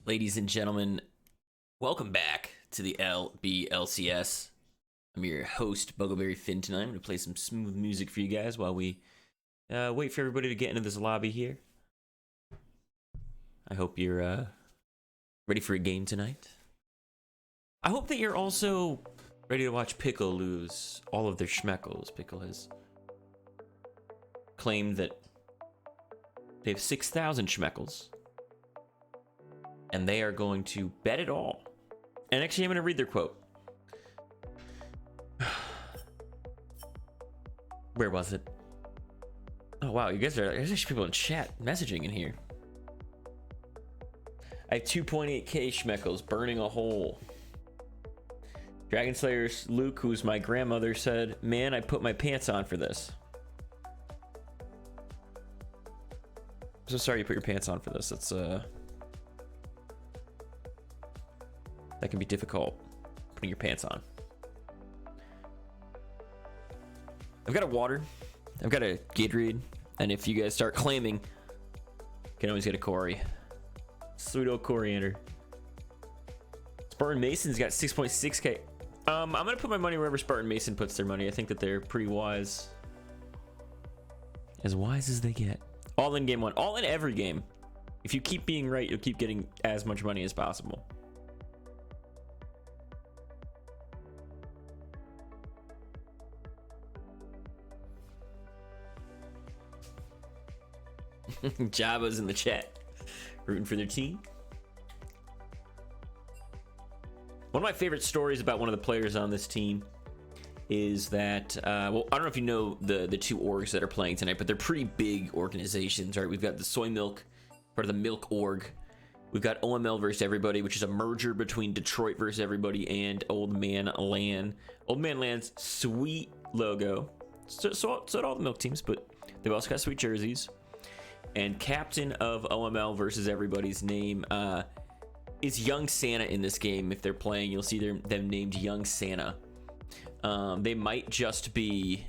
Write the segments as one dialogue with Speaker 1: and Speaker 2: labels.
Speaker 1: Ladies and gentlemen, welcome back to the LBLCS. I'm your host, Buggleberry Finn, tonight. I'm going to play some smooth music for you guys while we wait for everybody to get into this lobby here. I hope you're ready for a game tonight. I hope that you're also ready to watch Pickle lose all of their schmeckles. Pickle has claimed that they have 6,000 schmeckles. And they are going to bet it all. And actually, I'm going to read their quote. Where was it? Oh, wow. There's actually people in chat messaging in here. I have 2.8k schmeckles burning a hole. Dragon Slayer's Luke, who's my grandmother, said, "Man, I put my pants on for this." I'm so sorry you put your pants on for this. It's, that can be difficult, putting your pants on. I've got a water. I've got a Gatorade. And if you guys start claiming, you can always get a Corey. Sweet old coriander. Spartan Mason's got 6.6k. I'm going to put my money wherever Spartan Mason puts their money. I think that they're pretty wise. As wise as they get. All in game one. All in every game. If you keep being right, you'll keep getting as much money as possible. Jabba's in the chat, rooting for their team. One of my favorite stories about one of the players on this team is that, well, I don't know if you know the two orgs that are playing tonight, but they're pretty big organizations, right? We've got the Soy Milk, part of the Milk org. We've got OML versus Everybody, which is a merger between Detroit versus Everybody and Old Man Land. Old Man Land's sweet logo. So did all the Milk teams, but they've also got sweet jerseys. And captain of OML versus Everybody's name is Young Santa in this game. If they're playing, you'll see them named Young Santa. They might just be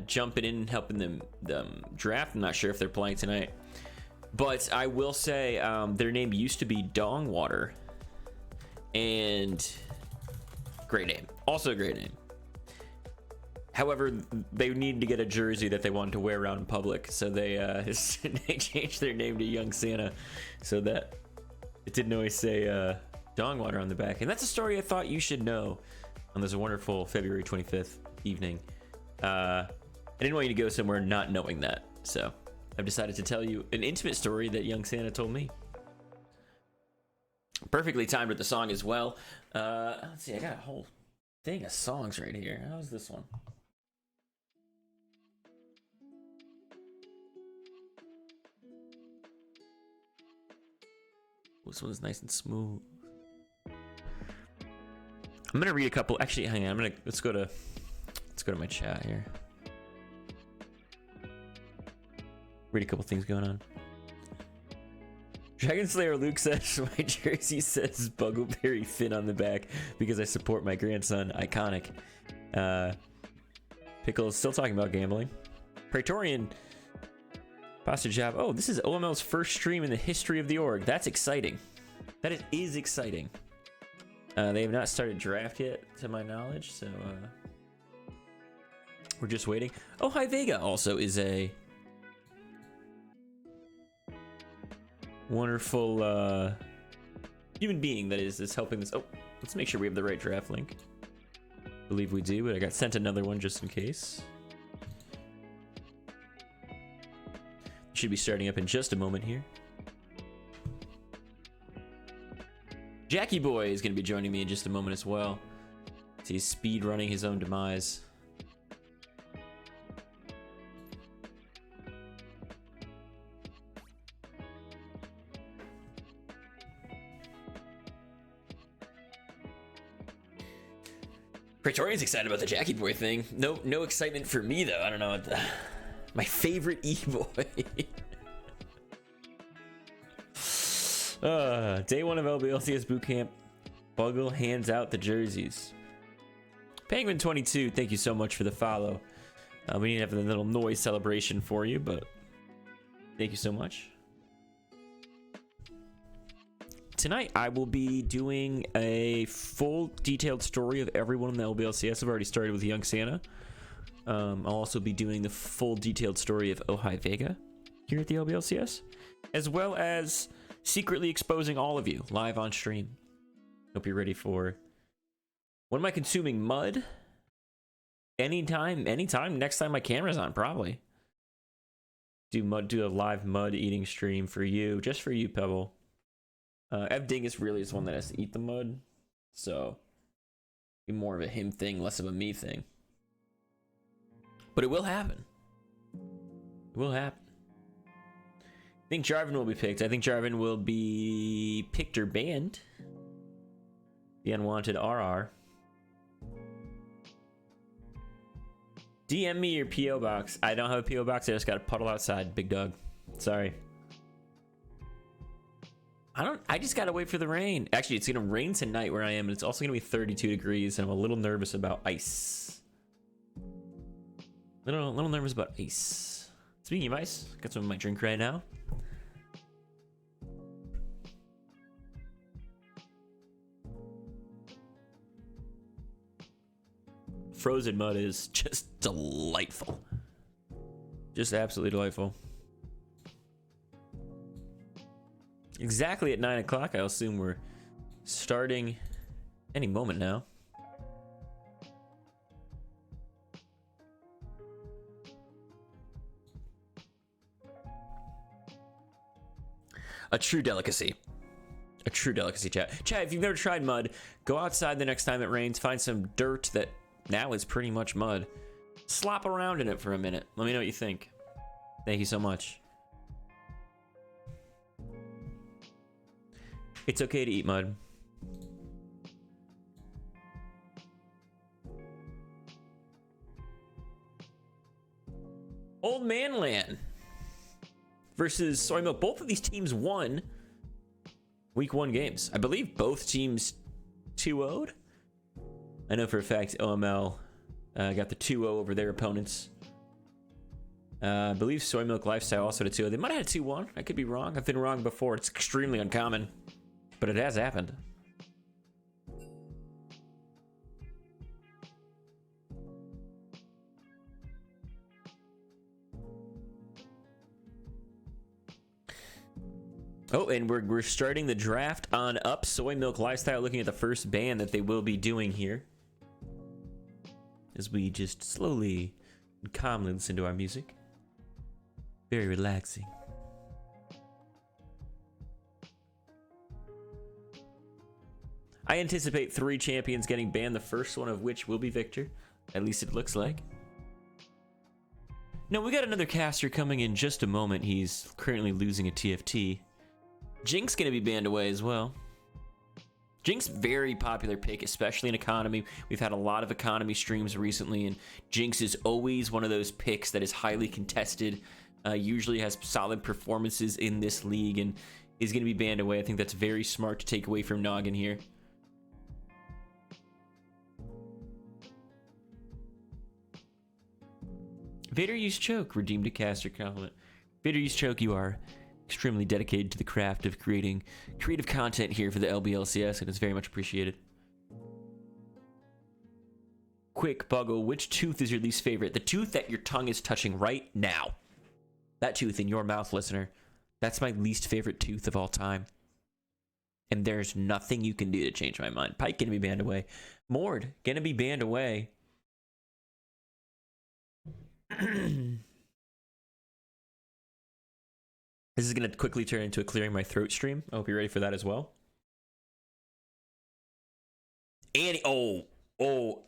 Speaker 1: jumping in and helping them draft. I'm not sure if they're playing tonight. But I will say their name used to be Dong Water. And great name. Also a great name. However, they needed to get a jersey that they wanted to wear around in public, so they they changed their name to Young Santa, so that it didn't always say Dong Water on the back. And that's a story I thought you should know on this wonderful February 25th evening. I didn't want you to go somewhere not knowing that, so I've decided to tell you an intimate story that Young Santa told me. Perfectly timed with the song as well. Let's see, I got a whole thing of songs right here. How's this one? This one's nice and smooth. I'm gonna read a couple. Actually, hang on. Let's go to my chat here. Read a couple things going on. Dragon Slayer Luke says my jersey says Buggleberry Finn on the back because I support my grandson. Iconic. Pickle is still talking about gambling. Praetorian. Pasta Job. Oh, this is OML's first stream in the history of the org. That's exciting. That is exciting. They have not started draft yet, to my knowledge, so we're just waiting. Oh, Hi Vega also is a wonderful human being that is helping this. Oh, let's make sure we have the right draft link. I believe we do, but I got sent another one just in case. Should be starting up in just a moment here. Jackie Boy is going to be joining me in just a moment as well. So he's speed running his own demise. Praetorian's excited about the Jackie Boy thing. No excitement for me though. I don't know. My favorite E-boy. Day one of LBLCS bootcamp. Buggle hands out the jerseys. Penguin22, thank you so much for the follow. We need to have a little noise celebration for you, but thank you so much. tonight I will be doing a full detailed story of everyone in the LBLCS. I've already started with Young Santa. I'll also be doing the full detailed story of Ojai Vega here at the LBLCS, as well as secretly exposing all of you live on stream. Hope you're ready for... When am I consuming mud? Anytime. Next time my camera's on, probably. Do a live mud eating stream for you, just for you, Pebble. Ev Dingus really is the one that has to eat the mud, so be more of a him thing, less of a me thing. But it will happen. It will happen. I think Jarvan will be picked. I think Jarvan will be picked or banned. The unwanted RR. DM me your PO box. I don't have a PO box. I just got a puddle outside, big dog. Sorry. I just gotta wait for the rain. Actually, it's gonna rain tonight where I am, and it's also gonna be 32 degrees, and I'm a little nervous about ice. Little nervous about ice. Speaking of ice, got some of my drink right now. Frozen mud is just delightful. Just absolutely delightful. Exactly at 9 o'clock, I assume we're starting any moment now. A true delicacy. A true delicacy, chat. Chat, if you've never tried mud, go outside the next time it rains, find some dirt that now is pretty much mud. Slop around in it for a minute. Let me know what you think. Thank you so much. It's okay to eat mud. Old Man Land versus Soy Milk. Both of these teams won week 1 games. I believe both teams 2-0'd. I know for a fact OML got the 2-0 over their opponents. I believe Soy Milk Lifestyle also had a 2-0. They might have had a 2-1. I could be wrong. I've been wrong before. It's extremely uncommon, but it has happened. Oh, and we're starting the draft on up. Soy Milk Lifestyle looking at the first ban that they will be doing here, as we just slowly and calmly listen to our music. Very relaxing. I anticipate 3 champions getting banned, the first one of which will be Victor. At least it looks like. No, we got another caster coming in just a moment. He's currently losing a TFT. Jinx gonna be banned away as well. Jinx, very popular pick, especially in economy. We've had a lot of economy streams recently, and Jinx is always one of those picks that is highly contested. Usually has solid performances in this league, and is going to be banned away. I think that's very smart to take away from Noggin here. Vader used choke, redeemed a caster compliment. Vader used choke, you are extremely dedicated to the craft of creating creative content here for the LBLCS, and it's very much appreciated. Quick, Buggle, which tooth is your least favorite? The tooth that your tongue is touching right now. That tooth in your mouth, listener. That's my least favorite tooth of all time. And there's nothing you can do to change my mind. Pike gonna be banned away. Mord gonna be banned away. This is going to quickly turn into a clearing my throat stream. I hope you're ready for that as well. Annie,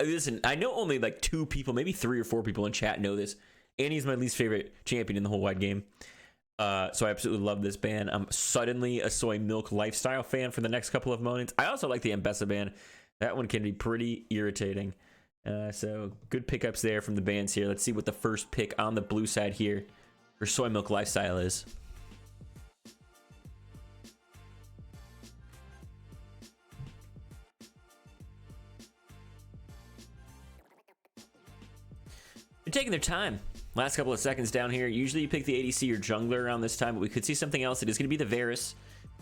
Speaker 1: listen, I know only like 2 people, maybe 3 or 4 people in chat know this. Annie's my least favorite champion in the whole wide game. So I absolutely love this ban. I'm suddenly a Soy Milk Lifestyle fan for the next couple of moments. I also like the Ambessa ban. That one can be pretty irritating. So good pickups there from the bans here. Let's see what the first pick on the blue side here for Soy Milk Lifestyle is. They're taking their time. Last couple of seconds down here. Usually you pick the ADC or jungler around this time, but we could see something else. It is going to be the Varus.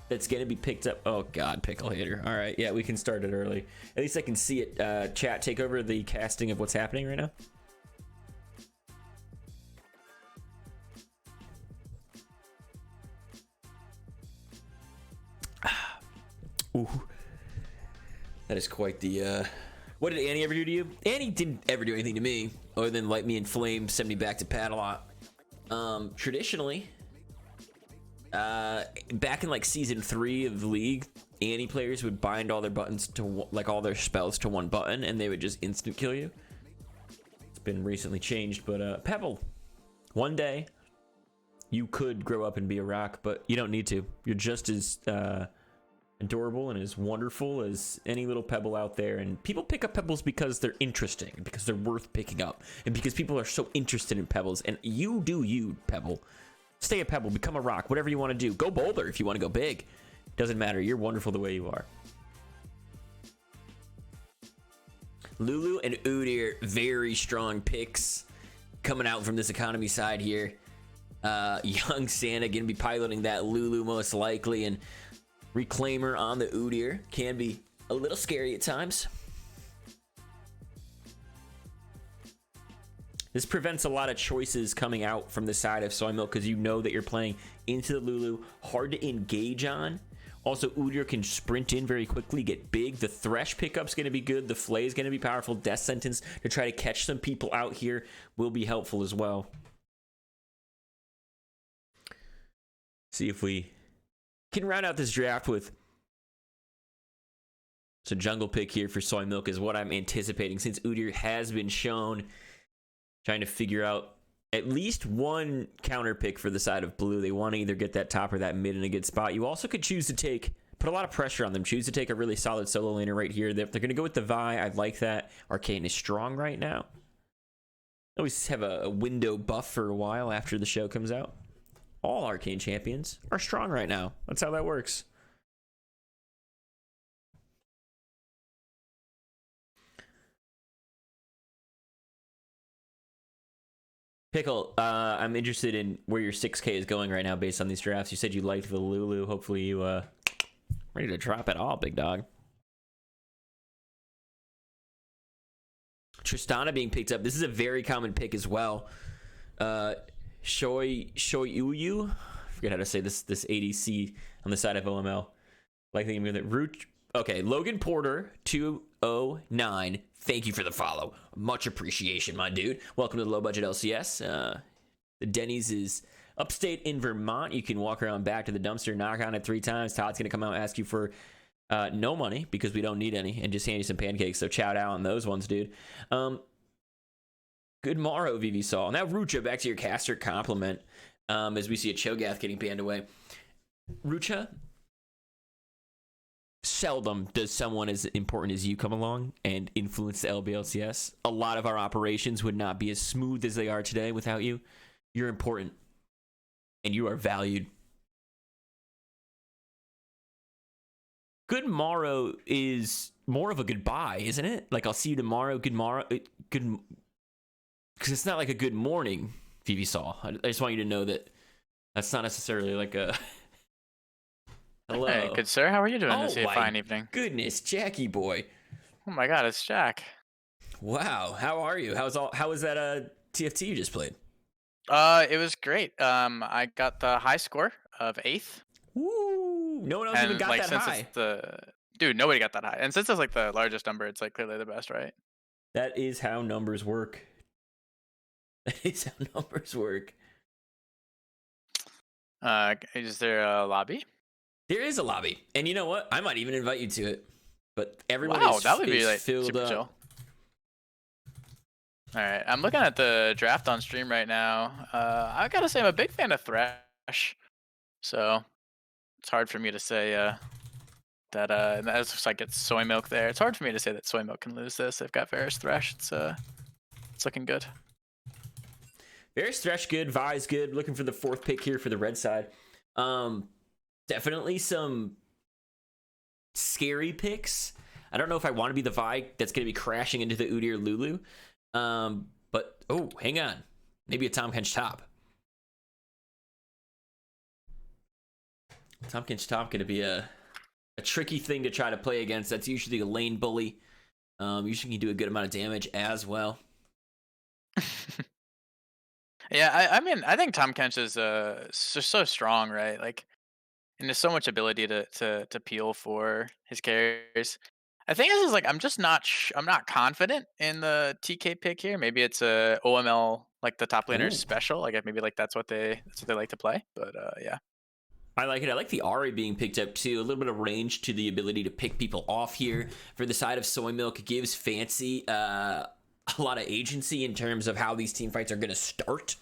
Speaker 1: that's going to be picked up. Oh, God, pickle hater. All right. Yeah, we can start it early. At least I can see it. Chat, take over the casting of what's happening right now. Ooh. That is quite the... What did Annie ever do to you? Annie didn't ever do anything to me other than light me in flames, send me back to Padalot. Traditionally, back in like season 3 of the league, Annie players would bind all their buttons to like all their spells to one button, and they would just instant kill you. It's been recently changed, but Pebble, one day you could grow up and be a rock, but you don't need to. You're just as adorable and as wonderful as any little pebble out there, and people pick up pebbles because they're interesting, because they're worth picking up, and because people are so interested in pebbles. And you do you, Pebble. Stay a pebble, become a rock, whatever you want to do. Go boulder if you want to go big. Doesn't matter. You're wonderful the way you are. Lulu and Udyr, very strong picks coming out from this economy side here. Young Santa gonna be piloting that Lulu most likely, and Reclaimer on the Udyr can be a little scary at times. This prevents a lot of choices coming out from the side of Soy Milk because you know that you're playing into the Lulu. Hard to engage on. Also, Udyr can sprint in very quickly, get big. The Thresh pickup's going to be good. The Flay is going to be powerful. Death Sentence to try to catch some people out here will be helpful as well. See if we can round out this draft with... So jungle pick here for Soy Milk is what I'm anticipating, since Udyr has been shown trying to figure out at least one counter pick for the side of blue. They want to either get that top or that mid in a good spot. You also could choose to put a lot of pressure on them. Choose to take a really solid solo laner right here. They're going to go with the Vi. I like that. Arcane is strong right now. Always have a window buff for a while after the show comes out. All Arcane champions are strong right now. That's how that works. Pickle, I'm interested in where your 6K is going right now based on these drafts. You said you liked the Lulu. Hopefully you ready to drop it all, big dog. Tristana being picked up. This is a very common pick as well. Shoyu. I forget how to say this ADC on the side of OML. Like thinking of that root. Okay, Logan Porter 209. Thank you for the follow. Much appreciation, my dude. Welcome to the low budget LCS. The Denny's is upstate in Vermont. You can walk around back to the dumpster, knock on it 3 times. Todd's gonna come out and ask you for no money because we don't need any, and just hand you some pancakes. So chow down on those ones, dude. Good morrow, VV Saul. Now, Rucha, back to your caster compliment. As we see a Cho'Gath getting banned away. Rucha, seldom does someone as important as you come along and influence the LBLCS. A lot of our operations would not be as smooth as they are today without you. You're important, and you are valued. Good morrow is more of a goodbye, isn't it? Like, I'll see you tomorrow. Good morrow. Good, because it's not like a good morning, VV Saul. I just want you to know that that's not necessarily like a... Hello.
Speaker 2: Hey, good sir. How are you doing this fine evening?
Speaker 1: Goodness, Jackie boy.
Speaker 2: Oh my god, it's Jack.
Speaker 1: Wow. How are you? How was that TFT you just played?
Speaker 2: It was great. I got the high score of 8th.
Speaker 1: Woo! No one else even got that high.
Speaker 2: Dude, nobody got that high. And since it's like the largest number, it's like clearly the best, right?
Speaker 1: That is how numbers work. That is how numbers work.
Speaker 2: Is there a lobby?
Speaker 1: There is a lobby, and you know what? I might even invite you to it. But everyone is like filled
Speaker 2: super
Speaker 1: up.
Speaker 2: Chill. All right, I'm looking at the draft on stream right now. I gotta say I'm a big fan of Thresh, so it's hard for me to say that. And that looks like it's Soy Milk there. It's hard for me to say that Soy Milk can lose this. They've got Varus Thresh. It's looking good.
Speaker 1: Varus Thresh good. Vi's good. Looking for the 4th pick here for the red side. Definitely some scary picks. I don't know if I want to be the Vi that's going to be crashing into the Udyr Lulu. But, oh, hang on. Maybe a Tom Kench top. Tompkins Top going to be a tricky thing to try to play against. That's usually a lane bully. Usually can do a good amount of damage as well.
Speaker 2: Yeah, I mean, I think Tom Kench is so strong, right? Like, and there's so much ability to peel for his carries. I think this is like I'm not confident in the TK pick here. Maybe it's a OML like the top laner's
Speaker 1: Ooh.
Speaker 2: special. Like maybe like that's what they like to play. But yeah.
Speaker 1: I like it. I like the Ari being picked up too. A little bit of range to the ability to pick people off here. For the side of Soy Milk, it gives Fancy a lot of agency in terms of how these team fights are going to start.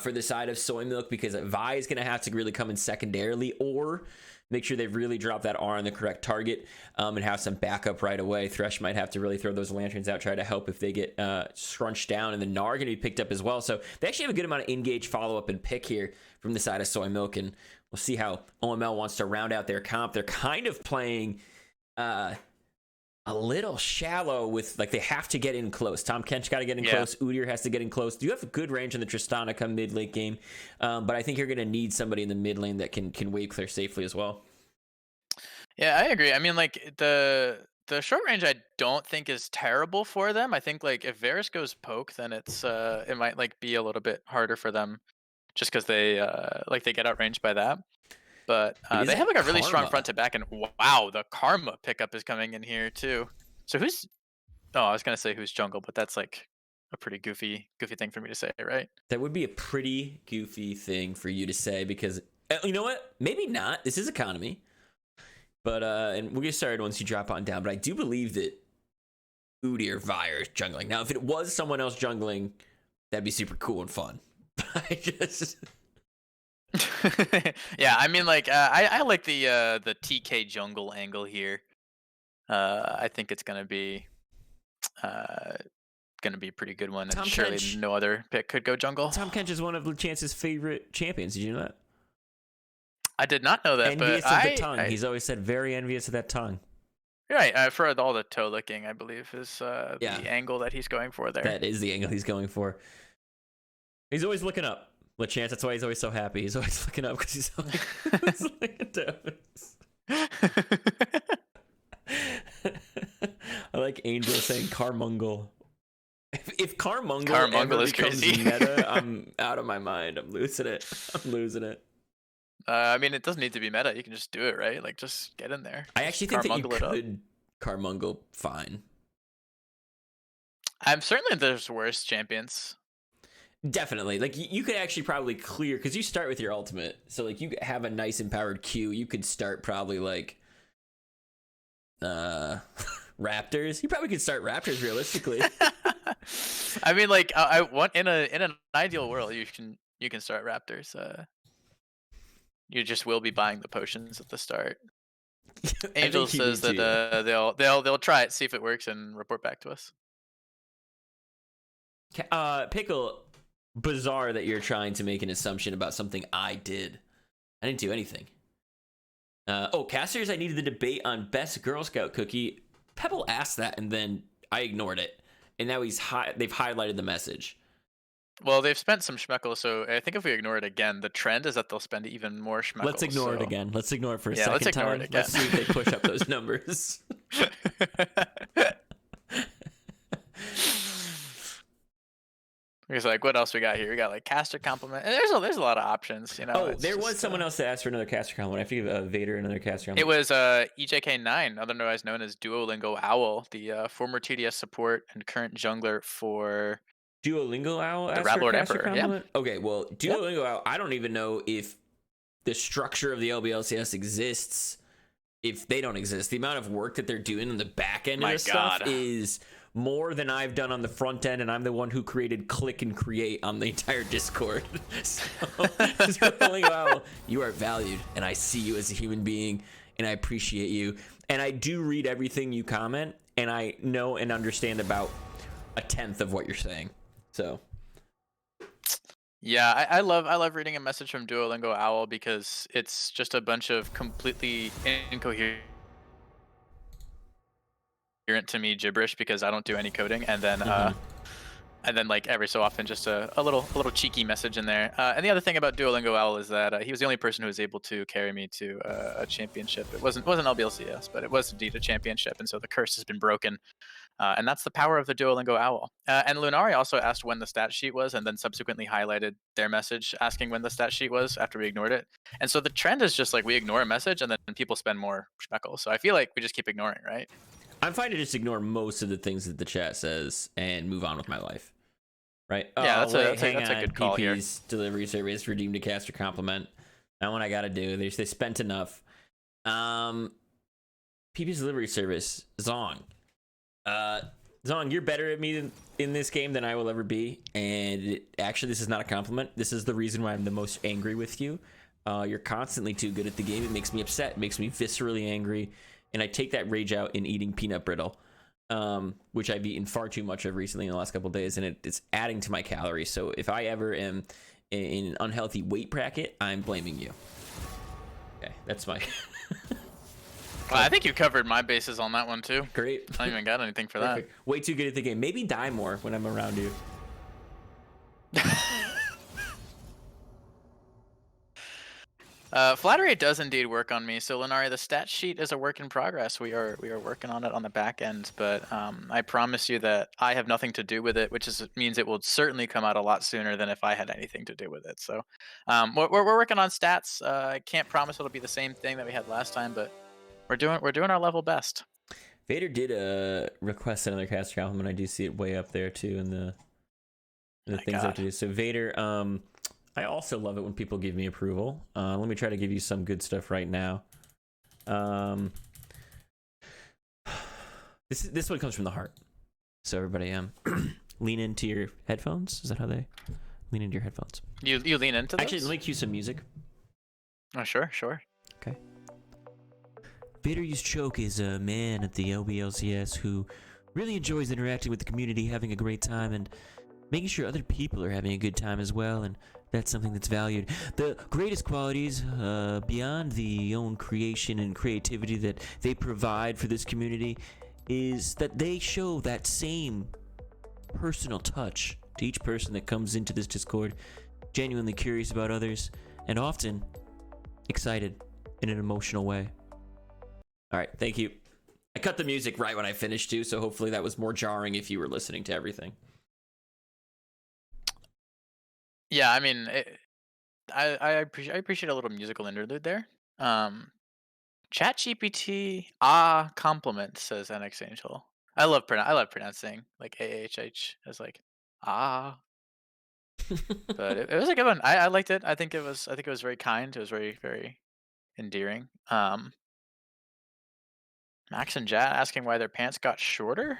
Speaker 1: For the side of Soy Milk, because Vi is going to have to really come in secondarily, or make sure they really drop that R on the correct target and have some backup right away. Thresh might have to really throw those lanterns out, try to help if they get scrunched down, and then Gnar going to be picked up as well. So they actually have a good amount of engage, follow-up, and pick here from the side of Soy Milk, and we'll see how OML wants to round out their comp. They're kind of playing a little shallow with, like, they have to get in close. Tom Kench got to get in close. Udyr has to get in close. You have a good range in the Tristana come mid-late game, but I think you're going to need somebody in the mid lane that can wave clear safely as well.
Speaker 2: Yeah, I agree. I mean, like the short range, I don't think is terrible for them. I think like if Varus goes poke, then it might like be a little bit harder for them, just because they like they get outranged by that. But they have like a really strong front to back, and wow, the Karma pickup is coming in here too. So who's? Oh, I was gonna say who's jungle, but that's like a pretty goofy thing for me to say, right?
Speaker 1: That would be a pretty goofy thing for you to say, because you know what? Maybe not. This is economy, but and we'll get started once you drop on down. But I do believe that Udyr or Vi is jungling. Now, if it was someone else jungling, that'd be super cool and fun. I just.
Speaker 2: Yeah, I mean, like I like the TK jungle angle here. I think it's gonna be a pretty good one, and surely no other pick could go jungle.
Speaker 1: Tom Kench is one of Chance's favorite champions. Did you know that?
Speaker 2: I did not know that.
Speaker 1: Envious
Speaker 2: but
Speaker 1: of the tongue. He's always said very envious of that tongue.
Speaker 2: Right, for all the toe licking, I believe is the angle that he's going for there.
Speaker 1: That is the angle he's going for. He's always looking up. Chance, that's why he's always so happy. He's always looking up because he's always looking down. I like Angel saying Carmungle. If Carmungle
Speaker 2: is
Speaker 1: becomes
Speaker 2: crazy,
Speaker 1: meta, I'm out of my mind. I'm losing it.
Speaker 2: I mean, it doesn't need to be meta. You can just do it, right? Like, just get in there.
Speaker 1: I actually think that you could Carmungle fine.
Speaker 2: I'm certainly there's worse champions.
Speaker 1: Definitely. Like, you could actually probably clear, because you start with your ultimate. So, like, you have a nice empowered Q. You could start probably, like, Raptors. You probably could start Raptors realistically.
Speaker 2: I mean, like, I want in an ideal world, you can start Raptors. You just will be buying the potions at the start. Angel says that they'll try it, see if it works, and report back to us.
Speaker 1: Pickle, bizarre that you're trying to make an assumption about something I did. I didn't do anything. Casters, I needed the debate on best Girl Scout cookie. Pebble asked that, and then I ignored it. And now they've highlighted the message.
Speaker 2: Well, they've spent some schmeckle, so I think if we ignore it again, the trend is that they'll spend even more schmeckle.
Speaker 1: Let's ignore it again. Let's ignore it for a second
Speaker 2: let's ignore
Speaker 1: time.
Speaker 2: It again.
Speaker 1: Let's see if they push up those numbers.
Speaker 2: Because like, what else we got here? We got like caster compliment. And there's a lot of options, you know.
Speaker 1: Oh, there was someone else that asked for another caster compliment. I have to give Vader another caster compliment.
Speaker 2: It was EJK9, otherwise known as Duolingo Owl, the former TDS support and current jungler for
Speaker 1: Duolingo Owl.
Speaker 2: The Rat Lord Emperor. Yeah.
Speaker 1: Okay, well, Duolingo Owl. I don't even know if the structure of the LBLCS exists. If they don't exist, the amount of work that they're doing in the back end of this stuff is more than I've done on the front end, and I'm the one who created Click and Create on the entire Discord. So, wow, you are valued, and I see you as a human being, and I appreciate you. And I do read everything you comment, and I know and understand about 1/10 of what you're saying. So,
Speaker 2: yeah, I love reading a message from Duolingo Owl because it's just a bunch of completely incoherent to me gibberish because I don't do any coding, and then And then like every so often, just a little cheeky message in there. And the other thing about Duolingo Owl is that he was the only person who was able to carry me to a championship. It wasn't LBLCS, but it was indeed a championship, and so the curse has been broken. And that's the power of the Duolingo Owl. And Lunari also asked when the stat sheet was, and then subsequently highlighted their message asking when the stat sheet was after we ignored it. And so the trend is just like we ignore a message, and then people spend more speckles. So I feel like we just keep ignoring, right?
Speaker 1: I'm fine to just ignore most of the things that the chat says and move on with my life. Right?
Speaker 2: Yeah,
Speaker 1: oh,
Speaker 2: that's
Speaker 1: wait,
Speaker 2: a good call here.
Speaker 1: PP's delivery service redeemed a caster compliment. That one I gotta do. They spent enough. PP's delivery service, Zong. Zong, you're better at me in this game than I will ever be. And actually, this is not a compliment. This is the reason why I'm the most angry with you. You're constantly too good at the game. It makes me upset. It makes me viscerally angry. And I take that rage out in eating peanut brittle, which I've eaten far too much of recently in the last couple of days, and it's adding to my calories. So if I ever am in an unhealthy weight bracket, I'm blaming you. Okay, that's my...
Speaker 2: Well, I think you covered my bases on that one too.
Speaker 1: Great.
Speaker 2: I don't even got anything for
Speaker 1: Perfect. Way too good at the game. Maybe die more when I'm around you.
Speaker 2: Flattery does indeed work on me. So Linari, the stat sheet is a work in progress. We are working on it on the back end, but I promise you that I have nothing to do with it, which means it will certainly come out a lot sooner than if I had anything to do with it. So we're working on stats. I can't promise it'll be the same thing that we had last time, but we're doing our level best.
Speaker 1: Vader did request another caster compliment. I do see it way up there too in the things I have to do. So Vader, I also love it when people give me approval. Let me try to give you some good stuff right now. This one comes from the heart. So everybody, lean into your headphones. Is that how they lean into your headphones?
Speaker 2: You lean into this?
Speaker 1: Actually, let me cue some music.
Speaker 2: Oh, sure.
Speaker 1: Okay. Vader Use Choke is a man at the LBLCS who really enjoys interacting with the community, having a great time, and making sure other people are having a good time as well, and that's something that's valued. The greatest qualities, beyond the own creation and creativity that they provide for this community, is that they show that same personal touch to each person that comes into this Discord, genuinely curious about others, and often excited in an emotional way. All right, thank you. I cut the music right when I finished too, so hopefully that was more jarring if you were listening to everything.
Speaker 2: Yeah, I mean, I appreciate a little musical interlude there. ChatGPT compliment, says NX Angel. I love pronouncing like AHH as like but it was a good one. I liked it. I think it was very kind. It was very endearing. Max and Jat asking why their pants got shorter.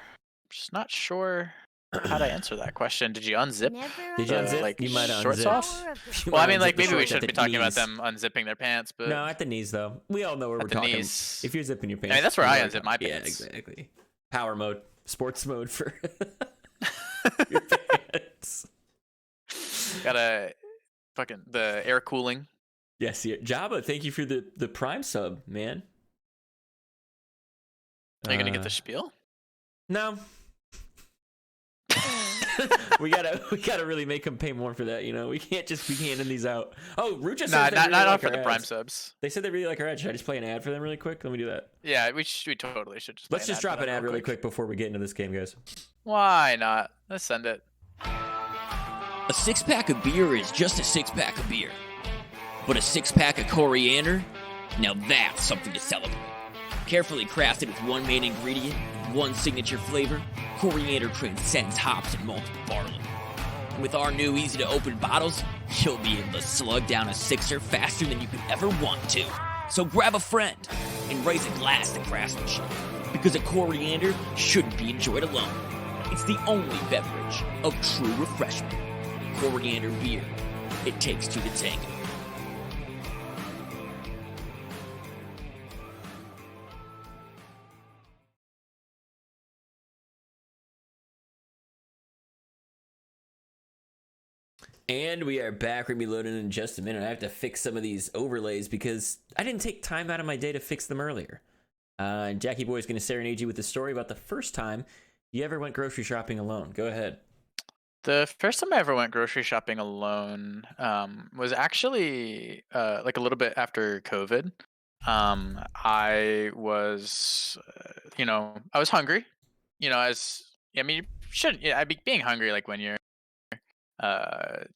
Speaker 2: Just not sure how to answer that question. Did you unzip?
Speaker 1: Did you unzip?
Speaker 2: Like,
Speaker 1: you might have
Speaker 2: shorts off? Well, I mean, like maybe we shouldn't be talking about them unzipping their pants, but
Speaker 1: no, at the knees though. We all know where we're talking.
Speaker 2: Knees.
Speaker 1: If you're zipping your pants,
Speaker 2: I mean, that's where I unzip my pants.
Speaker 1: Yeah, exactly. Power mode, sports mode for your pants.
Speaker 2: Gotta fucking the air cooling.
Speaker 1: Yes, yeah. Jabba, thank you for the Prime sub, man.
Speaker 2: Are you gonna get the spiel?
Speaker 1: No. we gotta really make them pay more for that, you know. We can't just be handing these out. Oh, Rucha says
Speaker 2: not
Speaker 1: like
Speaker 2: for the Prime subs.
Speaker 1: They said they really like our ad. Should I just play an ad for them really quick? Let me do that.
Speaker 2: Yeah, we totally should just.
Speaker 1: Let's just drop an ad really quick before we get into this game, guys.
Speaker 2: Why not? Let's send it.
Speaker 3: A six-pack of beer is just a six-pack of beer. But a six-pack of coriander? Now that's something to celebrate. Carefully crafted with one main ingredient, one signature flavor, coriander transcends hops and malted barley. And with our new easy-to-open bottles, you'll be able to slug down a sixer faster than you could ever want to. So grab a friend and raise a glass to craftsmanship. Because a coriander shouldn't be enjoyed alone. It's the only beverage of true refreshment. Coriander beer. It takes two to tango.
Speaker 1: And we are back. We're going to be loading in just a minute. I have to fix some of these overlays because I didn't take time out of my day to fix them earlier. Jackie Boy is going to serenade you with a story about the first time you ever went grocery shopping alone. Go ahead.
Speaker 2: The first time I ever went grocery shopping alone was actually like a little bit after COVID. I was, I was hungry. As I mean, you shouldn't. Yeah, being hungry like when you're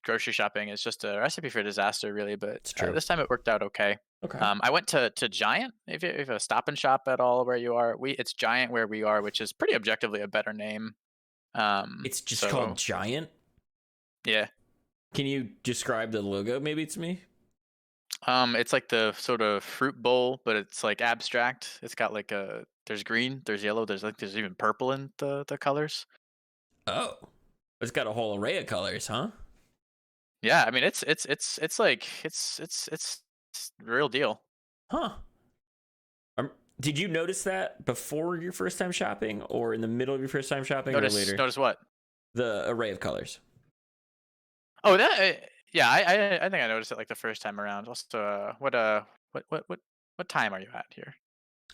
Speaker 2: grocery shopping is just a recipe for disaster, really. But
Speaker 1: It's true.
Speaker 2: this time it worked out okay.
Speaker 1: Okay.
Speaker 2: I went to Giant. If a Stop and Shop at all where you are, it's Giant where we are, which is pretty objectively a better name.
Speaker 1: It's just
Speaker 2: So
Speaker 1: called Giant.
Speaker 2: yeah.
Speaker 1: Can you describe the logo maybe to me?
Speaker 2: It's like the sort of fruit bowl, but it's like abstract. It's got like there's green, there's yellow, there's even purple in the colors.
Speaker 1: Oh, it's got a whole array of colors, huh?
Speaker 2: Yeah, I mean it's like it's the real deal.
Speaker 1: Huh. Did you notice that before your first time shopping, or in the middle of your first time shopping, or later?
Speaker 2: Notice what?
Speaker 1: The array of colors.
Speaker 2: Oh, yeah. I think I noticed it like the first time around. Also, what time are you at here?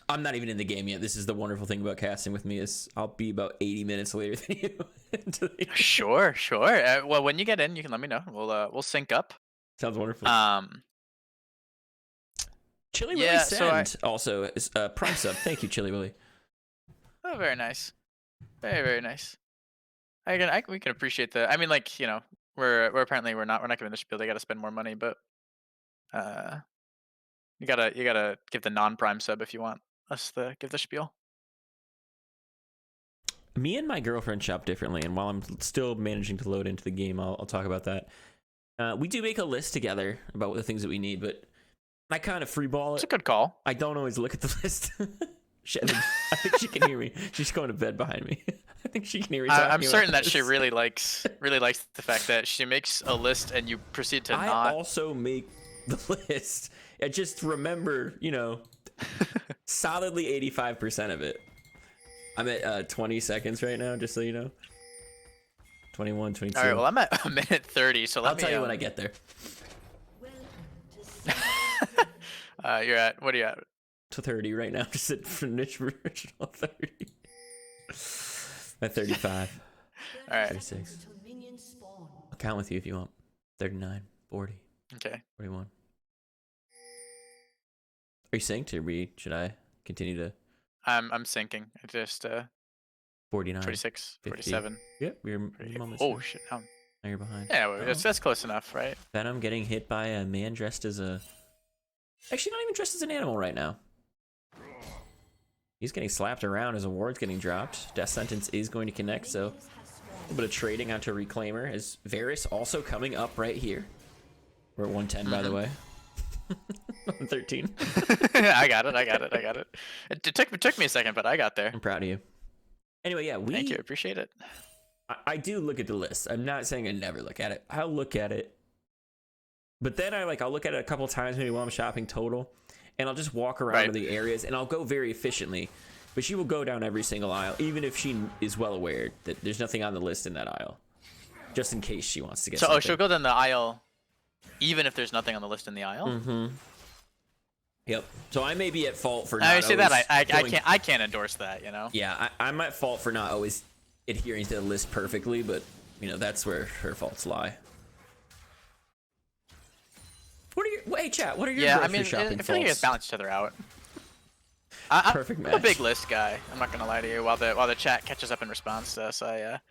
Speaker 1: I'm not even in the game yet. This is the wonderful thing about casting with me is I'll be about 80 minutes later than you.
Speaker 2: Sure. Well, when you get in, you can let me know. We'll sync up.
Speaker 1: Sounds wonderful. Chili Willy
Speaker 2: yeah,
Speaker 1: Send also is prime sub. Thank you, Chili Willy.
Speaker 2: Oh, very nice. Very nice. We can appreciate that. I mean, like, we're apparently we're not giving the spiel. They got to spend more money, but you gotta give the non-prime sub if you want us to give the spiel.
Speaker 1: Me and my girlfriend shop differently, and while I'm still managing to load into the game, I'll talk about that. We do make a list together about the things that we need, but I kind of freeball it.
Speaker 2: It's a good call.
Speaker 1: I don't always look at the list. I think she can hear me. She's going to bed behind me. I think she can hear me.
Speaker 2: I'm certain that she really likes the fact that she makes a list and you proceed to not.
Speaker 1: I also make the list. I just remember, solidly 85% of it. I'm at 20 seconds right now, just so you know. 21, 22.
Speaker 2: All right, well, I'm at a minute 30, so
Speaker 1: I'll tell you when I get there.
Speaker 2: You're at, what are you at?
Speaker 1: To 30 right now, just at finish original 30. At 35.
Speaker 2: All right.
Speaker 1: 36. I'll count with you if you want. 39, 40.
Speaker 2: Okay.
Speaker 1: 41. Are you synced, or should I continue to?
Speaker 2: I'm syncing. I just
Speaker 1: 49.
Speaker 2: 46,
Speaker 1: 50.
Speaker 2: 47.
Speaker 1: Yep, you're moments.
Speaker 2: Oh shit!
Speaker 1: Now you're behind.
Speaker 2: Yeah, well, that's close enough, right?
Speaker 1: Venom getting hit by a man dressed as a. Actually, not even dressed as an animal right now. He's getting slapped around. His award's getting dropped. Death sentence is going to connect, so a little bit of trading onto Reclaimer. Is Varus also coming up right here? We're at 110, by the way. 113.
Speaker 2: I got it. It took me a second, but I got there.
Speaker 1: I'm proud of you. Anyway, yeah,
Speaker 2: Thank you. Appreciate it.
Speaker 1: I do look at the list. I'm not saying I never look at it. I'll look at it. But then I'll look at it a couple times maybe while I'm shopping total. And I'll just walk around to the areas, and I'll go very efficiently. But she will go down every single aisle, even if she is well aware that there's nothing on the list in that aisle. Just in case she wants to get something.
Speaker 2: She'll go down the aisle even if there's nothing on the list in the aisle?
Speaker 1: Mm-hmm. Yep. So I may be at fault for not
Speaker 2: I say that.
Speaker 1: going...
Speaker 2: I can't endorse that,
Speaker 1: Yeah, I'm at fault for not always adhering to the list perfectly, but, that's where her faults lie. Hey, chat, what are your grocery shopping faults?
Speaker 2: I feel like you guys balance each other out.
Speaker 1: Perfect match.
Speaker 2: I'm a big list guy. I'm not gonna lie to you. While the chat catches up in response to us, I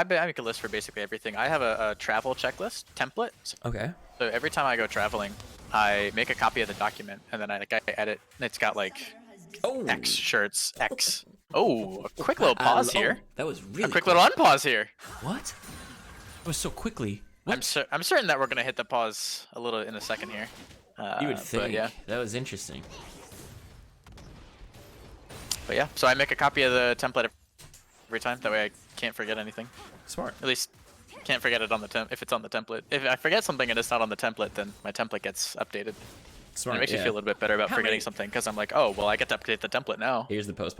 Speaker 2: make a list for basically everything. I have a travel checklist template.
Speaker 1: Okay.
Speaker 2: So every time I go traveling, I make a copy of the document, and then I edit. It's got like X shirts, X. Oh, a quick little pause here.
Speaker 1: That was really
Speaker 2: a quick little unpause here.
Speaker 1: What? That was so quickly. What?
Speaker 2: I'm certain that we're gonna hit the pause a little in a second here.
Speaker 1: You would think.
Speaker 2: But yeah.
Speaker 1: That was interesting.
Speaker 2: But yeah, so I make a copy of the template every time. That way I can't forget anything.
Speaker 1: Smart.
Speaker 2: At least can't forget it on the if it's on the template. If I forget something and it's not on the template, then my template gets updated.
Speaker 1: Smart.
Speaker 2: And it makes me feel a little bit better about forgetting something because I'm like, oh, well, I get to update the template now.
Speaker 1: Here's the pause.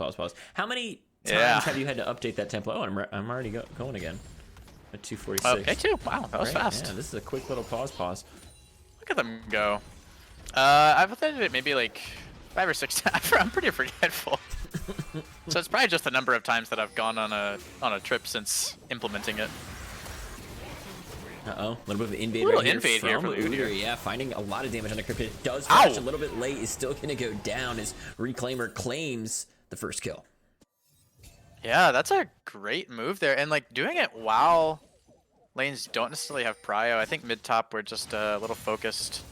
Speaker 1: How many times have you had to update that template? Oh, I'm already going again. At 246.
Speaker 2: Okay, too. Wow, that was fast.
Speaker 1: Yeah, this is a quick little pause.
Speaker 2: Look at them go. I've updated it maybe like 5 or 6 times. I'm pretty forgetful. So it's probably just the number of times that I've gone on a trip since implementing it.
Speaker 1: Uh-oh, a little bit of invade
Speaker 2: Little
Speaker 1: right here
Speaker 2: invade here
Speaker 1: from
Speaker 2: from Udyr.
Speaker 1: Udyr. Yeah, finding a lot of damage on the cryptid. It does flash
Speaker 2: Ow!
Speaker 1: a little bit late. Is still going to go down as Reclaimer claims the first kill.
Speaker 2: Yeah, that's a great move there. And like doing it while lanes don't necessarily have prio. I think mid top we're just a little focused.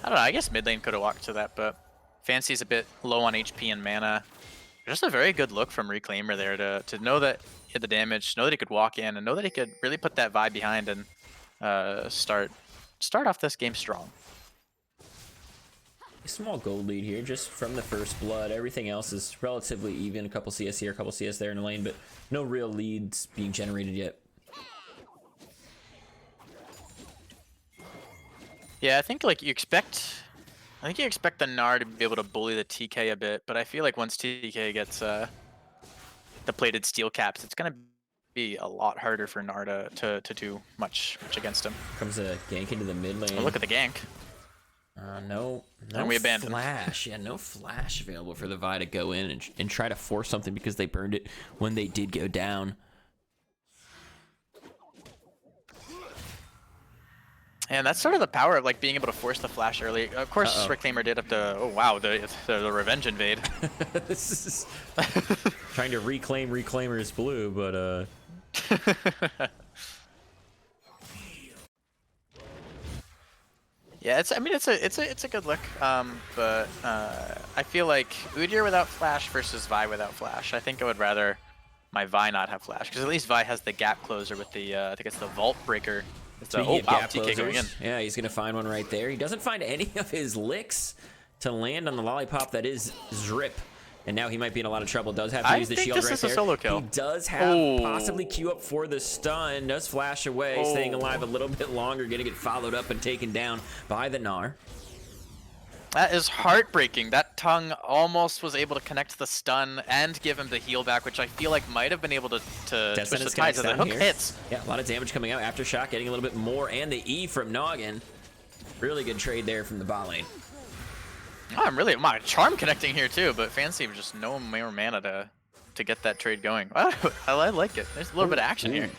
Speaker 2: I don't know, I guess mid lane could have walked to that, but Fancy's a bit low on HP and mana. Just a very good look from Reclaimer there to know that he had the damage, know that he could walk in, and know that he could really put that vibe behind and start off this game strong.
Speaker 1: A small gold lead here just from the first blood. Everything else is relatively even. A couple CS here, a couple CS there in the lane, but no real leads being generated yet.
Speaker 2: Yeah, I think like you expect the Gnar to be able to bully the TK a bit, but I feel like once TK gets the plated steel caps, it's gonna be a lot harder for Gnar to do much against him.
Speaker 1: Comes a gank into the mid lane.
Speaker 2: Oh, look at the gank.
Speaker 1: No
Speaker 2: And we abandoned.
Speaker 1: flash. Yeah, no flash available for the Vi to go in and try to force something because they burned it when they did go down.
Speaker 2: And that's sort of the power of like being able to force the flash early. Of course, Reclaimer did have to. Oh wow, the revenge invade.
Speaker 1: This is trying to reclaim Reclaimer's blue, but
Speaker 2: Yeah, it's a good look. But I feel like Udyr without flash versus Vi without flash. I think I would rather my Vi not have flash because at least Vi has the gap closer with the I think it's the vault breaker. It's
Speaker 1: Speaking of gap
Speaker 2: TK going in.
Speaker 1: closers, yeah, he's gonna find one right there. He doesn't find any of his licks to land on the lollipop that is Zrip. And now he might be in a lot of trouble. Does have to use the shield right there.
Speaker 2: I think this is a solo kill.
Speaker 1: He does have possibly queue up for the stun. Does flash away, staying alive a little bit longer, getting it followed up and taken down by the Gnar.
Speaker 2: That is heartbreaking. That tongue almost was able to connect to the stun and give him the heal back, which I feel like might have been able to switch the tides as the hook hits.
Speaker 1: Yeah, a lot of damage coming out. Aftershock getting a little bit more, and the E from Noggin. Really good trade there from the bot lane.
Speaker 2: Oh, my charm connecting here too, but Fancy was just no more mana to get that trade going. I like it. There's a little bit of action here.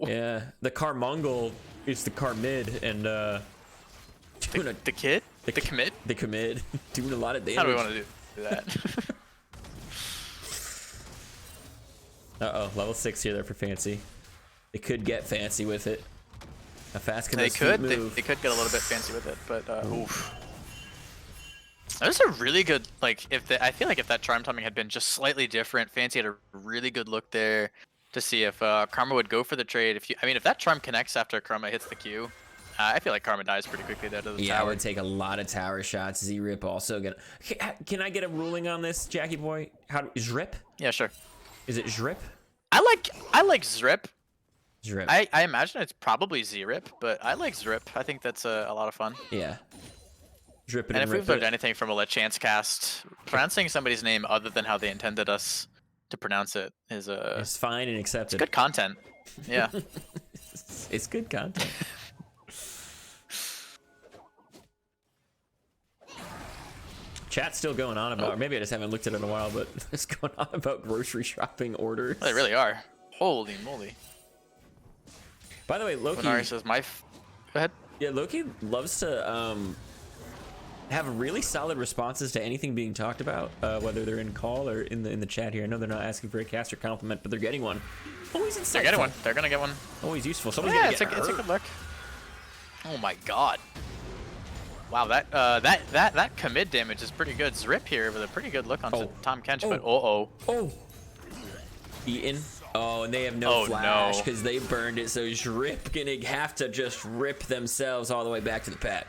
Speaker 1: Yeah, the Carmungle is the car mid, and
Speaker 2: the commit?
Speaker 1: The commit. Doing a lot of damage.
Speaker 2: How do we want to do that?
Speaker 1: Uh-oh, level 6 here there for Fancy. They could get fancy with it. How fast can
Speaker 2: they
Speaker 1: those feet
Speaker 2: could.
Speaker 1: move?
Speaker 2: They could get a little bit fancy with it, but oof. That was a really good, like, I feel like if that charm timing had been just slightly different, Fancy had a really good look there to see if Karma would go for the trade. If that charm connects after Karma hits the Q, I feel like Karma dies pretty quickly there to the tower.
Speaker 1: Yeah, it would take a lot of tower shots. Z-Rip also gonna... Can I get a ruling on this, Jackie boy? Zrip?
Speaker 2: Yeah, sure.
Speaker 1: Is it Zrip?
Speaker 2: I like Zrip.
Speaker 1: Zrip.
Speaker 2: I imagine it's probably Z-Rip, but I like Zrip. I think that's a lot of fun.
Speaker 1: Yeah. Zrip it
Speaker 2: And if
Speaker 1: rip
Speaker 2: we've learned
Speaker 1: it.
Speaker 2: anything from a Let Chance cast, pronouncing somebody's name other than how they intended us to pronounce it is
Speaker 1: It's fine and accepted.
Speaker 2: good content. Yeah.
Speaker 1: It's good content. Chat's still going on about, or maybe I just haven't looked at it in a while, but it's going on about grocery shopping orders.
Speaker 2: Well, they really are. Holy moly.
Speaker 1: By the way, Loki.
Speaker 2: Lunari says Go ahead.
Speaker 1: Yeah, Loki loves to have really solid responses to anything being talked about, whether they're in call or in the chat here. I know they're not asking for a caster compliment, but they're getting one. Always insightful.
Speaker 2: They're getting one. They're gonna get one.
Speaker 1: Always useful. Somebody's
Speaker 2: Yeah,
Speaker 1: gonna
Speaker 2: it's
Speaker 1: get
Speaker 2: a
Speaker 1: hurt.
Speaker 2: good look. Oh my god. Wow, that commit damage is pretty good. Zrip here with a pretty good look onto Tom Kench, but
Speaker 1: Oh. Eaten. Oh, and they have no flash
Speaker 2: no.
Speaker 1: because they burned it, so Zrip gonna have to just rip themselves all the way back to the pad.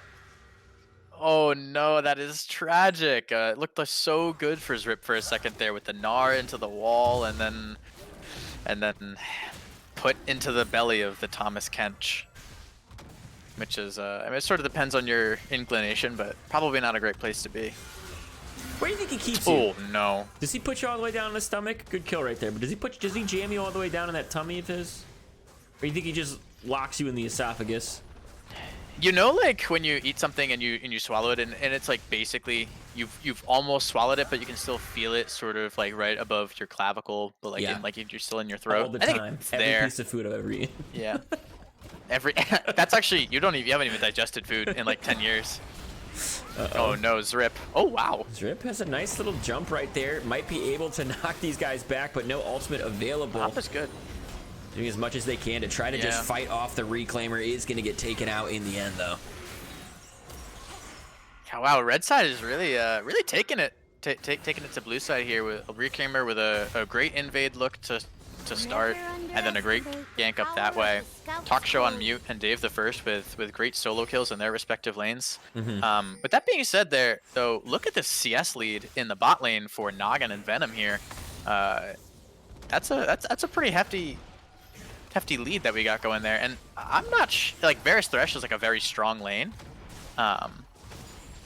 Speaker 2: Oh no, that is tragic. It looked so good for Zrip for a second there with the Gnar into the wall and then put into the belly of the Thomas Kench. Which is, it sort of depends on your inclination, but probably not a great place to be.
Speaker 1: Where do you think he keeps you?
Speaker 2: Oh no.
Speaker 1: Does he put you all the way down in the stomach? Good kill right there. But does he jam you all the way down in that tummy of his? Or you think he just locks you in the esophagus?
Speaker 2: You know, like when you eat something and you swallow it, and it's like basically you've almost swallowed it, but you can still feel it sort of like right above your clavicle, but like
Speaker 1: Yeah.
Speaker 2: you're still in your throat.
Speaker 1: All the
Speaker 2: I think
Speaker 1: time.
Speaker 2: it's
Speaker 1: Every
Speaker 2: there.
Speaker 1: piece of food I've ever eaten.
Speaker 2: Yeah. Every that's actually you haven't even digested food in like 10 years. Oh no, Zrip. Oh wow.
Speaker 1: Zrip has a nice little jump right there. Might be able to knock these guys back, but no ultimate available.
Speaker 2: Pop is good.
Speaker 1: Doing as much as they can to try to just fight off the Reclaimer. Is going to get taken out in the end, though.
Speaker 2: Yeah, wow, red side is really really taking it taking it to blue side here with a Reclaimer with a great invade look to start, and then a great gank up that way. Talk Show on mute and Dave the First with great solo kills in their respective lanes. With that being said, there though, look at the CS lead in the bot lane for Noggin and Venom here. That's a pretty hefty lead that we got going there, and I'm not like Varus Thresh is like a very strong lane.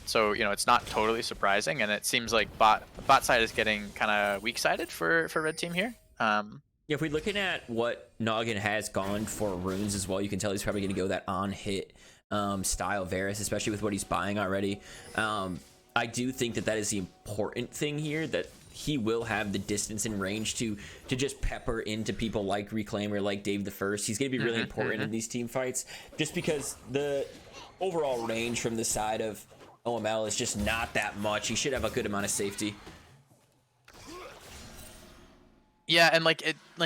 Speaker 2: So, you know, it's not totally surprising, and it seems like bot side is getting kind of weak-sided for red team here.
Speaker 1: Yeah, if we're looking at what Noggin has gone for runes as well, you can tell he's probably going to go that on-hit style Varus, especially with what he's buying already. I do think that is the important thing here, that he will have the distance and range to just pepper into people like Reclaimer, like Dave the First. He's going to be really important in these team fights, just because the overall range from the side of OML is just not that much. He should have a good amount of safety.
Speaker 2: Yeah, and like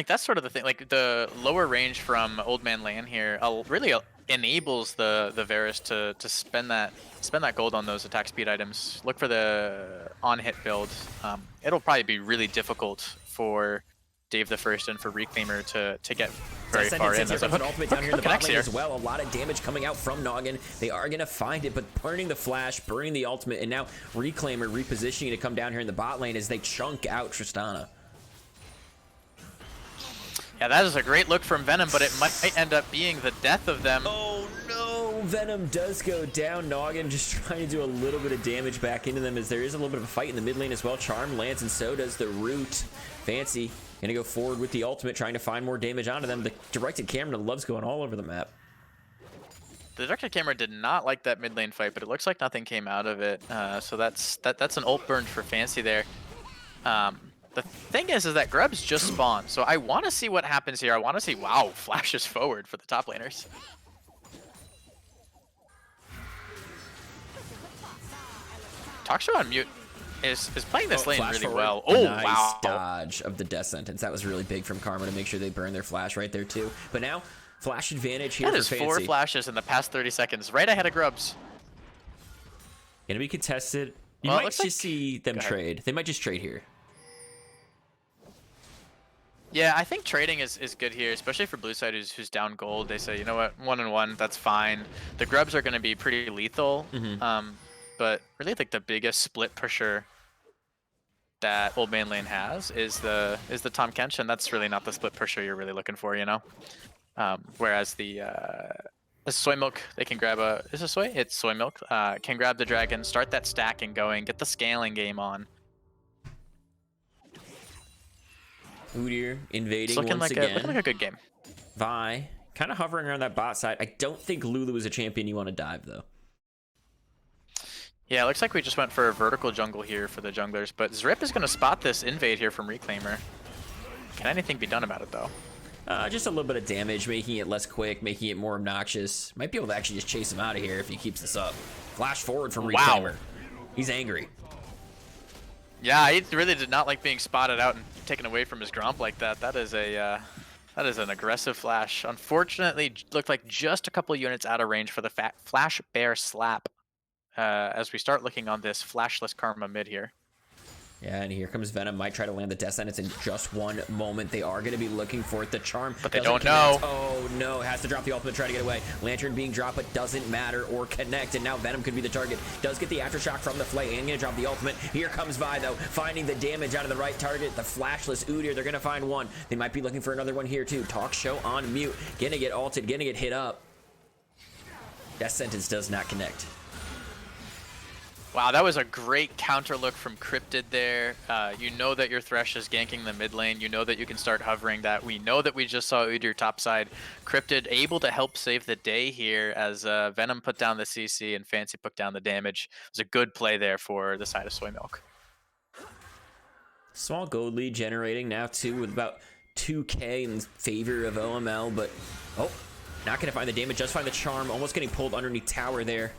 Speaker 2: that's sort of the thing. Like the lower range from Old Man Land here really enables the Varus to spend that gold on those attack speed items. Look for the on-hit build. It'll probably be really difficult for Dave the First and for Reclaimer to get very far in.
Speaker 1: There's an ultimate down here in the bot lane
Speaker 2: here
Speaker 1: as well. A lot of damage coming out from Noggin. They are going to find it, but burning the flash, burning the ultimate, and now Reclaimer repositioning to come down here in the bot lane as they chunk out Tristana.
Speaker 2: Yeah, that is a great look from Venom, but it might end up being the death of them.
Speaker 1: Oh no, Venom does go down. Noggin just trying to do a little bit of damage back into them, as there is a little bit of a fight in the mid lane as well. Charm lands, and so does the Root. Fancy gonna go forward with the ultimate, trying to find more damage onto them. The directed camera loves going all over the map.
Speaker 2: The directed camera did not like that mid lane fight, but it looks like nothing came out of it. So that's an ult burn for Fancy there. The thing is that Grubs just spawned, so I want to see what happens here. I want to see, wow, flashes forward for the top laners. Talk Show on mute is playing this lane really well. Oh,
Speaker 1: nice
Speaker 2: wow.
Speaker 1: Dodge of the death sentence. That was really big from Karma to make sure they burn their flash right there too. But now, flash advantage here
Speaker 2: that
Speaker 1: for
Speaker 2: is
Speaker 1: Fancy.
Speaker 2: 4 flashes in the past 30 seconds, right ahead of Grubs.
Speaker 1: Gonna be contested. You
Speaker 2: Well, it
Speaker 1: might
Speaker 2: looks
Speaker 1: just
Speaker 2: like-
Speaker 1: see them
Speaker 2: Go ahead.
Speaker 1: trade. They might just trade here.
Speaker 2: Yeah, I think trading is good here, especially for blue side who's down gold. They say, you know what, 1-1, that's fine. The Grubs are going to be pretty lethal, but really like the biggest split pusher that Old Man Lane has is the Tom Kench, and that's really not the split pusher you're really looking for, you know. Whereas the Soy Milk, they can grab a, is it Soy? It's Soy Milk. Can grab the dragon, start that stacking going, get the scaling game on.
Speaker 1: Udyr invading
Speaker 2: It's
Speaker 1: once again.
Speaker 2: looking like a good game.
Speaker 1: Vi kind of hovering around that bot side. I don't think Lulu is a champion you want to dive though.
Speaker 2: Yeah, it looks like we just went for a vertical jungle here for the junglers, but Zrip is going to spot this invade here from Reclaimer. Can anything be done about it though?
Speaker 1: Just a little bit of damage, making it less quick, making it more obnoxious. Might be able to actually just chase him out of here if he keeps this up. Flash forward from Reclaimer. He's angry.
Speaker 2: Yeah, he really did not like being spotted out and taken away from his Gromp like that. That is an aggressive flash. Unfortunately, looked like just a couple units out of range for the Flash Bear Slap. As we start looking on this flashless Karma mid here.
Speaker 1: Yeah, and here comes Venom. Might try to land the death sentence in just one moment. They are going to be looking for it. The charm,
Speaker 2: but they
Speaker 1: doesn't
Speaker 2: don't know.
Speaker 1: connect. Oh no, has to drop the ultimate, try to get away. Lantern being dropped, but doesn't matter or connect. And now Venom could be the target. Does get the aftershock from the Flay and going to drop the ultimate. Here comes Vi though, finding the damage out of the right target. The flashless Udyr, they're going to find one. They might be looking for another one here too. Talk Show on mute. Gonna get ulted, gonna get hit up. Death sentence does not connect.
Speaker 2: Wow, that was a great counter look from Cryptid there. You know that your Thresh is ganking the mid lane. You know that you can start hovering that. We know that we just saw Udyr topside. Cryptid able to help save the day here as Venom put down the CC and Fancy put down the damage. It was a good play there for the side of Soy Milk.
Speaker 1: Small gold lead generating now too, with about 2k in favor of OML, but not gonna find the damage, just find the charm, almost getting pulled underneath tower there.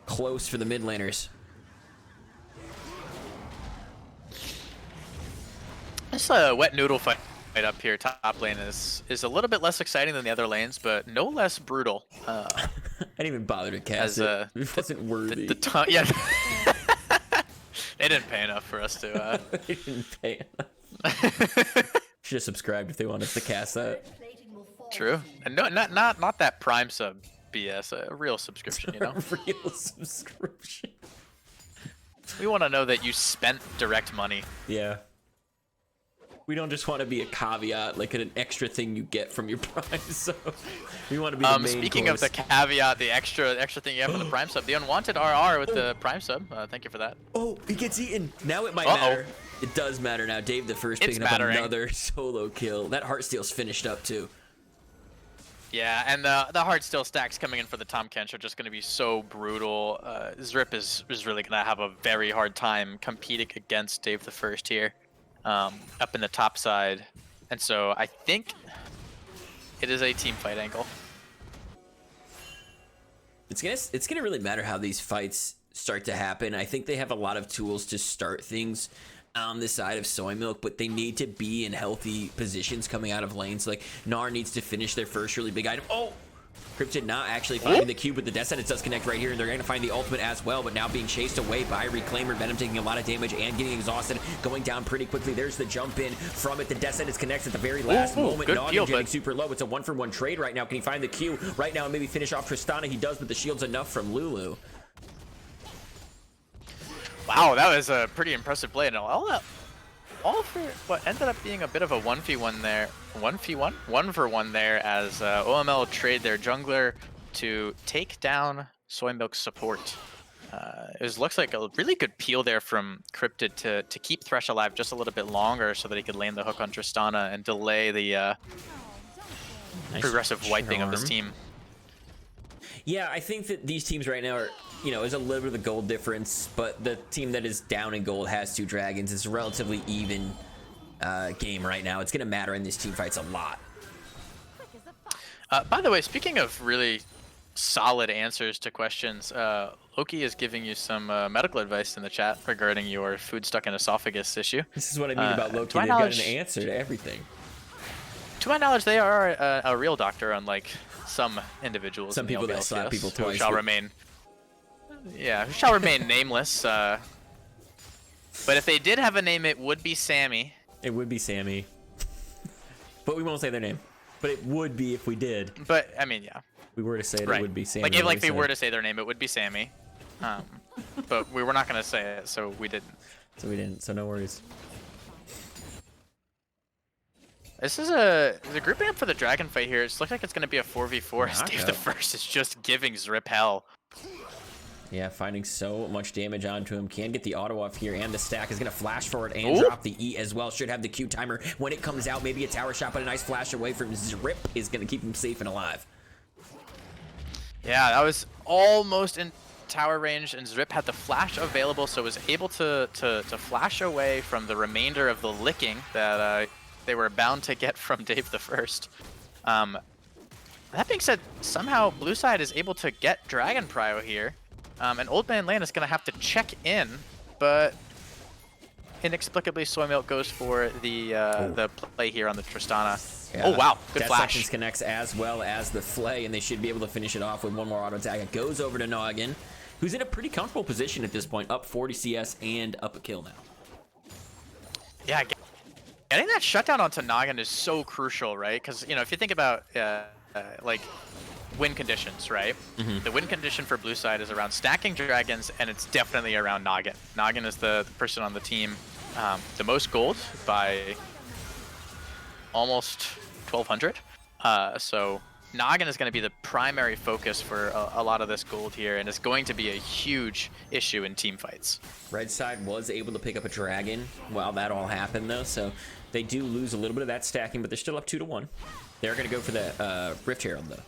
Speaker 1: Close for the mid laners.
Speaker 2: This wet noodle fight up here top lane is a little bit less exciting than the other lanes, but no less brutal.
Speaker 1: I didn't even bother to cast it. It wasn't worthy.
Speaker 2: Yeah. They didn't pay enough for us to.
Speaker 1: They didn't pay enough. Should have subscribed if they wanted us to cast that.
Speaker 2: True, and no, not that Prime sub BS. A real subscription, you know.
Speaker 1: Real subscription.
Speaker 2: We want to know that you spent direct money.
Speaker 1: Yeah. We don't just want to be a caveat, like an extra thing you get from your Prime sub. We want to be the main
Speaker 2: Speaking
Speaker 1: course.
Speaker 2: of the caveat, the extra thing you have from the Prime sub, the unwanted RR with the Prime sub. Thank you for that.
Speaker 1: Oh, he gets eaten. Now it might matter. It does matter now. Dave the first picking up another solo kill. That Heartsteel's finished up too.
Speaker 2: Yeah, and the Heartsteel stacks coming in for the Tahm Kench are just going to be so brutal. Zrip is really going to have a very hard time competing against Dave the first here. Up in the top side, and so I think it is a team fight angle.
Speaker 1: It's gonna really matter how these fights start to happen. I think they have a lot of tools to start things on the side of Soy Milk, but they need to be in healthy positions coming out of lanes. Like Gnar needs to finish their first really big item. Oh, Cryptid not actually finding the cube, but the Death Sentence does connect right here, and they're going to find the ultimate as well, but now being chased away by Reclaimer. Venom taking a lot of damage and getting exhausted, going down pretty quickly. There's the jump in from it. The Death Sentence connects at the very last moment. Noggin getting super low. It's a 1-for-1 trade right now. Can he find the Q right now and maybe finish off Tristana? He does, but the shield's enough from Lulu.
Speaker 2: Wow, that was a pretty impressive play. And all for what ended up being a bit of a 1v1 there. 1v1? 1-for-1 there as OML trade their jungler to take down Soy Milk's support. Looks like a really good peel there from Cryptid to keep Thresh alive just a little bit longer so that he could land the hook on Tristana and delay the progressive wiping of this team.
Speaker 1: Yeah, I think that these teams right now are, there's a little bit of the gold difference, but the team that is down in gold has 2 dragons. It's a relatively even game right now. It's going to matter in these team fights a lot.
Speaker 2: By the way, speaking of really solid answers to questions, Loki is giving you some medical advice in the chat regarding your food stuck in esophagus issue.
Speaker 1: This is what I mean about Loki. They've got an answer to everything.
Speaker 2: To my knowledge, they are a real doctor, unlike some individuals.
Speaker 1: Some people that slap people twice.
Speaker 2: Who shall remain nameless. But if they did have a name, it would be Sammy.
Speaker 1: It would be Sammy. But we won't say their name. But it would be if we did.
Speaker 2: But I mean, yeah.
Speaker 1: If we were to say it, it would be Sammy.
Speaker 2: If we were to say their name, it would be Sammy. But we were not going to say it, so we didn't. So no worries. This is a grouping up for the dragon fight here. It looks like it's going to be a 4v4 as Dave the First is just giving Zrip hell.
Speaker 1: Yeah, finding so much damage onto him. Can get the auto off here, and the stack is going to flash forward and drop the E as well. Should have the Q timer when it comes out. Maybe a tower shot, but a nice flash away from Zrip is going to keep him safe and alive.
Speaker 2: Yeah, that was almost in tower range, and Zrip had the flash available, so was able to flash away from the remainder of the licking that they were bound to get from Dave the First. That being said, somehow blue side is able to get Dragon Prio here. And Old Man Land is going to have to check in, but inexplicably Soy Milk goes for the play here on the Tristana. Yeah. Oh wow, good flash.
Speaker 1: Death connects as well as the Flay, and they should be able to finish it off with one more auto attack. It goes over to Noggin, who's in a pretty comfortable position at this point, up 40 CS and up a kill now.
Speaker 2: Yeah, getting that shutdown onto Noggin is so crucial, right? Because, if you think about, like, win conditions, right? The win condition for blue side is around stacking dragons, and it's definitely around Noggin. Noggin is the person on the team the most gold by almost 1,200. So Noggin is going to be the primary focus for a lot of this gold here, and it's going to be a huge issue in team fights.
Speaker 1: Red side was able to pick up a dragon while that all happened, though, so they do lose a little bit of that stacking, but they're still up 2-1. They're going to go for the Rift Herald, though.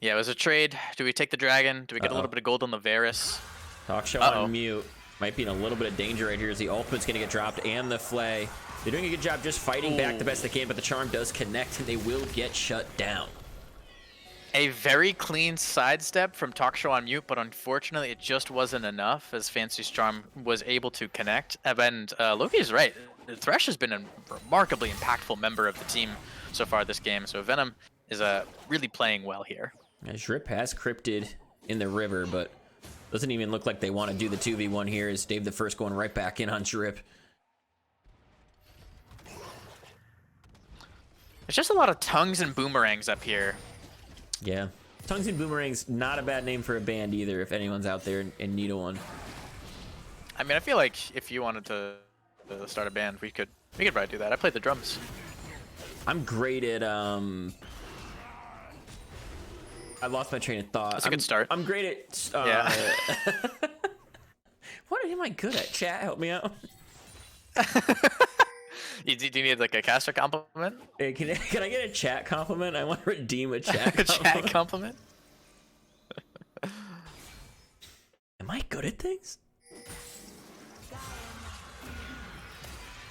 Speaker 2: Yeah, it was a trade. Do we take the dragon? Do we get a little bit of gold on the Varus?
Speaker 1: Talk show on mute. Might be in a little bit of danger right here as the ultimate's going to get dropped and the flay. They're doing a good job just fighting back the best they can, but the charm does connect and they will get shut down.
Speaker 2: A very clean sidestep from Talk Show on mute, but unfortunately it just wasn't enough as Fancy's charm was able to connect. And Loki's right. Thresh has been a remarkably impactful member of the team so far this game, so Venom is really playing well here.
Speaker 1: Shrip has cryptid in the river, but doesn't even look like they want to do the 2v1 here as Dave the First going right back in on Shrip.
Speaker 2: There's just a lot of tongues and boomerangs up here.
Speaker 1: Yeah. Tongues and Boomerangs, not a bad name for a band either, if anyone's out there and need one.
Speaker 2: I mean, I feel like if you wanted to start a band, we could probably do that. I played the drums.
Speaker 1: I'm great at, I lost my train of thought.
Speaker 2: That's a good start.
Speaker 1: I'm great at,
Speaker 2: Yeah.
Speaker 1: What am I good at? Chat, help me out.
Speaker 2: Do you need like a caster compliment?
Speaker 1: Hey, can I get a chat compliment? I want to redeem a chat
Speaker 2: A
Speaker 1: compliment.
Speaker 2: chat compliment?
Speaker 1: Am I good at things?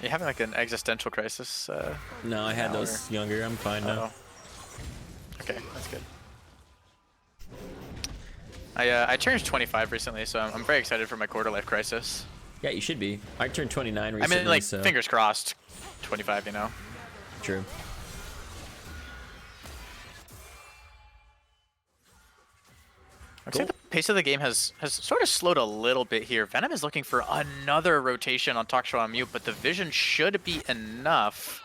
Speaker 2: You having like an existential crisis?
Speaker 1: No, I had
Speaker 2: now,
Speaker 1: those younger. I'm fine now.
Speaker 2: Okay, that's good. I turned 25 recently, so I'm very excited for my quarter life crisis.
Speaker 1: Yeah, you should be. I turned 29 recently.
Speaker 2: I mean, like,
Speaker 1: so.
Speaker 2: fingers crossed. 25, you know.
Speaker 1: True.
Speaker 2: I'd say the pace of the game has sort of slowed a little bit here. Venom is looking for another rotation on Talk Show on mute, but the vision should be enough.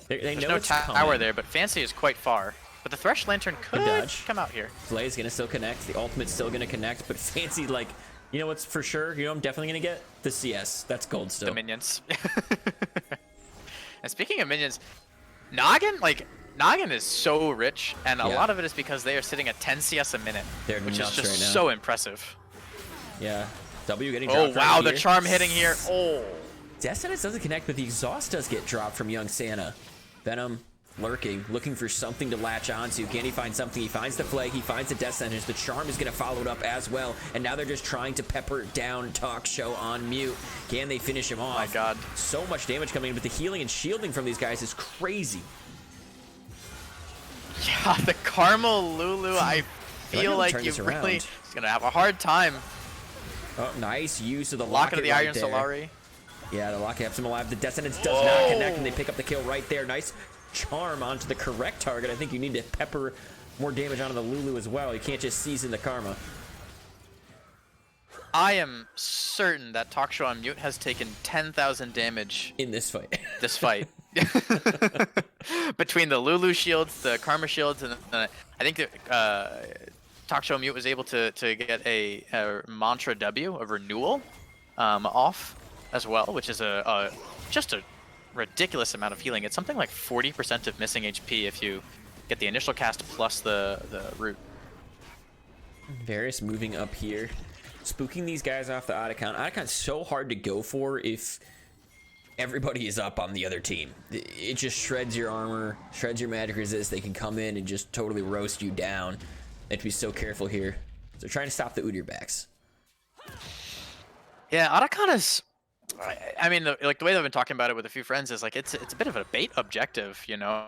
Speaker 1: They
Speaker 2: There's
Speaker 1: know
Speaker 2: no
Speaker 1: it's
Speaker 2: tower
Speaker 1: coming.
Speaker 2: there, but Fancy is quite far. But the Thresh Lantern could
Speaker 1: dodge.
Speaker 2: come out here.
Speaker 1: Flay's gonna still connect. The ultimate's still gonna connect, but Fancy, like, you know what's for sure? You know I'm definitely gonna get? The CS. That's gold still.
Speaker 2: The minions. And speaking of minions, Noggin is so rich, and a lot of it is because they are sitting at 10 CS a minute,
Speaker 1: They're
Speaker 2: which is
Speaker 1: nuts
Speaker 2: just
Speaker 1: right now.
Speaker 2: so impressive.
Speaker 1: Yeah. W getting
Speaker 2: Oh
Speaker 1: dropped
Speaker 2: wow,
Speaker 1: right
Speaker 2: the
Speaker 1: here.
Speaker 2: charm hitting here. Oh.
Speaker 1: Descendants doesn't connect, but the exhaust does get dropped from young Santa. Venom lurking, looking for something to latch onto. Can he find something? He finds the flag, he finds the death sentence. The charm is going to follow it up as well, and now they're just trying to pepper down Talk Show on mute. Can they finish him off?
Speaker 2: My God.
Speaker 1: So much damage coming in, but the healing and shielding from these guys is crazy.
Speaker 2: Yeah, the Carmel Lulu, I feel
Speaker 1: gonna
Speaker 2: like
Speaker 1: turn
Speaker 2: you
Speaker 1: this
Speaker 2: really
Speaker 1: around.
Speaker 2: is going to have a hard time.
Speaker 1: Oh, nice use of the
Speaker 2: Locket of the
Speaker 1: right
Speaker 2: Iron
Speaker 1: there.
Speaker 2: Solari.
Speaker 1: Yeah, the locket keeps him alive. The Descendants does not connect, and they pick up the kill right there. Nice charm onto the correct target. I think you need to pepper more damage onto the Lulu as well. You can't just season the karma.
Speaker 2: I am certain that Talk Show on mute has taken 10,000 damage
Speaker 1: In this fight.
Speaker 2: this fight. Between the Lulu shields, the Karma shields, and I think that Talk Show Mute was able to get a Mantra W, a renewal, off as well, which is just a ridiculous amount of healing. It's something like 40% of missing HP if you get the initial cast plus the root.
Speaker 1: Varus moving up here. Spooking these guys off the Otacon. Otacon's so hard to go for if everybody is up on the other team. It just shreds your armor, shreds your magic resist. They can come in and just totally roast you down. They have to be so careful here. They're trying to stop the Udyr backs.
Speaker 2: Yeah, Otacon is... I mean, like the way that I've been talking about it with a few friends is like it's a bit of a bait objective, you know.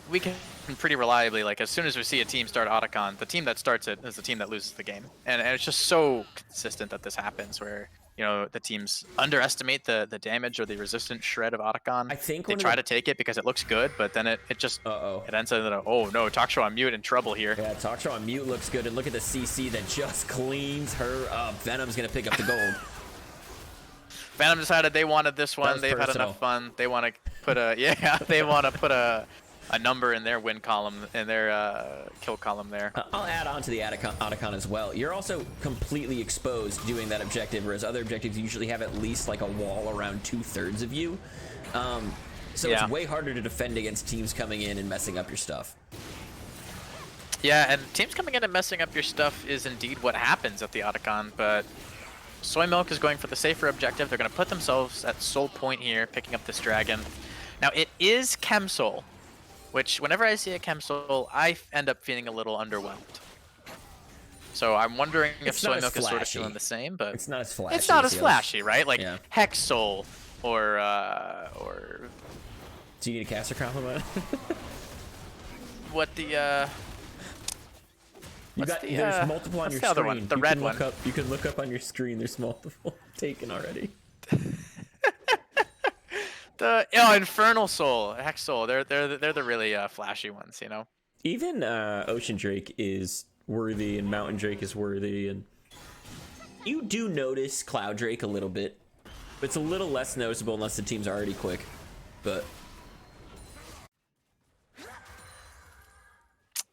Speaker 2: We can pretty reliably, like as soon as we see a team start Otacon, the team that starts it is the team that loses the game, and it's just so consistent that this happens where you know the teams underestimate the damage or the resistant shred of Otacon.
Speaker 1: I think
Speaker 2: they try to take it because it looks good, but then it just it ends up that oh no, Talk Show on mute in trouble here.
Speaker 1: Yeah, Talk Show on mute looks good, and look at the CC that just cleans her up. Venom's gonna pick up the gold.
Speaker 2: Venom decided they wanted this one. They've had enough fun. They want to put a number in their win column, in their kill column there.
Speaker 1: I'll add on to the Otacon as well. You're also completely exposed doing that objective, whereas other objectives usually have at least like a wall around 2/3 of you. So
Speaker 2: Yeah.
Speaker 1: it's way harder to defend against teams coming in and messing up your stuff.
Speaker 2: Yeah, and teams coming in and messing up your stuff is indeed what happens at the Otacon, but Soy Milk is going for the safer objective. They're going to put themselves at Soul Point here, picking up this dragon. Now, it is Chem Soul, which whenever I see a Chem Soul, I end up feeling a little underwhelmed. So I'm wondering if
Speaker 1: It's not
Speaker 2: Soy
Speaker 1: as
Speaker 2: Milk is sort of
Speaker 1: flashy.
Speaker 2: feeling the same, but
Speaker 1: It's not as flashy.
Speaker 2: it's not as
Speaker 1: the
Speaker 2: flashy, right? Like
Speaker 1: Yeah.
Speaker 2: Hex Soul or
Speaker 1: Do you need a caster compliment?
Speaker 2: what the
Speaker 1: You
Speaker 2: What's
Speaker 1: got
Speaker 2: the,
Speaker 1: there's multiple on
Speaker 2: what's
Speaker 1: your
Speaker 2: the other
Speaker 1: screen.
Speaker 2: one? The
Speaker 1: You
Speaker 2: red
Speaker 1: can look
Speaker 2: one.
Speaker 1: Up, you can look up on your screen. There's multiple taken already.
Speaker 2: the Infernal Soul, Hex Soul. They're the really flashy ones, you know.
Speaker 1: Even Ocean Drake is worthy, and Mountain Drake is worthy, and you do notice Cloud Drake a little bit. But it's a little less noticeable unless the team's already quick. But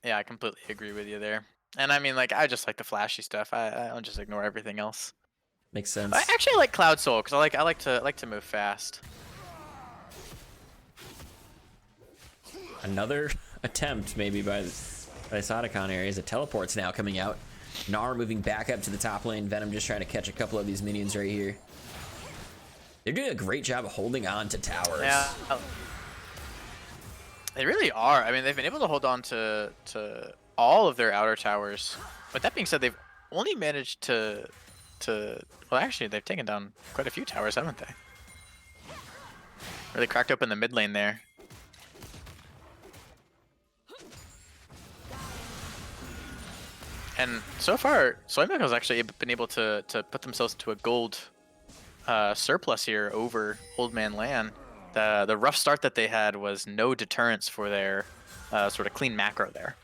Speaker 2: yeah, I completely agree with you there. And I mean, like, I just like the flashy stuff. I don't just ignore everything else.
Speaker 1: makes sense.
Speaker 2: But I actually like Cloud Soul because I like to move fast.
Speaker 1: Another attempt maybe by this Otacon area as a teleport's now coming out. Gnar moving back up to the top lane. Venom just trying to catch a couple of these minions right here. They're doing a great job of holding on to towers.
Speaker 2: Yeah, they really are. I mean, they've been able to hold on to all of their outer towers. But that being said, they've only managed to well, actually, they've taken down quite a few towers, haven't they? Really cracked open the mid lane there. And so far, Soy Milk has actually been able to put themselves to a gold surplus here over Old Man Lan. The rough start that they had was no deterrence for their sort of clean macro there.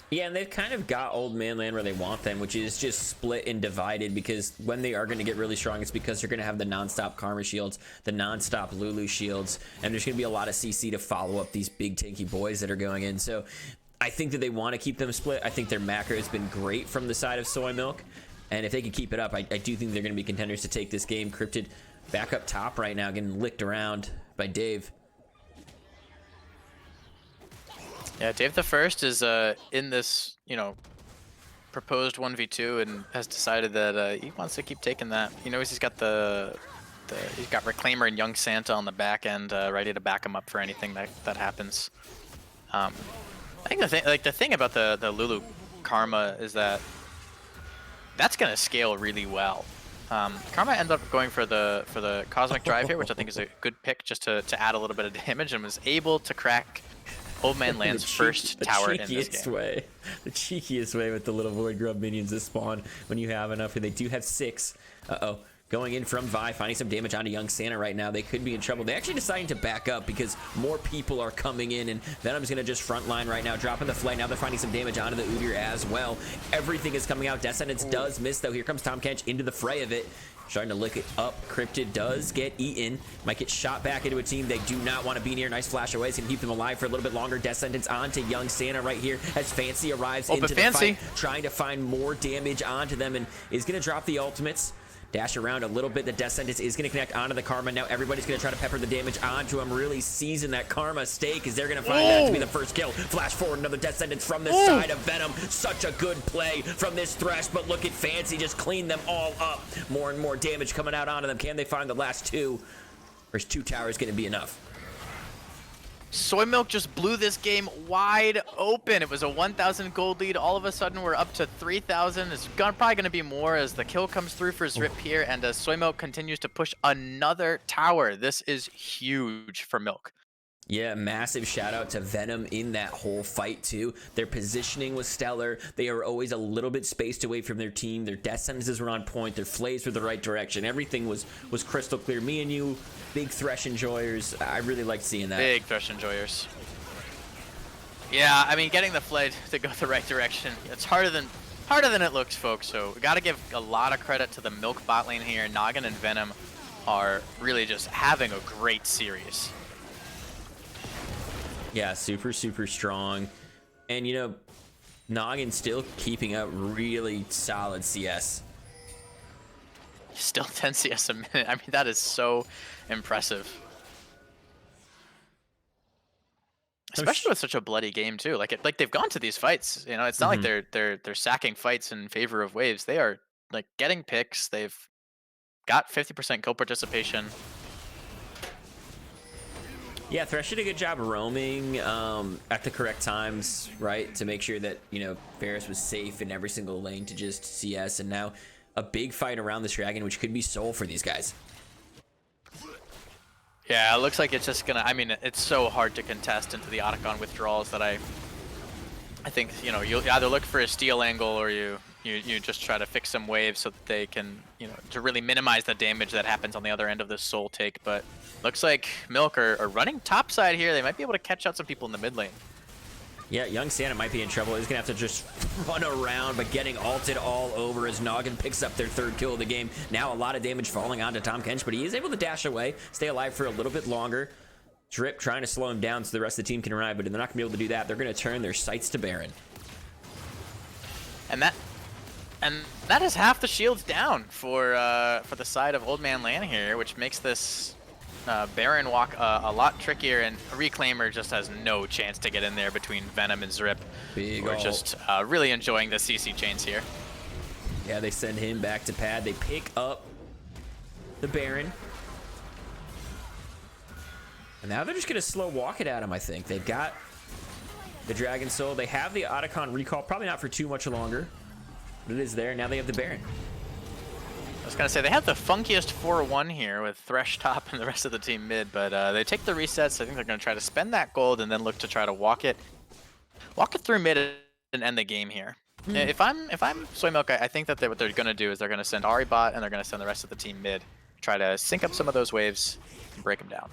Speaker 1: Yeah, and they've kind of got Old Man Land where they want them, which is just split and divided, because when they are going to get really strong, it's because they're going to have the non-stop Karma shields, the non-stop Lulu shields, and there's going to be a lot of CC to follow up these big tanky boys that are going in. So I think that they want to keep them split. I think their macro has been great from the side of Soy Milk, and if they can keep it up, I do think they're going to be contenders to take this game. Cryptid back up top right now, getting licked around by Dave.
Speaker 2: Yeah, Dave the First is in this, you know, proposed 1v2 and has decided that he wants to keep taking that. He knows he's got he's got Reclaimer and Young Santa on the back end, ready to back him up for anything that happens. I think the thing about the Lulu Karma is that that's gonna scale really well. Karma ended up going for the Cosmic Drive here, which I think is a good pick just to add a little bit of damage, and was able to crack Old Man Land's first tower in this game.
Speaker 1: The cheekiest way with the little Void Grub minions to spawn when you have enough. They do have 6. Uh-oh. Going in from Vi, finding some damage onto Young Santa right now. They could be in trouble. They actually deciding to back up because more people are coming in, and Venom's going to just frontline right now, dropping the flay. Now they're finding some damage onto the Udyr as well. Everything is coming out. Descendants does miss, though. Here comes Tom Kench into the fray of it. Starting to lick it up. Cryptid does get eaten. Might get shot back into a team they do not want to be near. Nice flash away. It's going to keep them alive for a little bit longer. Descendants onto Young Santa right here as Fancy arrives into the fight, trying to find more damage onto them, and is going to drop the ultimates. Dash around a little bit. The Death Sentence is going to connect onto the Karma. Now everybody's going to try to pepper the damage onto him, really seizing that Karma stake, because they're going to find that to be the first kill. Flash forward, another Death Sentence from the side of Venom. Such a good play from this Thresh, but look at Fancy just clean them all up. More and more damage coming out onto them. Can they find the last 2? Or is 2 towers going to be enough?
Speaker 2: Soy Milk just blew this game wide open. It was a 1,000 gold lead. All of a sudden, we're up to 3,000. It's probably going to be more as the kill comes through for Zrip here, and as Soy Milk continues to push another tower. This is huge for Milk.
Speaker 1: Yeah, massive shout out to Venom in that whole fight too. Their positioning was stellar. They are always a little bit spaced away from their team. Their death sentences were on point. Their flays were the right direction. Everything was crystal clear. Me and you, big Thresh enjoyers. I really liked seeing that.
Speaker 2: Big Thresh enjoyers. Yeah, I mean, getting the flay to go the right direction, it's harder than it looks, folks. So we got to give a lot of credit to the Milk bot lane here. Noggin and Venom are really just having a great series.
Speaker 1: Yeah, super, super strong. And, you know, Noggin still keeping up really solid CS.
Speaker 2: Still 10 CS a minute. I mean, that is so impressive. especially with such a bloody game too. Like they've gone to these fights. You know, it's not like they're sacking fights in favor of waves. They are like getting picks. They've got 50% kill participation.
Speaker 1: Yeah, Thresh did a good job roaming at the correct times, right? To make sure that, you know, Varus was safe in every single lane to just CS. And now a big fight around this dragon, which could be soul for these guys.
Speaker 2: Yeah, it looks like it's just gonna. I mean, it's so hard to contest into the Otacon withdrawals that I think, you know, you'll either look for a steal angle or you just try to fix some waves so that they can, you know, to really minimize the damage that happens on the other end of this soul take. But looks like Milk are running topside here. They might be able to catch out some people in the mid lane.
Speaker 1: Yeah, young Santa might be in trouble. He's gonna have to just run around, but getting ulted all over as Noggin picks up their 3rd kill of the game. Now a lot of damage falling onto Tahm Kench, but he is able to dash away, stay alive for a little bit longer. Drip trying to slow him down so the rest of the team can arrive, but they're not gonna be able to do that. They're gonna turn their sights to Baron.
Speaker 2: And that is half the shields down for the side of Old Man Lan here, which makes this Baron walk a lot trickier, and Reclaimer just has no chance to get in there between Venom and Zrip. We're just really enjoying the CC chains here.
Speaker 1: Yeah, they send him back to pad. They pick up the Baron. And now they're just going to slow walk it at him, I think. They've got the Dragon Soul. They have the Otacon recall, probably not for too much longer, but it is there. Now they have the Baron.
Speaker 2: I was gonna say they have the funkiest 4-1 here with Thresh top and the rest of the team mid, but they take the resets. I think they're gonna try to spend that gold and then look to try to walk it through mid and end the game here. If I'm Soymilk, I think that what they're gonna do is they're gonna send Ahri bot and they're gonna send the rest of the team mid, try to sync up some of those waves and break them down.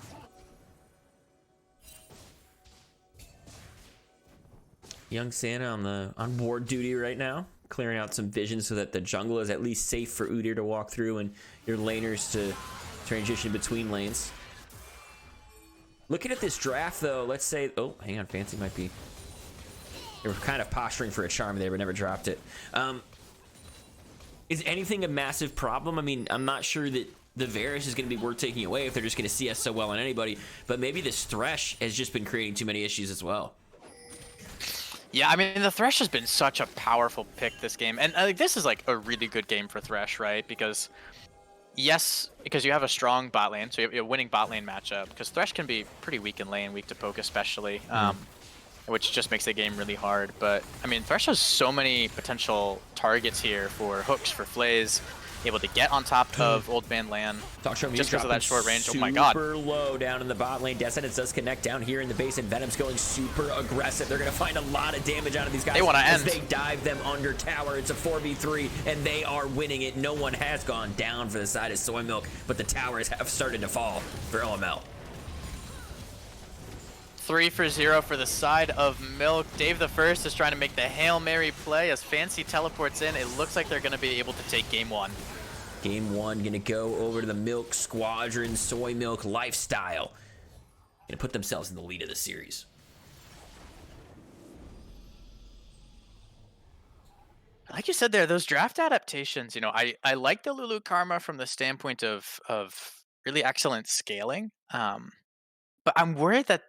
Speaker 1: Young Santa on board duty right now, clearing out some vision so that the jungle is at least safe for Udyr to walk through and your laners to transition between lanes. Looking at this draft though, let's say, oh, hang on, Fancy might be, they were kind of posturing for a charm there, but never dropped it. Is anything a massive problem? I mean, I'm not sure that the Varus is going to be worth taking away if they're just going to CS so well on anybody, but maybe this Thresh has just been creating too many issues as well.
Speaker 2: Yeah, I mean, the Thresh has been such a powerful pick this game. And this is like a really good game for Thresh, right? Because, yes, because you have a strong bot lane, so you have a winning bot lane matchup. Because Thresh can be pretty weak in lane, weak to poke especially, which just makes the game really hard. But, I mean, Thresh has so many potential targets here for hooks, for flays, able to get on top of Old Man Lan just because of that short range. Oh my god.
Speaker 1: Super low down in the bot lane. Descendants does connect down here in the base, and Venom's going super aggressive. They're going to find a lot of damage out of these guys.
Speaker 2: They want to end.
Speaker 1: As they dive them under tower. It's a 4v3, and they are winning it. No one has gone down for the side of Soymilk, but the towers have started to fall for OML.
Speaker 2: 3-for-0 for the side of Milk. Dave the First is trying to make the Hail Mary play as Fancy teleports in. It looks like they're going to be able to take game 1.
Speaker 1: Game 1 gonna go over to the Milk Squadron, Soymilk Lifestyle. Gonna put themselves in the lead of the series.
Speaker 2: Like you said there, those draft adaptations, you know, I like the Lulu Karma from the standpoint of really excellent scaling. But I'm worried that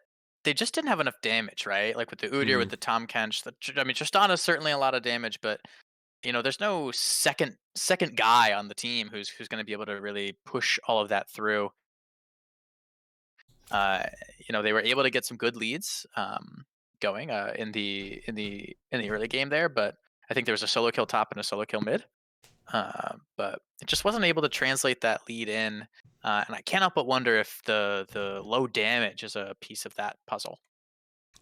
Speaker 2: they just didn't have enough damage, right? Like with the Udyr, with the Tahm Kench. I mean, Tristana's certainly a lot of damage, but you know, there's no second guy on the team who's going to be able to really push all of that through. You know, they were able to get some good leads going in the early game there, but I think there was a solo kill top and a solo kill mid. But it just wasn't able to translate that lead in, and I can't help but wonder if the low damage is a piece of that puzzle.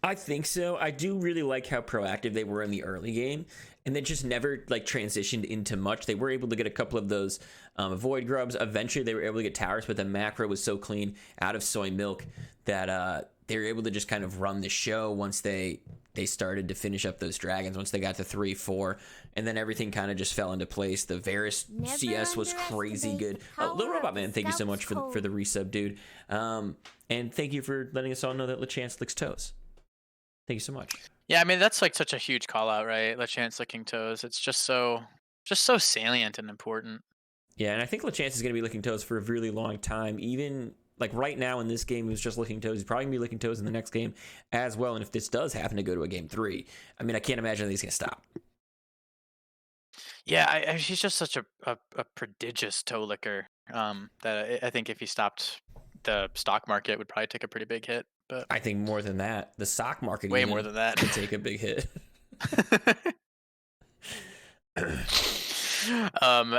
Speaker 1: I think so. I do really like how proactive they were in the early game, and they just never like transitioned into much. They were able to get a couple of those void grubs. Eventually, they were able to get towers, but the macro was so clean out of Soymilk that they were able to just kind of run the show once they started to finish up those dragons. Once they got to 3-4, and then everything kind of just fell into place. The Varus CS was crazy good. Little Robot Man, thank you so much for the resub, dude. And thank you for letting us all know that LeChance licks toes. Thank you so much.
Speaker 2: Yeah, I mean, that's like such a huge call out, right? LeChance licking toes. It's just so salient and important.
Speaker 1: Yeah, and I think LeChance is going to be licking toes for a really long time. Even Like right now in this game, he was just licking toes. He's probably gonna be licking toes in the next game as well. And if this does happen to go to a game 3, I mean, I can't imagine that he's gonna stop.
Speaker 2: Yeah, he's just such a prodigious toe licker. That I think if he stopped, the stock market would probably take a pretty big hit. But
Speaker 1: I think more than that, the stock market
Speaker 2: way
Speaker 1: even
Speaker 2: more than that
Speaker 1: could take a big hit.
Speaker 2: um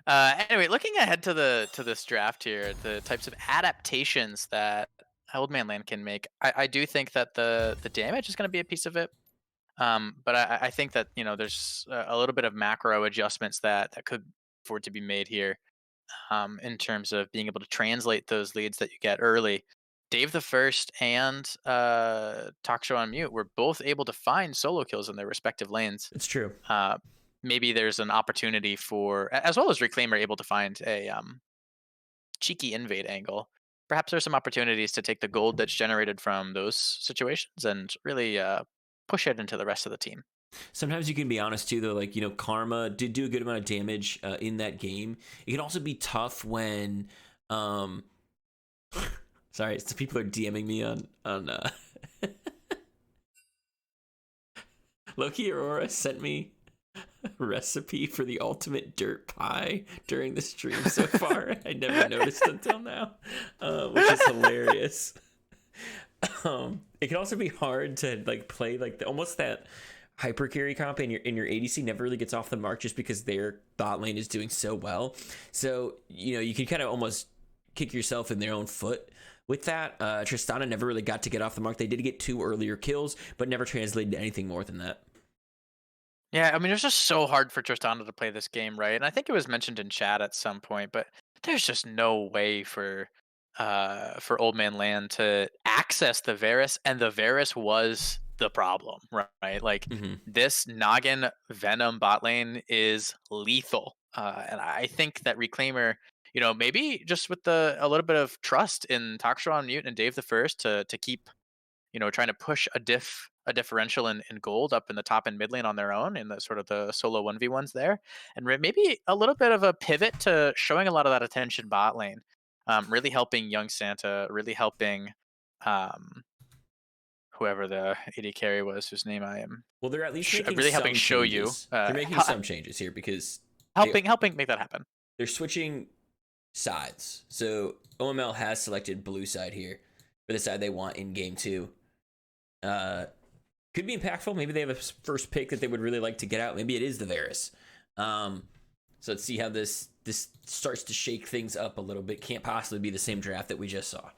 Speaker 2: Anyway, looking ahead to this draft here, the types of adaptations that Old Man Land can make, I do think that the damage is going to be a piece of it. But I think that there's a little bit of macro adjustments that could afford to be made here, in terms of being able to translate those leads that you get early. Dave the First and Talk Show on Mute were both able to find solo kills in their respective lanes.
Speaker 1: It's true.
Speaker 2: Maybe there's an opportunity for, as well as Reclaimer able to find a cheeky invade angle. Perhaps there's some opportunities to take the gold that's generated from those situations and really push it into the rest of the team.
Speaker 1: Sometimes you can be honest too, though. Like, Karma did do a good amount of damage in that game. It can also be tough when, sorry, so people are DMing me on Loki Aurora sent me a recipe for the ultimate dirt pie during the stream so far. I never noticed until now, which is hilarious. It can also be hard to like play like almost that hyper carry comp in your ADC never really gets off the mark just because their bot lane is doing so well. So you can kind of almost kick yourself in their own foot with that. Tristana never really got to get off the mark. They did get 2 earlier kills, but never translated to anything more than that.
Speaker 2: Yeah, I mean, it was just so hard for Tristana to play this game, right? And I think it was mentioned in chat at some point, but there's just no way for Old Man Land to access the Varus, and the Varus was the problem, right? Like this Noggin Venom bot lane is lethal, and I think that Reclaimer, maybe just with a little bit of trust in Talk Show on Mute and Dave the First to keep trying to push a differential in gold up in the top and mid lane on their own in the sort of the solo 1v1s there, and maybe a little bit of a pivot to showing a lot of that attention bot lane, really helping Young Santa, really helping whoever the AD carry was, whose name I am.
Speaker 1: Well, they're at least making
Speaker 2: really helping
Speaker 1: some
Speaker 2: show
Speaker 1: changes.
Speaker 2: you.
Speaker 1: They're making some changes here because
Speaker 2: helping make that happen.
Speaker 1: They're switching sides. So OML has selected blue side here for the side they want in game 2. Could be impactful. Maybe they have a first pick that they would really like to get out. Maybe it is the Varus. So let's see how this starts to shake things up a little bit. Can't possibly be the same draft that we just saw.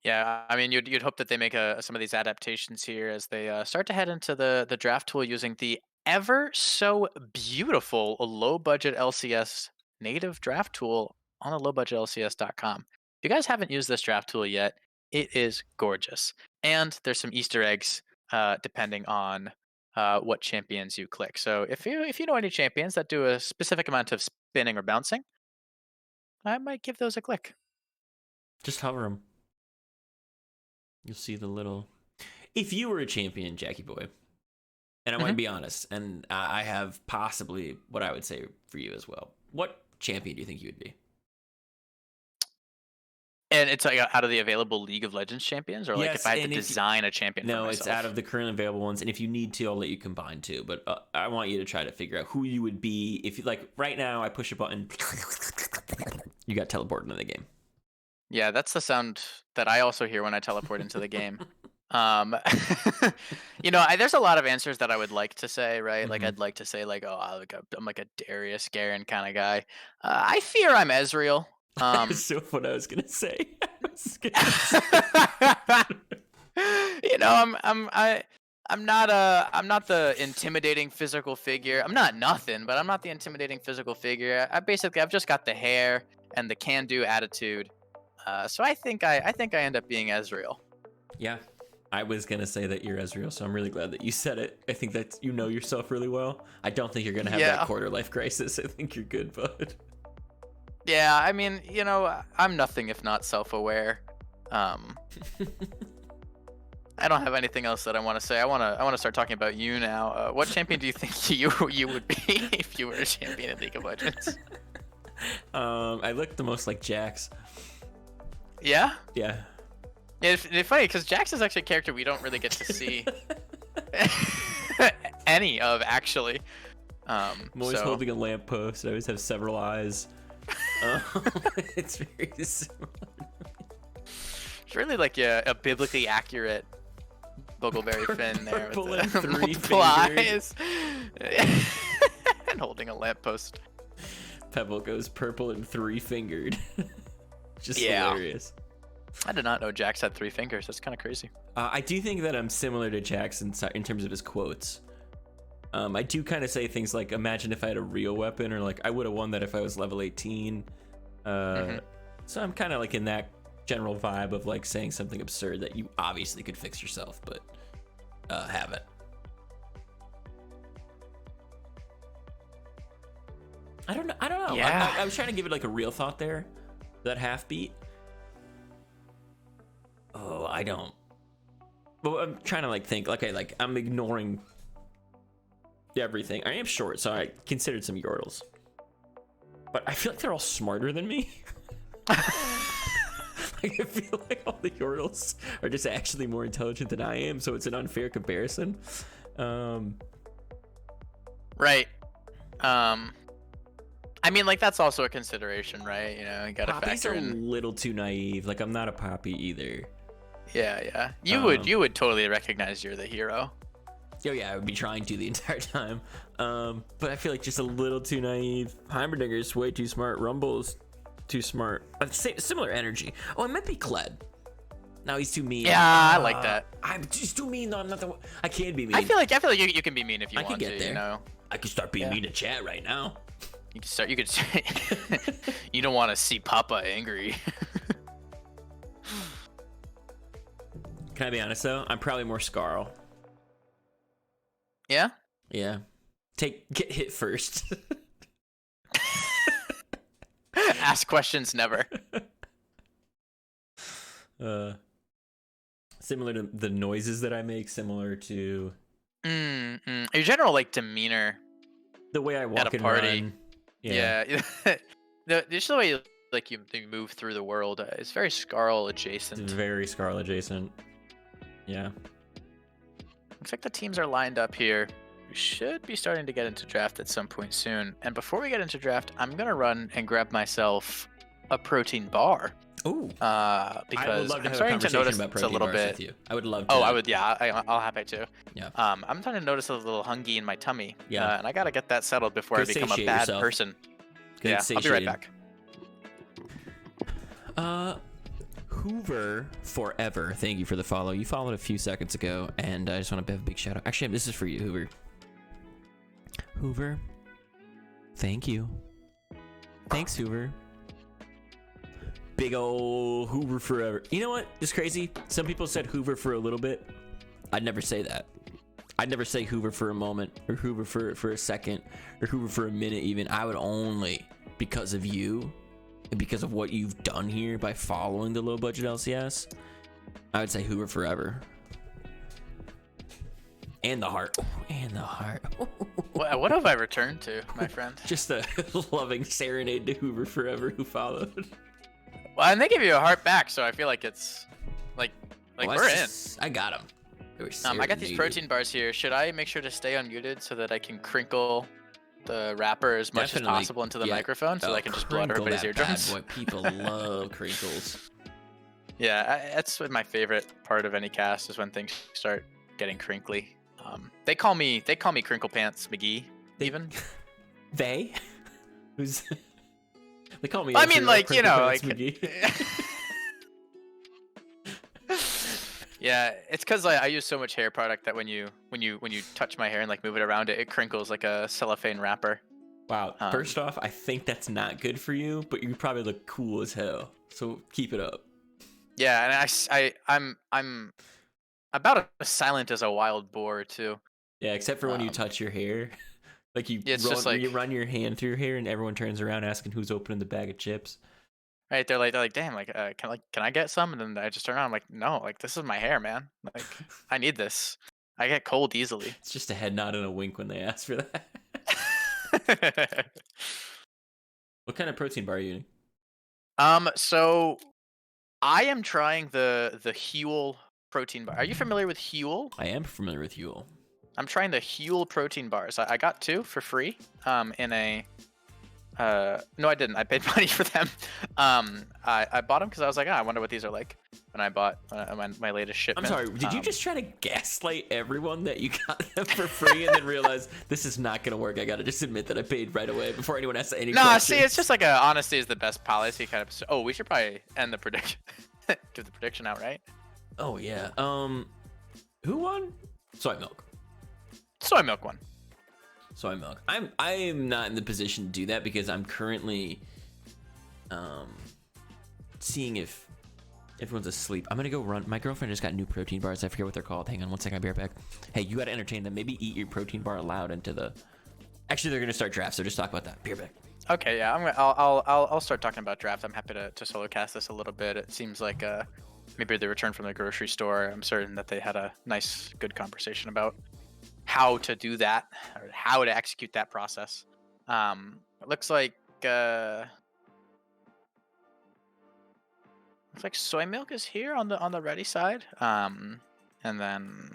Speaker 2: Yeah, I mean, you'd hope that they make some of these adaptations here as they start to head into the draft tool using the ever so beautiful low budget LCS native draft tool on the lowbudgetlcs.com. If you guys haven't used this draft tool yet, it is gorgeous. And there's some Easter eggs depending on what champions you click. So if you know any champions that do a specific amount of spinning or bouncing, I might give those a click.
Speaker 1: Just hover them. You'll see the little... If you were a champion, Jackie Boy, and I want to be honest, and I have possibly what I would say for you as well, what champion do you think you would be?
Speaker 2: And it's like out of the available League of Legends champions, or like if I had to design a champion for myself?
Speaker 1: No, it's out of the currently available ones, and if you need to, I'll let you combine too, but I want you to try to figure out who you would be. If you like, right now, I push a button, you got teleported into the game.
Speaker 2: Yeah, that's the sound that I also hear when I teleport into the game. There's a lot of answers that I would like to say, right? Like I'd like to say like, oh, I'm like a Darius Garen kind of guy. I fear I'm Ezreal.
Speaker 1: That's so what I was gonna say.
Speaker 2: I'm not the intimidating physical figure. I'm not nothing, but I'm not the intimidating physical figure. I've just got the hair and the can-do attitude. So I think I end up being Ezreal.
Speaker 1: Yeah, I was gonna say that you're Ezreal, so I'm really glad that you said it. I think that you know yourself really well. I don't think you're gonna have that quarter life crisis. I think you're good, bud.
Speaker 2: Yeah, I mean, I'm nothing if not self-aware. I don't have anything else that I want to say. I want to start talking about you now. What champion do you think you would be if you were a champion in League of Legends?
Speaker 1: I look the most like Jax.
Speaker 2: Yeah.
Speaker 1: Yeah.
Speaker 2: It's funny because Jax is actually a character we don't really get to see any of, actually.
Speaker 1: I'm always holding a lamppost. I always have several eyes. It's very similar.
Speaker 2: It's really like a biblically accurate Buggleberry Finn there
Speaker 1: Purple
Speaker 2: with
Speaker 1: and
Speaker 2: the
Speaker 1: three
Speaker 2: multiple
Speaker 1: fingers.
Speaker 2: eyes. And holding a lamppost.
Speaker 1: Pebble goes purple and 3-fingered. Just
Speaker 2: Yeah.
Speaker 1: hilarious.
Speaker 2: I did not know Jax had 3 fingers. That's kind of crazy.
Speaker 1: I do think that I'm similar to Jackson in terms of his quotes. I do kind of say things like, imagine if I had a real weapon, or like, I would have won that if I was level 18. So I'm kind of like in that general vibe of like saying something absurd that you obviously could fix yourself, but haven't. I don't know.
Speaker 2: Yeah.
Speaker 1: I was trying to give it like a real thought there. That half beat. Oh, I don't. Well, I'm trying to like think. Okay, like I'm ignoring everything. I am short, so I considered some Yordles, but I feel like they're all smarter than me. Like I feel like all the Yordles are just actually more intelligent than I am, so it's an unfair comparison.
Speaker 2: Right. I mean, like, that's also a consideration, right? You know, you gotta
Speaker 1: Poppy's
Speaker 2: factor
Speaker 1: a
Speaker 2: in.
Speaker 1: little too naive. Like I'm not a Poppy either.
Speaker 2: Yeah. You would totally recognize you're the hero.
Speaker 1: Oh yeah, I would be trying to the entire time. But I feel like just a little too naive. Heimerdinger's way too smart. Rumble's too smart. Similar energy. Oh, it might be Kled. Now he's too mean.
Speaker 2: Yeah, I like that.
Speaker 1: I'm just too mean though. I'm not the. I can be mean.
Speaker 2: I feel like you can be mean if you
Speaker 1: I
Speaker 2: want
Speaker 1: can get
Speaker 2: to.
Speaker 1: there.
Speaker 2: You know.
Speaker 1: I could start being
Speaker 2: Yeah.
Speaker 1: mean to chat right now.
Speaker 2: You could start. You could. You don't want to see Papa angry.
Speaker 1: Can I be honest though? I'm probably more Scarl.
Speaker 2: Yeah.
Speaker 1: Yeah. Get hit first.
Speaker 2: Ask questions never.
Speaker 1: Similar to the noises that I make, similar to
Speaker 2: Your general like demeanor
Speaker 1: the way I walk
Speaker 2: at a
Speaker 1: and
Speaker 2: party.
Speaker 1: run.
Speaker 2: Yeah. Just the way you move through the world is very Scarl adjacent.
Speaker 1: It's very Scarl adjacent. Yeah.
Speaker 2: Looks like the teams are lined up here. We should be starting to get into draft at some point soon. And before we get into draft, I'm gonna run and grab myself a protein bar.
Speaker 1: Ooh.
Speaker 2: Because
Speaker 1: I would love to
Speaker 2: I'm
Speaker 1: have a
Speaker 2: starting to
Speaker 1: conversation
Speaker 2: notice
Speaker 1: about
Speaker 2: it's a
Speaker 1: protein
Speaker 2: little
Speaker 1: bars
Speaker 2: bit.
Speaker 1: with you. I would love to.
Speaker 2: Oh, I would. Yeah, I'll happy to.
Speaker 1: Yeah.
Speaker 2: I'm starting to notice a little hungy in my tummy.
Speaker 1: Yeah.
Speaker 2: And I gotta get that settled before
Speaker 1: Go
Speaker 2: I become a
Speaker 1: satiate
Speaker 2: bad
Speaker 1: yourself.
Speaker 2: person.
Speaker 1: Go
Speaker 2: Yeah, I'll be right
Speaker 1: satiated.
Speaker 2: back.
Speaker 1: Hoover Forever. Thank you for the follow. You followed a few seconds ago, and I just want to have a big shout out. Actually, this is for you, Hoover. Hoover. Thank you. Thanks, Hoover. Big ol' Hoover Forever. You know what? It's crazy. Some people said Hoover for a little bit. I'd never say that. I'd never say Hoover for a moment, or Hoover for a second, or Hoover for a minute even. I would only, because of you, and because of what you've done here by following the low budget LCS, I would say Hoover Forever. And the heart. And the heart.
Speaker 2: What have I returned to, my friend?
Speaker 1: Just a loving serenade to Hoover Forever who followed.
Speaker 2: Well, and they give you a heart back, so I feel like it's like we're in.
Speaker 1: I got him.
Speaker 2: I got these protein bars here. Should I make sure to stay unmuted so that I can crinkle the wrapper as much as possible into the microphone so that I can just blow out everybody's eardrums?
Speaker 1: Boy, people love crinkles.
Speaker 2: Yeah, that's what my favorite part of any cast is when things start getting crinkly. They call me Crinkle Pants McGee.
Speaker 1: They? Who's? They call me.
Speaker 2: I mean, like, you know, like.
Speaker 1: McGee.
Speaker 2: Yeah, it's because I use so much hair product that when you touch my hair and like move it around, it crinkles like a cellophane wrapper.
Speaker 1: Wow. First off, I think that's not good for you, but you probably look cool as hell. So keep it up.
Speaker 2: Yeah, and I'm about as silent as a wild boar too.
Speaker 1: Yeah, except for when you touch your hair. Like you run your hand through your hair and everyone turns around asking who's opening the bag of chips.
Speaker 2: Right, they're like, damn, like, can I get some? And then I just turn around, I'm like, no, like this is my hair, man. Like, I need this. I get cold easily.
Speaker 1: It's just a head nod and a wink when they ask for that. What kind of protein bar are you eating?
Speaker 2: So I am trying the Huel protein bar. Are you familiar with Huel?
Speaker 1: I am familiar with Huel.
Speaker 2: I'm trying the Huel protein bars. I got 2 for free. In a no, I didn't. I paid money for them. I bought them because I was like, I wonder what these are like. When I bought my latest
Speaker 1: I'm
Speaker 2: shipment.
Speaker 1: sorry, did you just try to gaslight everyone that you got them for free and then realize this is not going to work? I got to just admit that I paid right away before anyone asks any
Speaker 2: No,
Speaker 1: questions.
Speaker 2: see, it's just like a honesty is the best policy kind of. Oh, we should probably end the prediction. Give the prediction out, right?
Speaker 1: Oh, yeah. Who won? Soy milk.
Speaker 2: Soy milk won.
Speaker 1: Soy milk. I am not in the position to do that because I'm currently seeing if everyone's asleep. I'm gonna go run. My girlfriend just got new protein bars. I forget what they're called. Hang on one second. I'll be right back. Hey, you gotta entertain them. Maybe eat your protein bar aloud into the. Actually, they're gonna start draft, so just talk about that. Be right back.
Speaker 2: Okay, yeah, I'll start talking about draft. I'm happy to solo cast this a little bit. It seems like maybe they returned from the grocery store. I'm certain that they had a nice, good conversation about how to do that or how to execute that process. It looks like soy milk is here on the ready side. And then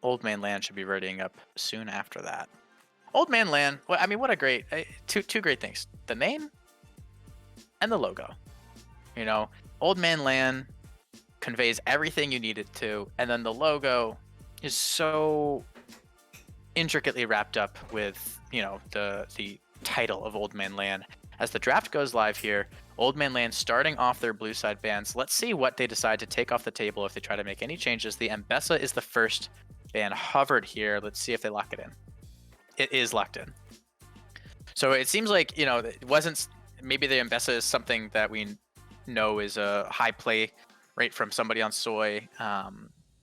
Speaker 2: Old Man Land should be readying up soon after that. Old Man Land. Well, I mean, what a great two great things: the name and the logo. You know, Old Man Land conveys everything you need it to, and then the logo is so intricately wrapped up with, you know, the title of Old Man Land. As the draft goes live here, Old Man Land starting off their blue side bans. Let's see what they decide to take off the table if they try to make any changes. The Mbessa is the first ban hovered here. Let's see if they lock it in. It is locked in. So it seems like, you know, it wasn't, maybe the Mbessa is something that we know is a high play rate from somebody on soy.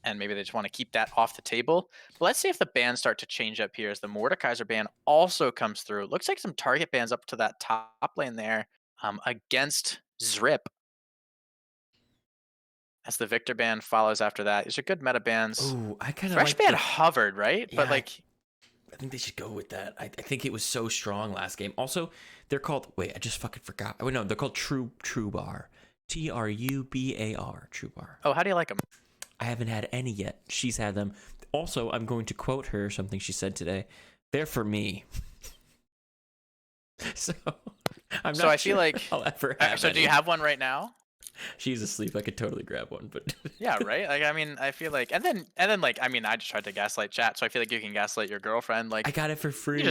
Speaker 2: And maybe they just want to keep that off the table. But let's see if the bans start to change up here as the Mordekaiser ban also comes through. It looks like some target bans up to that top lane there against Zrip. As the Victor ban follows after that. These are good meta bans.
Speaker 1: Oh, I kind of
Speaker 2: Fresh
Speaker 1: like
Speaker 2: ban hovered, right?
Speaker 1: Yeah,
Speaker 2: But like,
Speaker 1: I think they should go with that. I think it was so strong last game. Also, they're called. Wait, I just fucking forgot. Oh, no, they're called True Bar. Trubar. True Bar.
Speaker 2: oh, how do you like them?
Speaker 1: I haven't had any yet. She's had them. Also, I'm going to quote her something she said today. They're for me. So I'm not
Speaker 2: So I
Speaker 1: sure
Speaker 2: feel like.
Speaker 1: I'll ever have
Speaker 2: So do you
Speaker 1: any.
Speaker 2: have one right now?
Speaker 1: She's asleep. I could totally grab one, but
Speaker 2: Yeah, right. Like, I mean, I feel like, and then like, I mean, I just tried to gaslight chat, so I feel like you can gaslight your girlfriend. Like,
Speaker 1: I got it for free.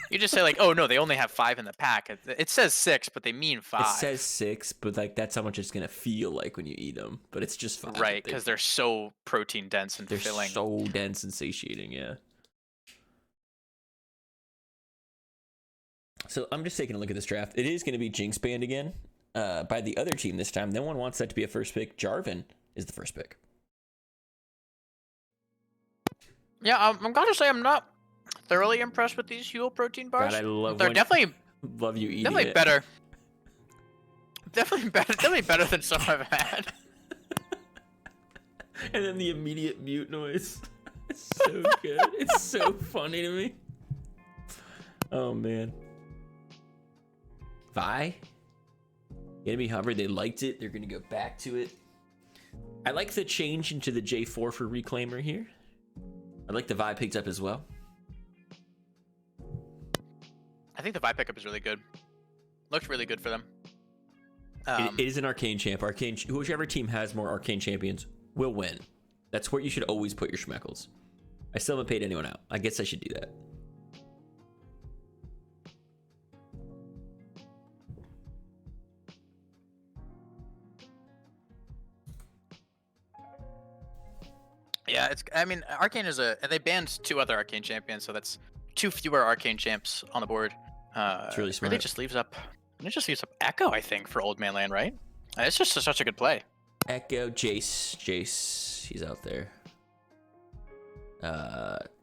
Speaker 2: you just say like, oh no, they only have 5 in the pack. It says 6, but they mean 5.
Speaker 1: It says 6, but like that's how much it's gonna feel like when you eat them. But it's just 5.
Speaker 2: right, because they're so protein dense and
Speaker 1: they're
Speaker 2: filling.
Speaker 1: so dense and satiating. Yeah. So I'm just taking a look at this draft. It is going to be Jinx banned again by the other team this time. No one wants that to be a first pick. Jarvan is the first pick.
Speaker 2: Yeah, I'm gonna say I'm not thoroughly impressed with these Huel protein bars.
Speaker 1: God, I love.
Speaker 2: They're definitely
Speaker 1: love you eating
Speaker 2: definitely
Speaker 1: it.
Speaker 2: better. Definitely better than some I've had.
Speaker 1: And then the immediate mute noise. It's so good. It's so funny to me. Oh man. Vi? Gonna be hovered. They liked it. They're gonna go back to it. I like the change into the J4 for Reclaimer here. I like the Vi picked up as well.
Speaker 2: I think the Vi pickup is really good. Looked really good for them.
Speaker 1: It is an Arcane champ. Whichever team has more Arcane champions will win. That's where you should always put your schmeckles. I still haven't paid anyone out. I guess I should do that.
Speaker 2: Yeah, I mean, Arcane is and they banned 2 other Arcane champions, so that's 2 fewer Arcane champs on the board.
Speaker 1: It's really smart.
Speaker 2: It just leaves up Echo, I think, for Old Man Land, right? It's just such a good play.
Speaker 1: Echo, Jace, he's out there.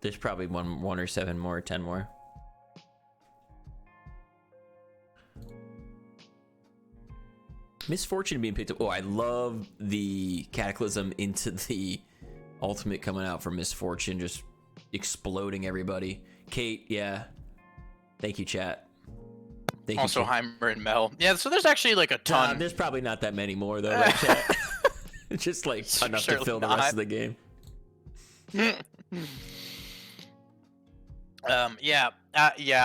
Speaker 1: There's probably one or 7 more, 10 more. Misfortune being picked up. Oh, I love the Cataclysm into the ultimate coming out from Misfortune, just exploding everybody. Kate, yeah. Thank you, chat. Thank
Speaker 2: Also
Speaker 1: you.
Speaker 2: Heimer and Mel. Yeah, so there's actually like a ton.
Speaker 1: There's probably not that many more though. Right, chat? Just like enough to
Speaker 2: Surely
Speaker 1: fill the
Speaker 2: not.
Speaker 1: rest of the game.
Speaker 2: Yeah,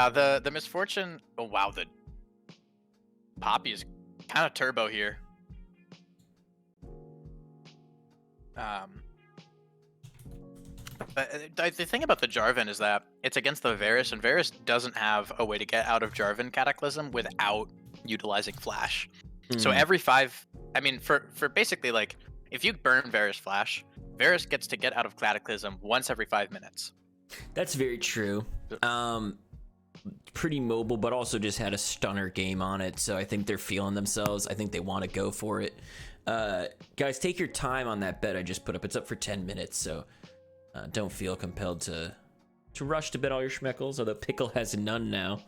Speaker 2: the misfortune. Oh wow, the Poppy is kind of turbo here. But the thing about the Jarvan is that it's against the Varus, and Varus doesn't have a way to get out of Jarvan Cataclysm without utilizing Flash. So every 5, I mean, for basically like, if you burn Varus Flash, Varus gets to get out of Cataclysm once every 5 minutes.
Speaker 1: That's very true. Pretty mobile, but also just had a stunner game on it, so I think they're feeling themselves. I think they want to go for it. Guys, take your time on that bet I just put up. It's up for 10 minutes, so don't feel compelled to rush to bet all your schmeckles, although Pickle has none now.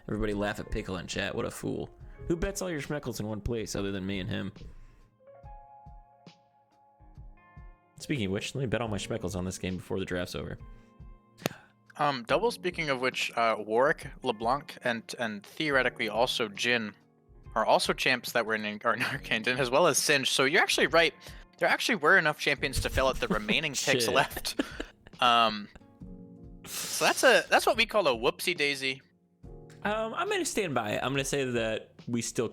Speaker 1: Everybody laugh at Pickle in chat. What a fool. Who bets all your schmeckles in one place other than me and him? Speaking of which, let me bet all my schmeckles on this game before the draft's over.
Speaker 2: Double speaking of which, Warwick, LeBlanc, and theoretically also Jin are also champs that were in Arcane, as well as Singe. So you're actually right. There actually were enough champions to fill out the remaining picks left. So that's what we call a whoopsie daisy.
Speaker 1: I'm gonna stand by it. I'm gonna say that we still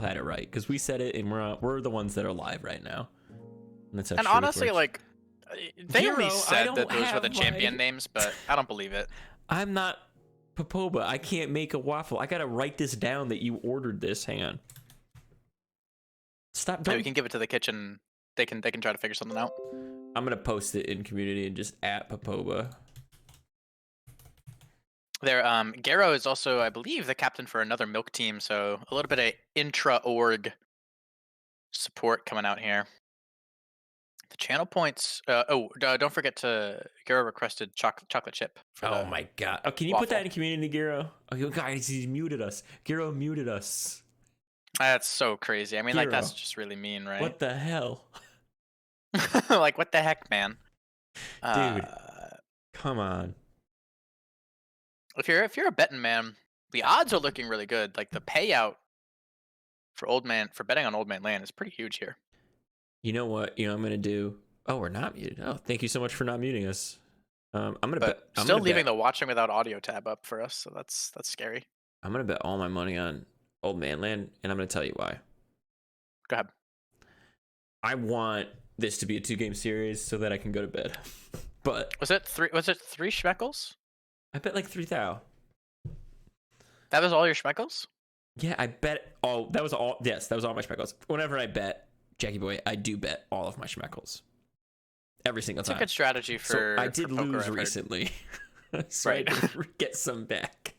Speaker 1: had it right because we said it, and we're the ones that are live right now. And, that's how
Speaker 2: And
Speaker 1: truth
Speaker 2: honestly,
Speaker 1: works.
Speaker 2: like, they only
Speaker 1: Giro,
Speaker 2: said that those were the champion names, but I don't believe it.
Speaker 1: I'm not Popoba. I can't make a waffle. I gotta write this down that you ordered this. Hang on. Stop.
Speaker 2: We can give it to the kitchen. They can try to figure something out.
Speaker 1: I'm gonna post it in community and just at Popoba.
Speaker 2: There, Garo is also, I believe, the captain for another milk team, so a little bit of intra-org support coming out here. The channel points. Don't forget to Garo requested chocolate chip.
Speaker 1: Oh my god! Oh, can you put that in community, Garo? Oh, guys, he muted us. Garo muted us.
Speaker 2: That's so crazy. I mean, like,
Speaker 1: Giro.
Speaker 2: that's just really mean, right?
Speaker 1: What the hell,
Speaker 2: like, what the heck, man?
Speaker 1: dude? Come on.
Speaker 2: If you're a betting man, the odds are looking really good. Like, the payout for betting on Old Man Land is pretty huge here.
Speaker 1: You know what? I'm gonna do. Oh, we're not muted. Oh, thank you so much for not muting us. I'm gonna bet.
Speaker 2: Still leaving the watching without audio tab up for us, so that's scary.
Speaker 1: I'm gonna bet all my money on Old Man Land, and I'm gonna tell you why.
Speaker 2: Go ahead.
Speaker 1: I want this to be a 2-game series so that I can go to bed. But
Speaker 2: was it three schmeckles?
Speaker 1: I bet like 3,000.
Speaker 2: That was all your schmeckles?
Speaker 1: Yeah, I bet all. That was all. Yes, that was all my schmeckles. Whenever I bet, Jackie Boy, I do bet all of my schmeckles. Every single time.
Speaker 2: It's a good strategy for.
Speaker 1: So I did
Speaker 2: for poker,
Speaker 1: lose recently, so
Speaker 2: right.
Speaker 1: I did get some back.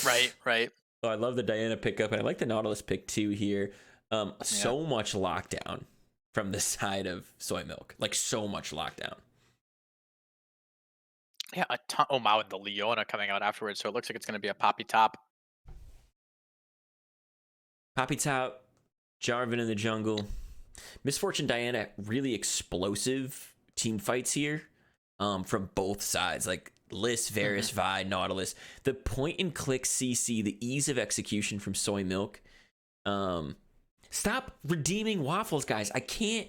Speaker 2: Right.
Speaker 1: Oh, I love the Diana pickup, and I like the Nautilus pick too here. So much lockdown from the side of Soy Milk, like so much lockdown.
Speaker 2: Yeah, a ton. Oh wow, and the Leona coming out afterwards, so it looks like it's going to be a Poppy top.
Speaker 1: Poppy top, Jarvan in the jungle. Misfortune Diana, really explosive team fights here from both sides. Like Liss, Varus, Vi, Nautilus. The point and click CC, the ease of execution from Soy Milk. Stop redeeming waffles, guys. I can't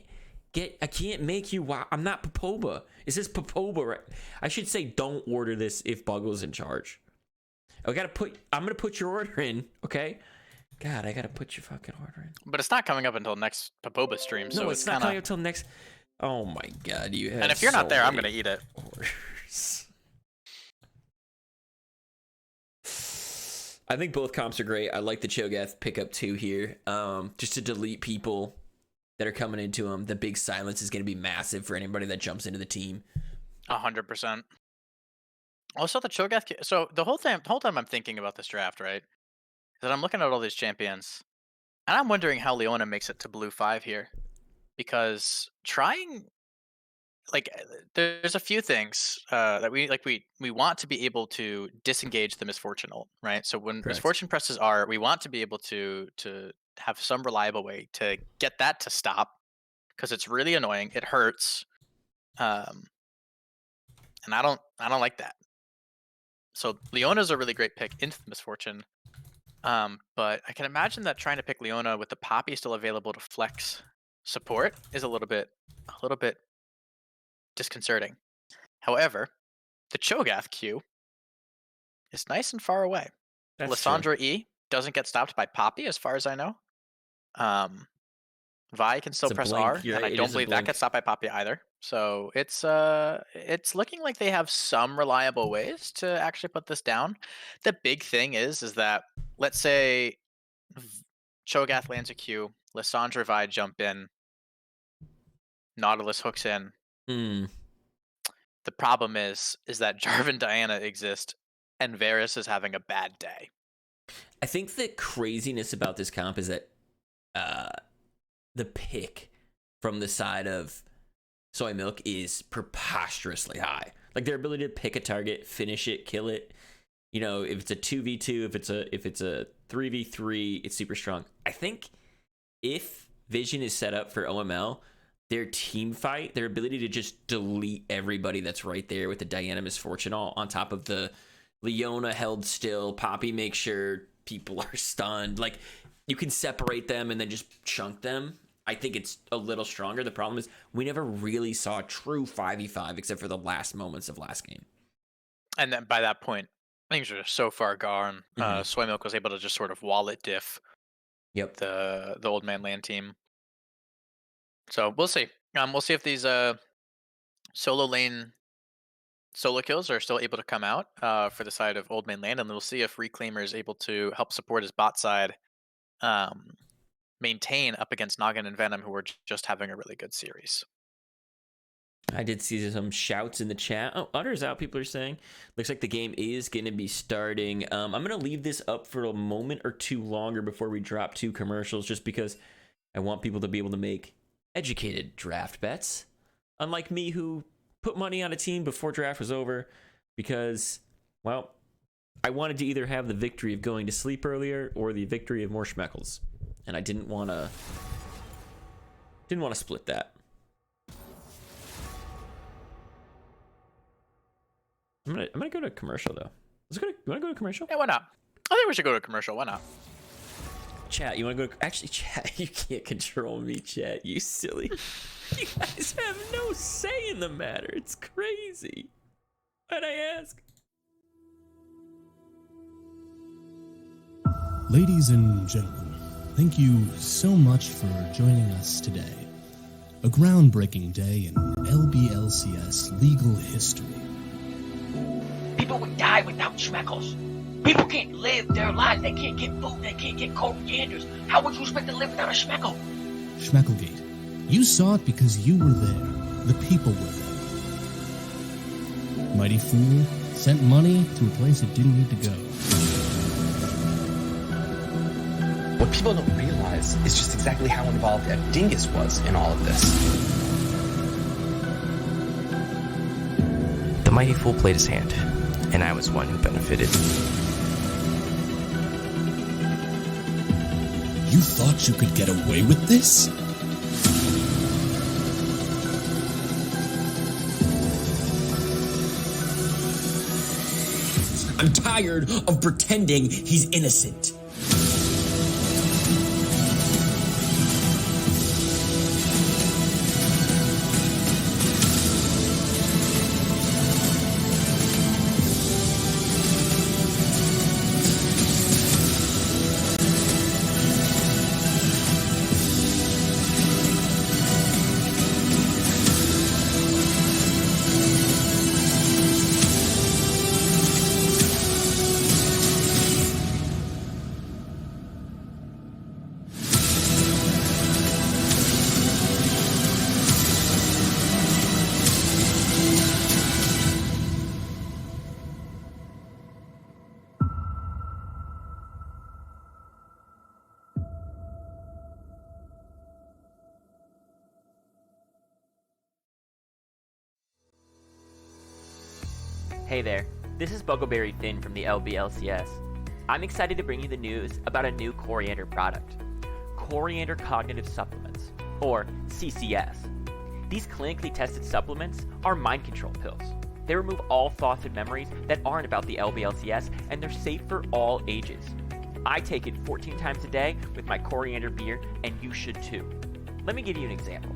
Speaker 1: make you. I'm not Popoba. It says Popoba. Right? I should say don't order this if Buggle's in charge. I'm gonna put your order in, okay? God, I gotta put your fucking order in.
Speaker 2: But it's not coming up until next Popoba stream, so
Speaker 1: no, it's not coming up until next. Oh my god, you have.
Speaker 2: And if you're not there, I'm gonna eat it.
Speaker 1: Orders. I think both comps are great. I like the Cho'Gath pickup too here. Just to delete people that are coming into them. The big silence is gonna be massive for anybody that jumps into the team.
Speaker 2: 100%. Also, the Cho'Gath. So the whole time I'm thinking about this draft, right? That I'm looking at all these champions, and I'm wondering how Leona makes it to blue 5 here, because there's a few things that we want to be able to disengage the Misfortune ult, right? So when Misfortune presses R, we want to be able to have some reliable way to get that to stop, because it's really annoying. It hurts, and I don't like that. So Leona's a really great pick into the Misfortune. But I can imagine that trying to pick Leona with the Poppy still available to flex support is a little bit disconcerting. However, the Cho'Gath Q is nice and far away.
Speaker 1: That's true.
Speaker 2: Lissandra E doesn't get stopped by Poppy, as far as I know. Vi can still
Speaker 1: It's a
Speaker 2: press
Speaker 1: blink.
Speaker 2: R,
Speaker 1: You're
Speaker 2: and
Speaker 1: right,
Speaker 2: I
Speaker 1: it
Speaker 2: don't
Speaker 1: is a
Speaker 2: believe that
Speaker 1: blink.
Speaker 2: gets stopped by Poppy either. So it's looking like they have some reliable ways to actually put this down. The big thing is that let's say Cho'Gath lands a Q, Lissandra Vi jump in, Nautilus hooks in.
Speaker 1: Mm.
Speaker 2: The problem is that Jarvan Diana exist, and Varus is having a bad day.
Speaker 1: I think the craziness about this comp is that the pick from the side of Soy Milk is preposterously high. Like their ability to pick a target, finish it, kill it. You know, if it's a 2v2, if it's a 3v3, it's super strong. I think if Vision is set up for OML, their team fight, their ability to just delete everybody that's right there with the Diana Misfortune all on top of the Leona held still, Poppy make sure people are stunned. Like you can separate them and then just chunk them. I think it's a little stronger. The problem is we never really saw true 5v5 except for the last moments of last game.
Speaker 2: And then by that point, things are just so far gone. Soy Milk was able to just sort of wallet diff
Speaker 1: Yep.
Speaker 2: the old man land team. So we'll see. We'll see if these solo lane solo kills are still able to come out for the side of old man land, and we'll see if Reclaimer is able to help support his bot side maintain up against Noggin and Venom, who are just having a really good series.
Speaker 1: I did see some shouts in the chat. Oh, Utter's out, people are saying. Looks like the game is going to be starting. I'm going to leave this up for a moment or two longer before we drop 2 commercials, just because I want people to be able to make educated draft bets. Unlike me, who put money on a team before draft was over, because, well, I wanted to either have the victory of going to sleep earlier or the victory of more schmeckles. And I didn't want to split that. I'm gonna go to commercial though. You wanna go to commercial?
Speaker 2: Yeah, why not? I think we should go to commercial. Why not?
Speaker 1: Chat, you wanna go to... Actually, chat, you can't control me, chat. You silly. You guys have no say in the matter. It's crazy. Why'd I ask?
Speaker 4: Ladies and gentlemen, thank you so much for joining us today. A groundbreaking day in LBLCS legal history.
Speaker 5: People would die without schmeckles. People can't live their lives. They can't get food. They can't get corianders. How would you expect to live without a schmeckle?
Speaker 4: Schmecklegate. You saw it because you were there. The people were there. Mighty Fool sent money to a place it didn't need to go.
Speaker 6: What people don't realize is just exactly how involved Dingus was in all of this.
Speaker 7: The Mighty Fool played his hand, and I was one who benefited.
Speaker 4: You thought you could get away with this?
Speaker 3: I'm tired of pretending he's innocent.
Speaker 8: Hey there, this is Buggleberry Finn from the LBLCS. I'm excited to bring you the news about a new Coriander product, Coriander Cognitive Supplements, or CCS. These clinically tested supplements are mind control pills. They remove all thoughts and memories that aren't about the LBLCS, and they're safe for all ages. I take it 14 times a day with my coriander beer, and you should too. Let me give you an example.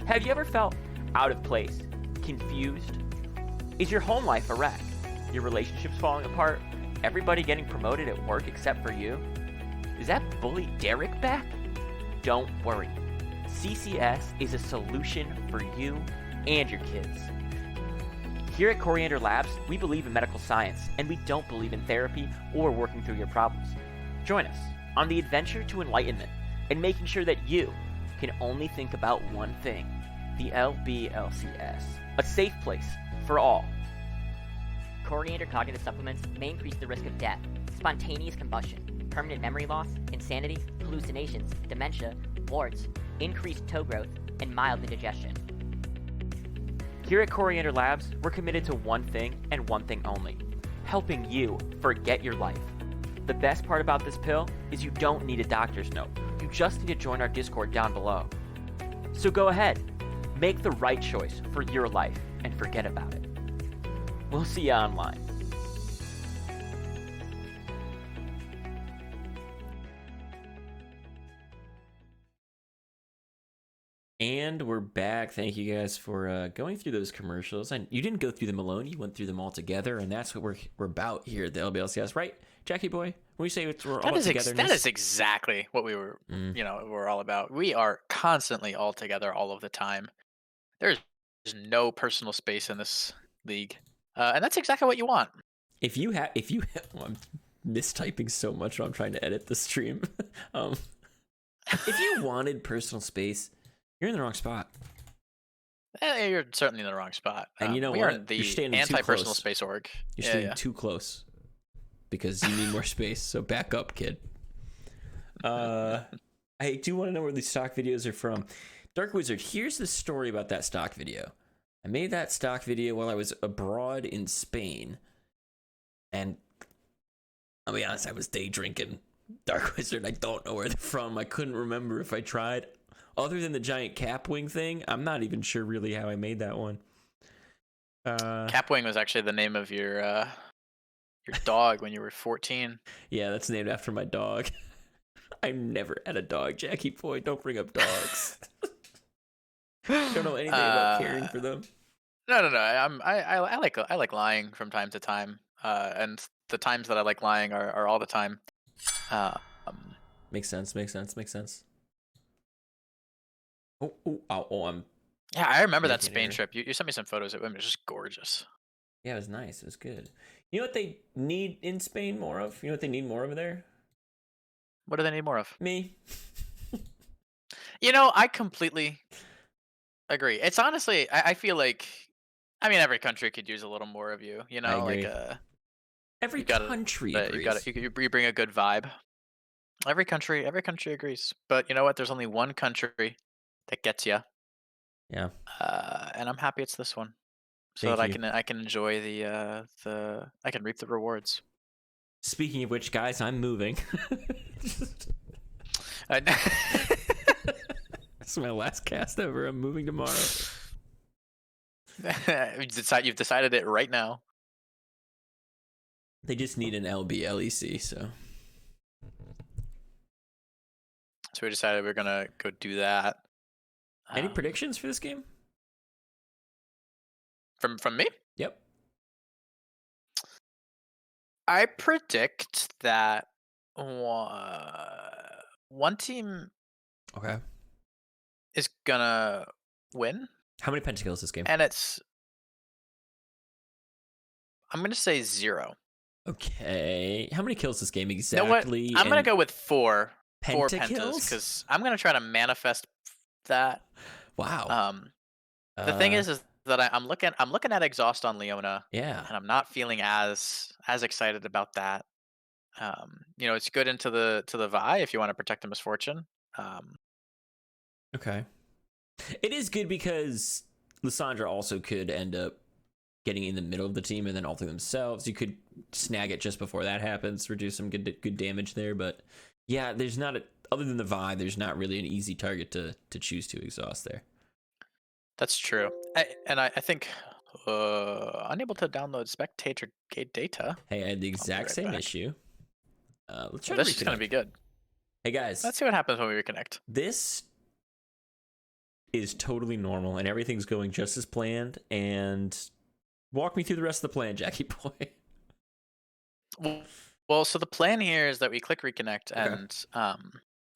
Speaker 8: Have you ever felt out of place, confused? Is your home life a wreck? Your relationships falling apart? Everybody getting promoted at work except for you? Is that bully Derek back? Don't worry. CCS is a solution for you and your kids. Here at Coriander Labs, we believe in medical science, and we don't believe in therapy or working through your problems. Join us on the adventure to enlightenment and making sure that you can only think about one thing, the LBLCS, a safe place for all.
Speaker 9: Coriander cognitive supplements may increase the risk of death, spontaneous combustion, permanent memory loss, insanity, hallucinations, dementia, warts, increased toe growth, and mild indigestion.
Speaker 8: Here at Coriander Labs, we're committed to one thing and one thing only, helping you forget your life. The best part about this pill is you don't need a doctor's note. You just need to join our Discord down below. So go ahead, make the right choice for your life and forget about it. We'll see you online.
Speaker 1: And we're back. Thank you guys for going through those commercials. And you didn't go through them alone. You went through them all together, and that's what we're about here at the LBLCS, right, Jackie boy? When we say we're all together,
Speaker 2: that is exactly what we were, we're all about. We are constantly all together all of the time. There's no personal space in this league, and that's exactly what you want.
Speaker 1: If you have, well, I'm mistyping so much when I'm trying to edit the stream. If you wanted personal space, you're in the wrong spot.
Speaker 2: You're certainly in the wrong spot.
Speaker 1: And you know
Speaker 2: we
Speaker 1: what?
Speaker 2: are in the
Speaker 1: You're standing
Speaker 2: anti-personal
Speaker 1: too close.
Speaker 2: space org.
Speaker 1: You're staying too close because you need more space. So back up, kid. I do want to know where these stock videos are from. Dark Wizard, here's the story about that stock video. I made that stock video while I was abroad in Spain. And I'll be honest, I was day drinking. Dark Wizard, I don't know where they're from. I couldn't remember if I tried. Other than the giant Capwing thing, I'm not even sure really how I made that one.
Speaker 2: Capwing was actually the name of your dog when you were 14.
Speaker 1: Yeah, that's named after my dog. I never had a dog, Jackie boy. Don't bring up dogs. Don't know anything about caring for them.
Speaker 2: No. I like lying from time to time, and the times that I like lying are all the time.
Speaker 1: Makes sense. I'm.
Speaker 2: Yeah, I remember that Spain trip. You sent me some photos. It was just gorgeous.
Speaker 1: Yeah, it was nice. It was good. You know what they need in Spain more of? You know what they need more of there?
Speaker 2: What do they need more of?
Speaker 1: Me.
Speaker 2: I completely agree. It's honestly, I feel like, every country could use a little more of you.
Speaker 1: I agree. Every country agrees.
Speaker 2: You bring a good vibe. Every country agrees. But you know what? There's only one country that gets you.
Speaker 1: Yeah.
Speaker 2: And I'm happy it's this one, so that I can enjoy I can reap the rewards.
Speaker 1: Speaking of which, guys, I'm moving. This is my last cast ever. I'm moving tomorrow.
Speaker 2: You've decided it right now.
Speaker 1: They just need an LBLEC, so
Speaker 2: we decided we're gonna go do that.
Speaker 1: Any predictions for this game?
Speaker 2: From me?
Speaker 1: Yep.
Speaker 2: I predict that one team is gonna win.
Speaker 1: How many pentakills this game?
Speaker 2: And I'm gonna say 0.
Speaker 1: Okay. How many kills this game exactly?
Speaker 2: You know what? I'm gonna go with 4. 4 pentas,
Speaker 1: pentakills?
Speaker 2: because I'm gonna try to manifest that.
Speaker 1: Wow.
Speaker 2: The thing is that I'm looking at exhaust on Leona.
Speaker 1: Yeah.
Speaker 2: And I'm not feeling as excited about that. It's good into the Vi if you want to protect the misfortune.
Speaker 1: Okay. It is good because Lissandra also could end up getting in the middle of the team and then ulting themselves. You could snag it just before that happens, reduce some good damage there. But yeah, there's not other than the Vi, there's not really an easy target to choose to exhaust there.
Speaker 2: That's true. I think unable to download spectator gate data.
Speaker 1: Hey, I had the exact same issue. Let's try
Speaker 2: This
Speaker 1: to
Speaker 2: is gonna
Speaker 1: reconnect.
Speaker 2: be good.
Speaker 1: Hey guys,
Speaker 2: Let's see what happens when we reconnect.
Speaker 1: this is totally normal and everything's going just as planned. And walk me through the rest of the plan, Jackie boy.
Speaker 2: Well, so the plan here is that we click reconnect and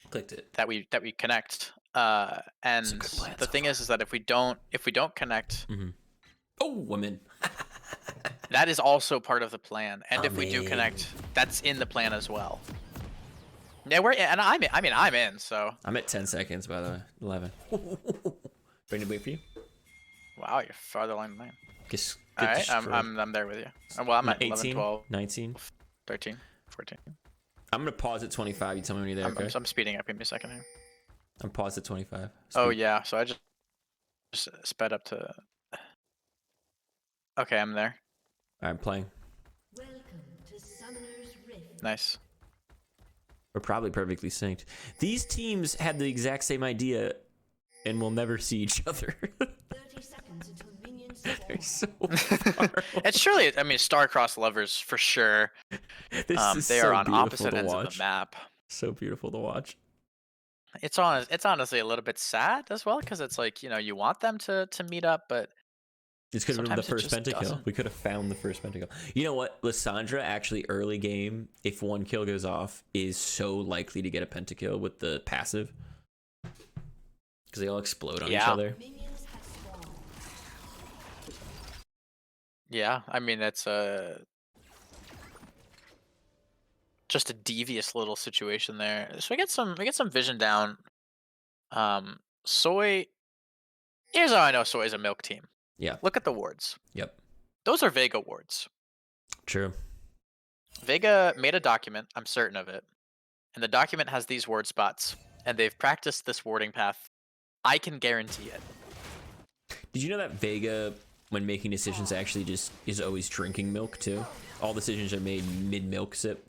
Speaker 1: Clicked it.
Speaker 2: that we connect. And
Speaker 1: It's a good plan
Speaker 2: the
Speaker 1: so
Speaker 2: thing
Speaker 1: far.
Speaker 2: is that if we don't connect,
Speaker 1: Oh, I'm in.
Speaker 2: that is also part of the plan. And if we do
Speaker 1: in.
Speaker 2: connect, that's in the plan as well. Yeah, I'm in. So
Speaker 1: I'm at 10 seconds, by the way. 11. Ready to wait for you?
Speaker 2: wow, you're farther along than I am.
Speaker 1: Just
Speaker 2: All
Speaker 1: get
Speaker 2: right,
Speaker 1: destroyed.
Speaker 2: I'm there with you. Well, I'm at
Speaker 1: 18,
Speaker 2: 11, 12,
Speaker 1: 19.
Speaker 2: 13, 14.
Speaker 1: I'm gonna pause at 25. You tell me when you're there, okay?
Speaker 2: I'm speeding up. Give me a second here.
Speaker 1: I'm paused at 25.
Speaker 2: Oh
Speaker 1: Speed.
Speaker 2: yeah, so I just sped up to. Okay, I'm there.
Speaker 1: All right, I'm playing.
Speaker 2: Nice.
Speaker 1: We're probably perfectly synced. These teams had the exact same idea and will never see each other.
Speaker 10: 30 seconds until minions
Speaker 1: They're so far
Speaker 2: It's surely, I mean, star-crossed lovers for sure.
Speaker 1: This is
Speaker 2: They
Speaker 1: so
Speaker 2: are on
Speaker 1: beautiful
Speaker 2: opposite
Speaker 1: to
Speaker 2: ends
Speaker 1: watch.
Speaker 2: of the map.
Speaker 1: So beautiful to watch.
Speaker 2: It's honestly a little bit sad as well because it's like you want them to meet up, but
Speaker 1: This could have been the
Speaker 2: sometimes it
Speaker 1: first
Speaker 2: just
Speaker 1: pentakill.
Speaker 2: doesn't.
Speaker 1: We could have found the first pentakill. You know what? Lissandra, actually, early game, if one kill goes off, is so likely to get a pentakill with the passive. Because they all explode on each other.
Speaker 10: Minions have spawned.
Speaker 2: Yeah, I mean it's just a devious little situation there. So we get some vision down. Soy. Here's how I know Soy is a milk team.
Speaker 1: Yeah.
Speaker 2: Look at the wards.
Speaker 1: Yep.
Speaker 2: Those are Vega wards.
Speaker 1: True.
Speaker 2: Vega made a document, I'm certain of it. And the document has these ward spots. And they've practiced this warding path. I can guarantee it.
Speaker 1: Did you know that Vega, when making decisions, actually just is always drinking milk, too? All decisions are made mid-milk sip.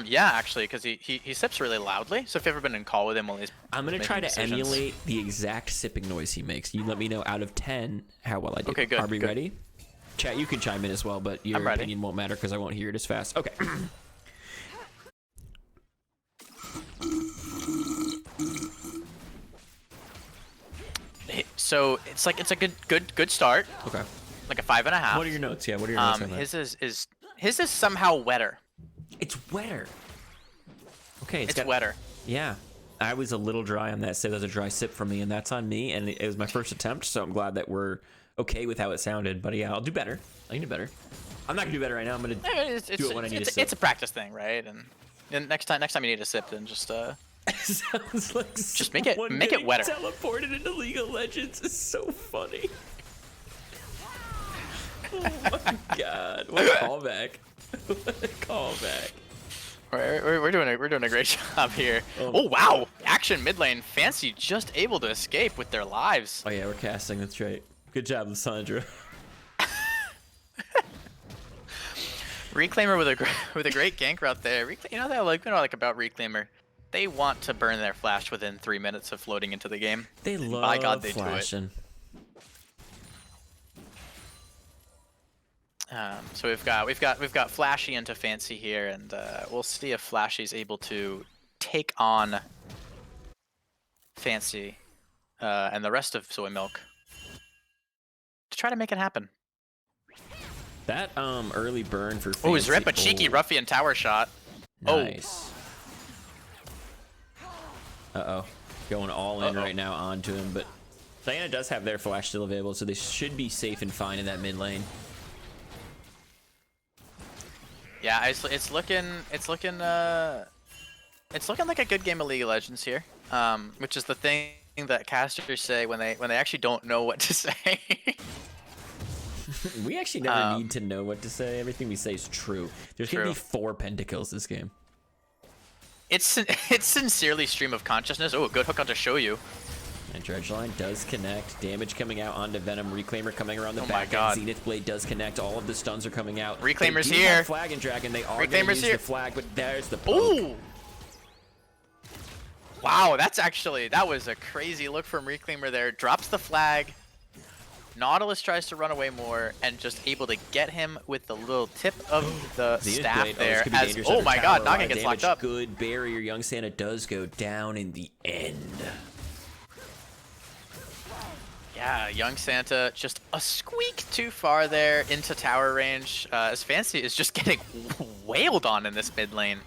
Speaker 2: Yeah, actually, because he sips really loudly. So if you've ever been in call with him while he's
Speaker 1: I'm going to
Speaker 2: making
Speaker 1: try to
Speaker 2: decisions-
Speaker 1: emulate the exact sipping noise he makes. You let me know out of 10 how well I did.
Speaker 2: Okay, good,
Speaker 1: Are we
Speaker 2: good.
Speaker 1: ready? Chat, you can chime in as well, but your
Speaker 2: I'm ready.
Speaker 1: opinion won't matter because I won't hear it as fast. Okay.
Speaker 2: So it's a good start.
Speaker 1: Okay.
Speaker 2: Like a 5.5.
Speaker 1: What are your notes? Yeah, what are your notes on that?
Speaker 2: His is somehow wetter.
Speaker 1: It's wetter. Okay,
Speaker 2: It's wetter.
Speaker 1: Yeah. I was a little dry on that sip. That was a dry sip for me, and that's on me. And it was my first attempt, so I'm glad that we're okay with how it sounded. But yeah, I'll do better. I can do better. I'm not gonna do better right now. I'm gonna do it when I need to sip.
Speaker 2: It's a practice thing, right? And next time you need to sip, then just
Speaker 1: Sounds like
Speaker 2: just make it
Speaker 1: getting
Speaker 2: wetter.
Speaker 1: Teleported into League of Legends is so funny. Oh my god! What a callback! What a callback!
Speaker 2: We're doing a great job here. Oh wow! Action mid lane. Fancy just able to escape with their lives.
Speaker 1: Oh yeah, we're casting. That's right. Good job, Lissandra.
Speaker 2: Reclaimer with a great gank route there. You know that I like about Reclaimer. They want to burn their flash within 3 minutes of floating into the game.
Speaker 1: They love
Speaker 2: by God, they
Speaker 1: flashing.
Speaker 2: do it. So we've got Flashy into Fancy here, and we'll see if Flashy's able to take on Fancy and the rest of Soy Milk to try to make it happen.
Speaker 1: That early burn for Fancy.
Speaker 2: Oh, he's rip a cheeky Ruffian tower shot.
Speaker 1: Nice. Uh-oh. Going all in right now onto him, but Diana does have their flash still available, so they should be safe and fine in that mid lane.
Speaker 2: Yeah, it's looking like a good game of League of Legends here. Which is the thing that casters say when they actually don't know what to say.
Speaker 1: We actually never need to know what to say. Everything we say is true. There's gonna be 4 pentakills this game.
Speaker 2: It's sincerely stream of consciousness. Oh, a good hook on to show you.
Speaker 1: And Dredgeline does connect. Damage coming out onto Venom. Reclaimer coming around the back end.
Speaker 2: God.
Speaker 1: Zenith Blade does connect. All of the stuns are coming out.
Speaker 2: Reclaimer's
Speaker 1: They do
Speaker 2: here.
Speaker 1: have Flag and Dragon. They are going to use the flag, but there's the poke.
Speaker 2: Ooh! Wow, that was a crazy look from Reclaimer there. Drops the flag. Nautilus tries to run away more and just able to get him with the little tip of the staff there. Oh my god, Noggin gets locked up.
Speaker 1: Good barrier. Young Santa does go down in the end.
Speaker 2: Yeah, Young Santa just a squeak too far there into tower range, as Fancy is just getting wailed on in this mid lane,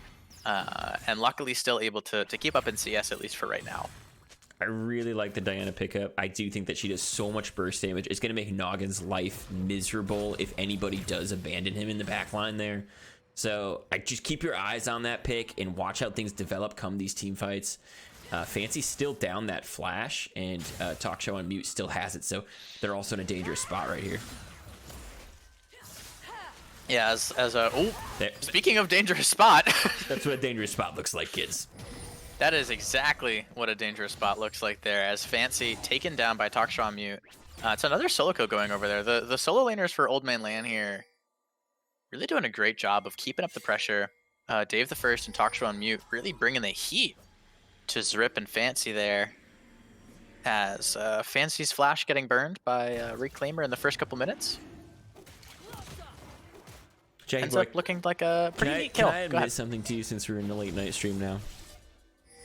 Speaker 2: and luckily still able to keep up in CS, at least for right now.
Speaker 1: I really like the Diana pickup. I do think that she does so much burst damage. It's going to make Noggin's life miserable if anybody does abandon him in the backline there. So I just keep your eyes on that pick and watch how things develop come these team fights. Fancy's still down that flash, and Talk Show on mute still has it, so they're also in a dangerous spot right here.
Speaker 2: Yeah, speaking of dangerous spot.
Speaker 1: That's what a dangerous spot looks like, kids.
Speaker 2: That is exactly what a dangerous spot looks like there, as Fancy taken down by Talk Show on mute. It's another solo kill going over there. The solo laners for Old Man Land here really doing a great job of keeping up the pressure. Dave the First and Talk Show on mute really bringing the heat to Zrip and Fancy there, as Fancy's flash getting burned by Reclaimer in the first couple minutes. Ends up looking like a pretty neat kill.
Speaker 1: Can I admit something to you, since we're in the late night stream now?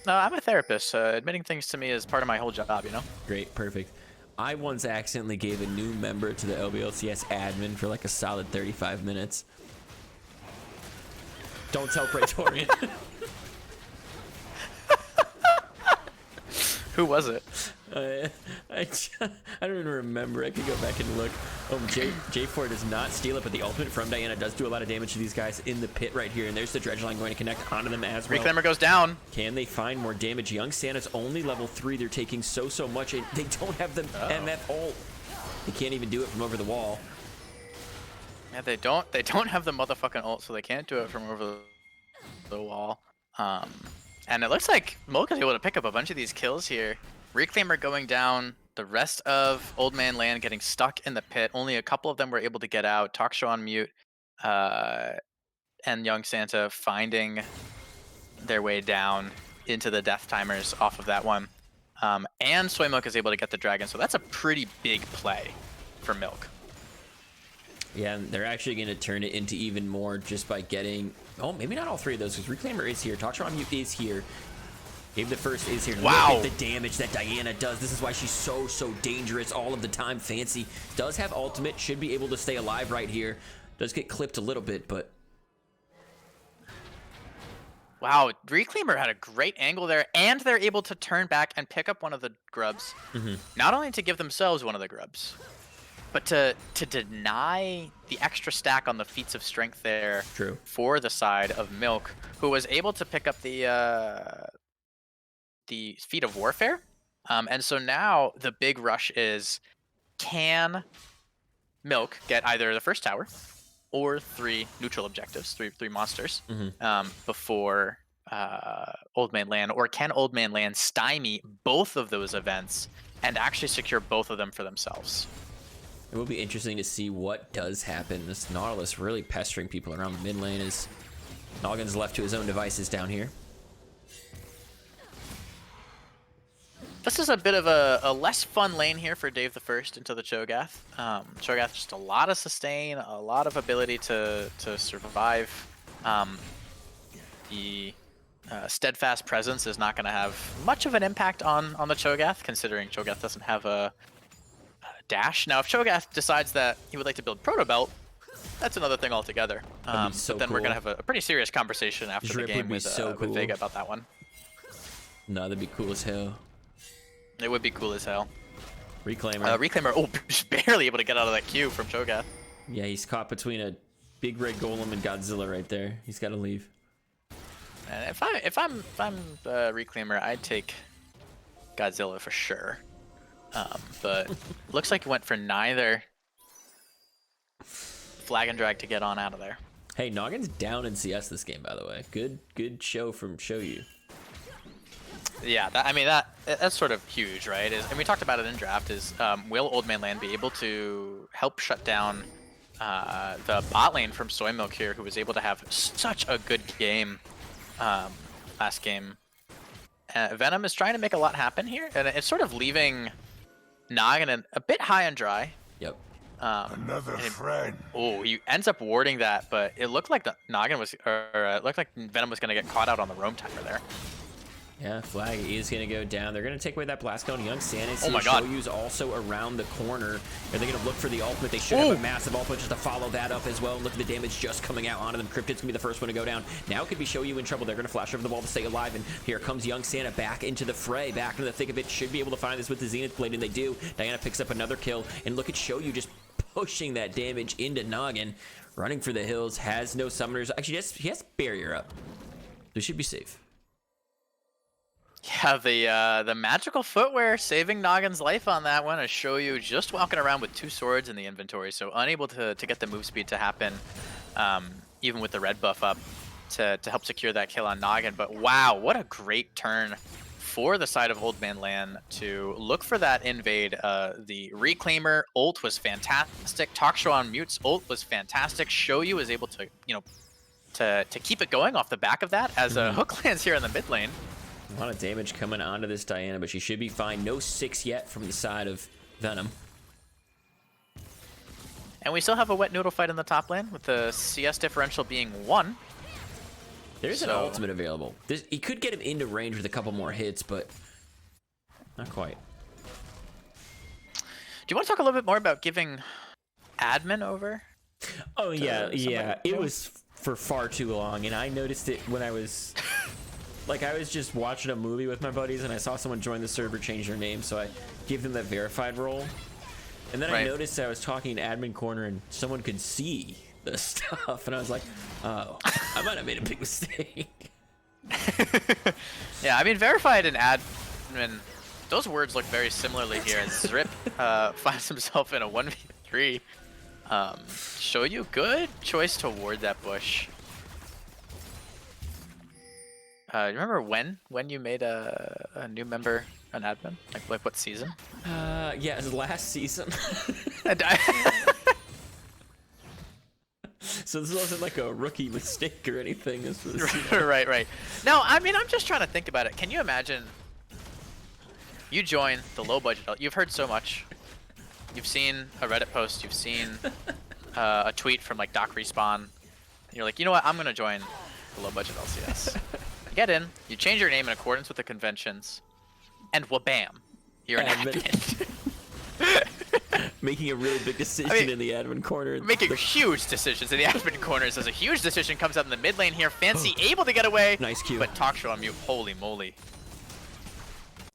Speaker 2: No, I'm a therapist. Admitting things to me is part of my whole job, you know?
Speaker 1: Great, perfect. I once accidentally gave a new member to the LBLCS admin for like a solid 35 minutes. Don't tell Praetorian.
Speaker 2: Who was it?
Speaker 1: I don't even remember. I could go back and look. Oh, J4 does not steal it, but the ultimate from Diana does do a lot of damage to these guys in the pit right here. And there's the Dredge line going to connect onto them as well.
Speaker 2: Reclaimer goes down.
Speaker 1: Can they find more damage? Young Santa's only level 3. They're taking so much. And they don't have the MF ult. They can't even do it from over the wall.
Speaker 2: Yeah, they don't have the motherfucking ult, so they can't do it from over the wall. And it looks like Mocha's able to pick up a bunch of these kills here. Reclaimer going down, the rest of Old Man Land getting stuck in the pit. Only a couple of them were able to get out. Talk Show on mute, and Young Santa finding their way down into the death timers off of that one. And Soy Milk is able to get the dragon, so that's a pretty big play for Milk.
Speaker 1: Yeah, and they're actually going to turn it into even more just by getting... Oh, maybe not all 3 of those, because Reclaimer is here. Talk Show on mute is here. Dave the First is here.
Speaker 2: Wow.
Speaker 1: Look at the damage that Diana does. This is why she's so dangerous all of the time. Fancy does have ultimate, should be able to stay alive right here. Does get clipped a little bit, but...
Speaker 2: Wow, Reclaimer had a great angle there, and they're able to turn back and pick up one of the grubs. Not only to give themselves one of the grubs, but to deny the extra stack on the feats of strength there.
Speaker 1: True. For
Speaker 2: the side of Milk, who was able to pick up the feat of warfare. And so now the big rush is, can Milk get either the first tower or 3 neutral objectives, three monsters, before Old Man Land, or can Old Man Land stymie both of those events and actually secure both of them for themselves?
Speaker 1: It will be interesting to see what does happen. This Nautilus really pestering people around the mid lane as Noggin's left to his own devices down here.
Speaker 2: This is a bit of a less fun lane here for Dave the First into the Cho'Gath. Cho'Gath just a lot of sustain, a lot of ability to survive. The steadfast presence is not going to have much of an impact on the Cho'Gath, considering Cho'Gath doesn't have a dash. Now, if Cho'Gath decides that he would like to build Proto Belt, that's another thing altogether. But then we're going to have a pretty serious conversation after the game with Vega about that one.
Speaker 1: No, that'd be cool as hell.
Speaker 2: It would be cool as hell.
Speaker 1: Reclaimer.
Speaker 2: Reclaimer, just barely able to get out of that queue from Cho'Gath.
Speaker 1: Yeah, he's caught between a big red golem and Godzilla right there. He's got to leave.
Speaker 2: And if I'm Reclaimer, I'd take Godzilla for sure. But looks like it went for neither. Flag and drag to get on out of there.
Speaker 1: Hey, Noggin's down in CS this game, by the way. Good show from Shoyu.
Speaker 2: Yeah, that's sort of huge, right? And we talked about it in draft. Will Old Man Land be able to help shut down the bot lane from Soy Milk here, who was able to have such a good game last game? Venom is trying to make a lot happen here, and it's sort of leaving Noggin a bit high and dry.
Speaker 1: Yep.
Speaker 11: Another friend.
Speaker 2: Oh, he ends up warding that, but it looked like the Noggin was, it looked like Venom was gonna get caught out on the roam timer there.
Speaker 1: Yeah, flag is going to go down. They're going to take away that blast cone. Young Santa.
Speaker 2: Oh my God.
Speaker 1: Shoyu's also around the corner. Are they going to look for the ultimate? They should have a massive ultimate just to follow that up as well. And look at the damage just coming out onto them. Cryptid's going to be the first one to go down. Now it could be Shoyu in trouble. They're going to flash over the wall to stay alive. And here comes Young Santa back into the fray, back into the thick of it. Should be able to find this with the Zenith Blade, and they do. Diana picks up another kill. And look at Shoyu just pushing that damage into Noggin. Running for the hills. Has no summoners. Actually, he has barrier up. So he should be safe.
Speaker 2: Yeah, the magical footwear saving Noggin's life on that one. I show you just walking around with 2 swords in the inventory, so unable to get the move speed to happen, even with the red buff up to help secure that kill on Noggin. But wow, what a great turn for the side of Old Man Land to look for that invade. The Reclaimer ult was fantastic. Talk Show on Mute's ult was fantastic. Shoyu was able to, to keep it going off the back of that as a hook lands here in the mid lane.
Speaker 1: A lot of damage coming onto this Diana, but she should be fine. No 6 yet from the side of Venom.
Speaker 2: And we still have a wet noodle fight in the top lane with the CS differential being 1.
Speaker 1: There's an ultimate available. He could get him into range with a couple more hits, but not quite.
Speaker 2: Do you want to talk a little bit more about giving admin over?
Speaker 1: Oh, yeah. It was for far too long, and I noticed it when I was... Like, I was just watching a movie with my buddies, and I saw someone join the server, change their name, so I gave them that verified role. And then I noticed I was talking in admin corner, and someone could see the stuff, and I was like, oh, I might have made a big mistake.
Speaker 2: Yeah, I mean, verified and admin, those words look very similarly here, and Zrip finds himself in a 1v3. Show you good choice to ward that bush. You remember when you made a new member an admin? Like what season?
Speaker 1: Yeah, it was last season. So this wasn't like a rookie mistake or anything. This was,
Speaker 2: right. No, I mean, I'm just trying to think about it. Can you imagine you join the low budget? You've heard so much. You've seen a Reddit post. You've seen a tweet from like Doc Respawn. And you're like, you know what? I'm gonna join the low budget LCS. Get in, you change your name in accordance with the conventions, and wha-bam, you're an admin.
Speaker 1: Making a really big decision in the admin corner.
Speaker 2: Making huge decisions in the admin corners as a huge decision comes out in the mid lane here. Fancy able to get away.
Speaker 1: Nice Q.
Speaker 2: But Talk Show on Mute, holy moly.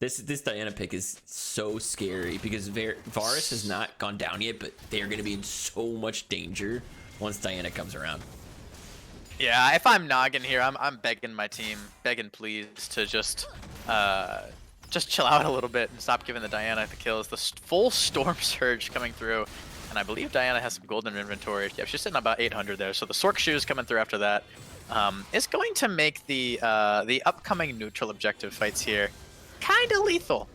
Speaker 1: This Diana pick is so scary because Varus has not gone down yet, but they are going to be in so much danger once Diana comes around.
Speaker 2: Yeah, if I'm Noggin here, I'm begging my team, begging please to just chill out a little bit and stop giving the Diana the kills. The full Storm Surge coming through, and I believe Diana has some golden inventory. Yeah, she's sitting about 800 there, so the Sork Shoes coming through after that is going to make the upcoming neutral objective fights here kind of lethal.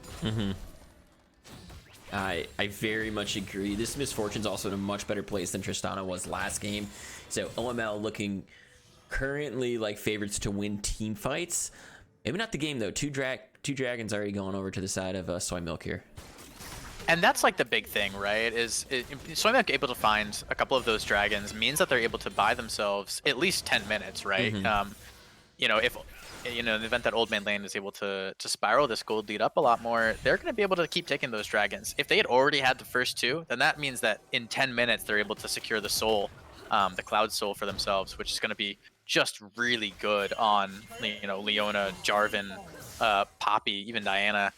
Speaker 1: I very much agree. This Miss Fortune's also in a much better place than Tristana was last game. So OML looking currently like favorites to win team fights. Maybe not the game though. Two dragons already going over to the side of Soy Milk here.
Speaker 2: And that's like the big thing, right? Soy Milk able to find a couple of those dragons means that they're able to buy themselves at least 10 minutes, right? If in the event that Old Man Land is able to spiral this gold lead up a lot more, they're going to be able to keep taking those dragons. If they had already had the first 2, then that means that in 10 minutes they're able to secure the soul, the Cloud Soul for themselves, which is going to be just really good on Leona, Jarvan, Poppy, even Diana.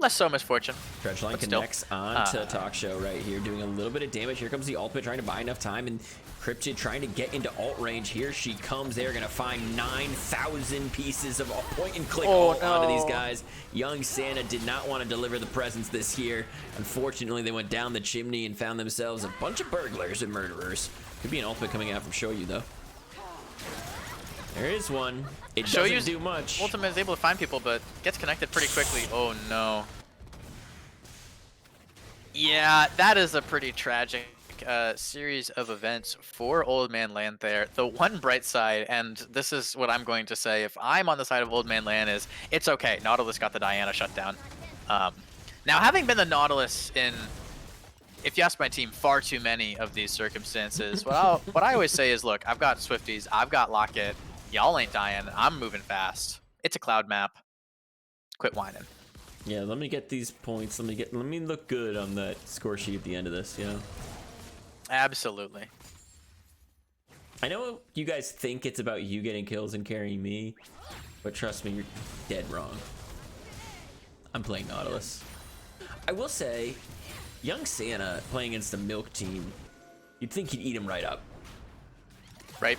Speaker 2: Less so Miss Fortune.
Speaker 1: Dredgeline connects on to Talk Show right here, doing a little bit of damage. Here comes the ultimate, trying to buy enough time, and Cryptid trying to get into ult range. Here she comes. They're going to find 9,000 pieces of point-and-click ult onto these guys. Young Santa did not want to deliver the presents this year. Unfortunately, they went down the chimney and found themselves a bunch of burglars and murderers. Could be an ultimate coming out from Shoyu, though. There is one. It doesn't do much.
Speaker 2: Ultimate is able to find people, but gets connected pretty quickly. Oh, no. Yeah, that is a pretty tragic series of events for Old Man Land there. The one bright side, and this is what I'm going to say, if I'm on the side of Old Man Land, is it's okay. Nautilus got the Diana shut down. Now, having been the Nautilus in if you ask my team, far too many of these circumstances. What I always say is, look, I've got Swifties, I've got Locket. Y'all ain't dying. I'm moving fast. It's a cloud map. Quit whining.
Speaker 1: Yeah, let me get these points. Let me look good on that score sheet at the end of this, you know?
Speaker 2: Absolutely.
Speaker 1: I know you guys think it's about you getting kills and carrying me, but trust me, you're dead wrong. I'm playing Nautilus. I will say, young Santa playing against the Milk team, you'd think he'd eat him right up.
Speaker 2: Right.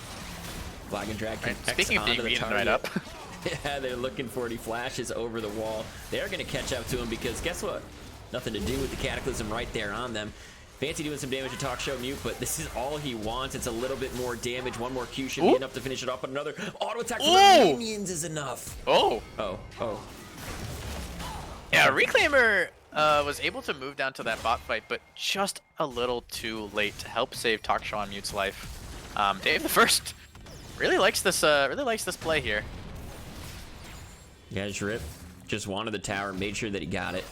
Speaker 1: Flag and drag.
Speaker 2: Right. Speaking of being eaten right up.
Speaker 1: Yeah, they're looking for it. He flashes over the wall. They're going to catch up to him because guess what? Nothing to do with the Cataclysm right there on them. Fancy doing some damage to Talk Show Mute, but this is all he wants. It's a little bit more damage. One more Q should be enough to finish it off, but another auto attack from the minions is enough.
Speaker 2: Oh.
Speaker 1: Oh.
Speaker 2: Yeah, Reclaimer was able to move down to that bot fight, but just a little too late to help save Talk Show on Mute's life. Dave the First really likes this play here.
Speaker 1: Yeah, Rip just wanted the tower, made sure that he got it.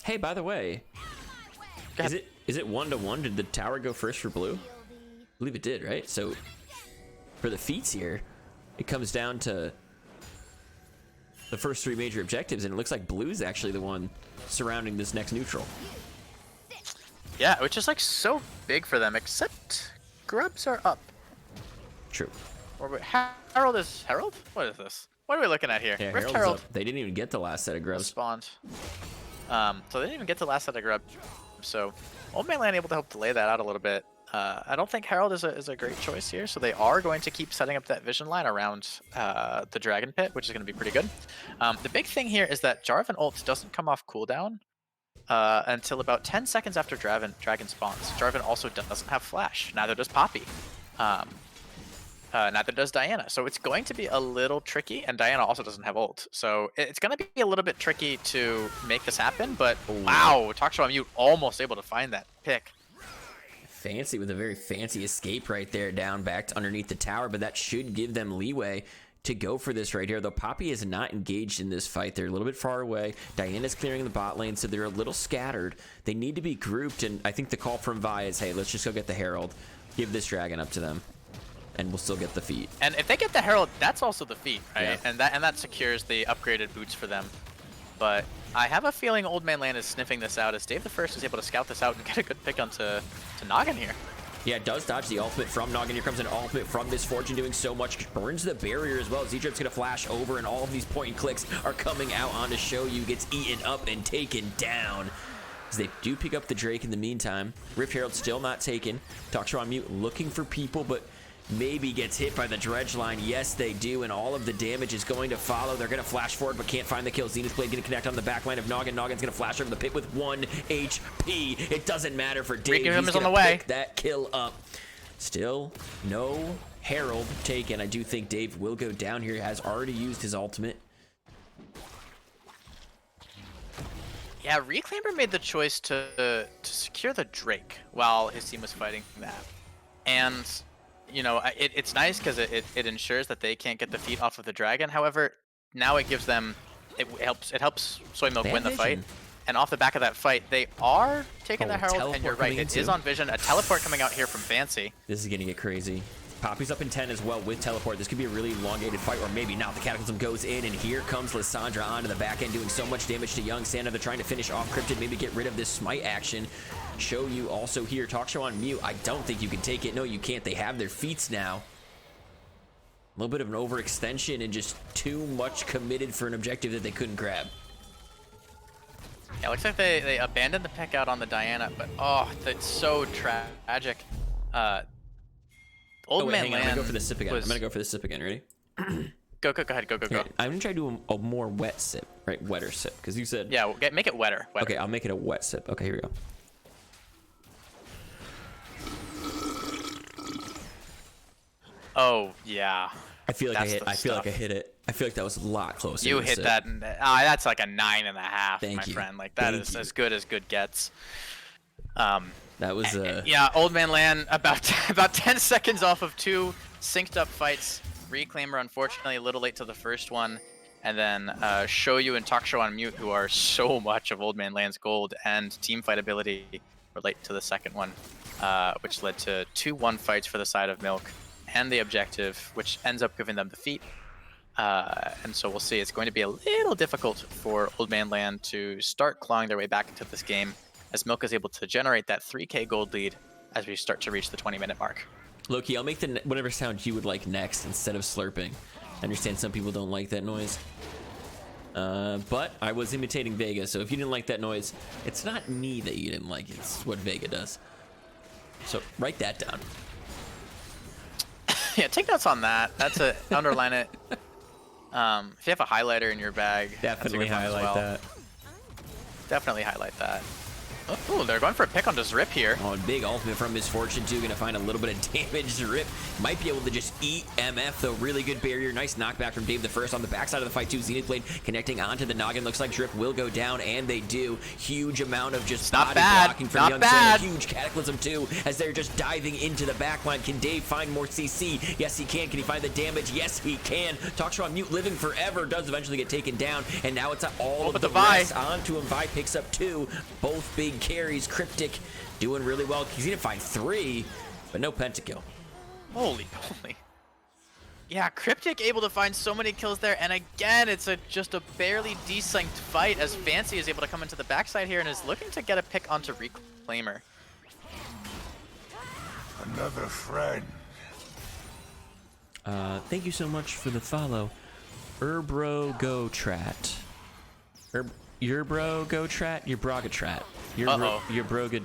Speaker 1: Hey, by the way, is it 1-to-1? Did the tower go first for blue? I believe it did, right? So for the feats here, it comes down to the first 3 major objectives, and it looks like blue's actually the one surrounding this next neutral.
Speaker 2: Yeah, which is like so big for them, except grubs are up.
Speaker 1: True.
Speaker 2: Or wait, Herald is Herald? What is this? What are we looking at here?
Speaker 1: Yeah,
Speaker 2: Rift
Speaker 1: Herald's
Speaker 2: Herald.
Speaker 1: up. They didn't even get the last set of grubs.
Speaker 2: Spawned. So they didn't even get to the last set of grub. So Old Man Land able to help delay that out a little bit. I don't think Herald is a great choice here, so they are going to keep setting up that vision line around the Dragon Pit, which is going to be pretty good. The big thing here is that Jarvan ult doesn't come off cooldown until about 10 seconds after Dragon spawns. Jarvan also doesn't have flash, neither does Poppy. Neither does Diana, so it's going to be a little tricky, and Diana also doesn't have ult, so it's going to be a little bit tricky to make this happen, but wow, Talk Show on Mute almost able to find that pick.
Speaker 1: Fancy with a very fancy escape right there, down back to underneath the tower, but that should give them leeway to go for this right here, though Poppy is not engaged in this fight. They're a little bit far away. Diana's clearing the bot lane, so they're a little scattered. They need to be grouped, and I think the call from Vi is, hey, let's just go get the Herald, give this dragon up to them, and we'll still get the feat.
Speaker 2: And if they get the Herald, that's also the feat, right?
Speaker 1: Yeah.
Speaker 2: And that secures the upgraded boots for them. But I have a feeling Old Man Land is sniffing this out, as Dave the First is able to scout this out and get a good pick onto Noggin here.
Speaker 1: Yeah, it does dodge the ultimate from Noggin. Here comes an ultimate from Misfortune, doing so much. Burns the barrier as well. Z-Drip's going to flash over, and all of these point and clicks are coming out on to show you. Gets eaten up and taken down. As they do pick up the Drake in the meantime. Rift Herald still not taken. Talk Show on Mute looking for people, but maybe gets hit by the dredge line. Yes, they do, and all of the damage is going to follow. They're going to flash forward, but can't find the kill. Zenith's Blade going to connect on the back line of Noggin. Noggin's going to flash over the pit with 1 HP. It doesn't matter for Dave. He's
Speaker 2: on the way.
Speaker 1: Pick that kill up. Still no Herald taken. I do think Dave will go down here. He has already used his ultimate.
Speaker 2: Yeah, Reclaimer made the choice to secure the Drake while his team was fighting that. And you know, it's nice because it ensures that they can't get the feat off of the dragon. However, now it gives them, it helps Soy Milk win the fight. And off the back of that fight, they are taking the Herald, and you're right, it is on vision. A teleport coming out here from Fancy.
Speaker 1: This is gonna get crazy. Poppy's up in 10 as well with teleport. This could be a really elongated fight, or maybe not. The Cataclysm goes in, and here comes Lissandra onto the back end, doing so much damage to Young Santa. They're trying to finish off Cryptid, maybe get rid of this smite action. Show you also here. Talk Show on Mute. I don't think you can take it. No, you can't. They have their feats now. A little bit of an overextension and just too much committed for an objective that they couldn't grab.
Speaker 2: Yeah, looks like they abandoned the pick out on the Diana, but oh, that's so tragic. Old Man
Speaker 1: Land. I'm gonna go for the sip again. I'm gonna go for the sip again. Ready?
Speaker 2: Go ahead. Go.
Speaker 1: I'm gonna try to do a more wet sip, right? Wetter sip, because you said.
Speaker 2: Yeah, make it wetter.
Speaker 1: Okay, I'll make it a wet sip. Okay, here we go.
Speaker 2: Oh yeah.
Speaker 1: I feel like I hit it. I feel like that was a lot closer.
Speaker 2: You hit that. That's like a 9.5, my
Speaker 1: you.
Speaker 2: friend. Like that is as good as good gets.
Speaker 1: That was
Speaker 2: yeah. Old Man Land about 10 seconds off of 2 synced up fights. Reclaimer unfortunately a little late to the first one. And then Shoyu and Taksho on mute, who are so much of Old Man Land's gold and team fight ability, relate to the second one, which led to 2-1 fights for the side of Milk and the objective, which ends up giving them defeat. And so we'll see. It's going to be a little difficult for Old Man Land to start clawing their way back into this game, as Milk is able to generate that 3k gold lead as we start to reach the 20-minute mark.
Speaker 1: Loki, I'll make the whatever sound you would like next instead of slurping. I understand some people don't like that noise. But I was imitating Vega, so if you didn't like that noise, it's not me that you didn't like it. It's what Vega does. So write that down.
Speaker 2: Yeah, take notes on that. That's a underline it. If you have a highlighter in your bag,
Speaker 1: Definitely highlight that.
Speaker 2: Definitely highlight that. Oh, they're going for a pick on Zrip here.
Speaker 1: Oh, big ultimate from S14W2. Gonna find a little bit of damage. Zrip might be able to just eat MF, though. Really good barrier. Nice knockback from Dave the First on the backside of the fight, too. Zenith Blade connecting onto the noggin. Looks like Zrip will go down, and they do. Huge amount of just body blocking from Young Center. Huge Cataclysm, too, as they're just diving into the backline. Can Dave find more CC? Yes, he can. Can he find the damage? Yes, he can. Talkshow on mute, living forever, does eventually get taken down, and now it's all of the rest onto him. Vi picks up 2. Both big carries. Cryptic doing really well. He's gonna find 3, but no pentakill.
Speaker 2: Holy moly. Yeah, Cryptic able to find so many kills there, and again, it's just a barely desynced fight as Fancy is able to come into the backside here and is looking to get a pick onto Reclaimer.
Speaker 11: Another friend.
Speaker 1: Thank you so much for the follow. Urbro Go Trat. Your bro go trat, your brogatrat. Your brogatrat. Your brogatrat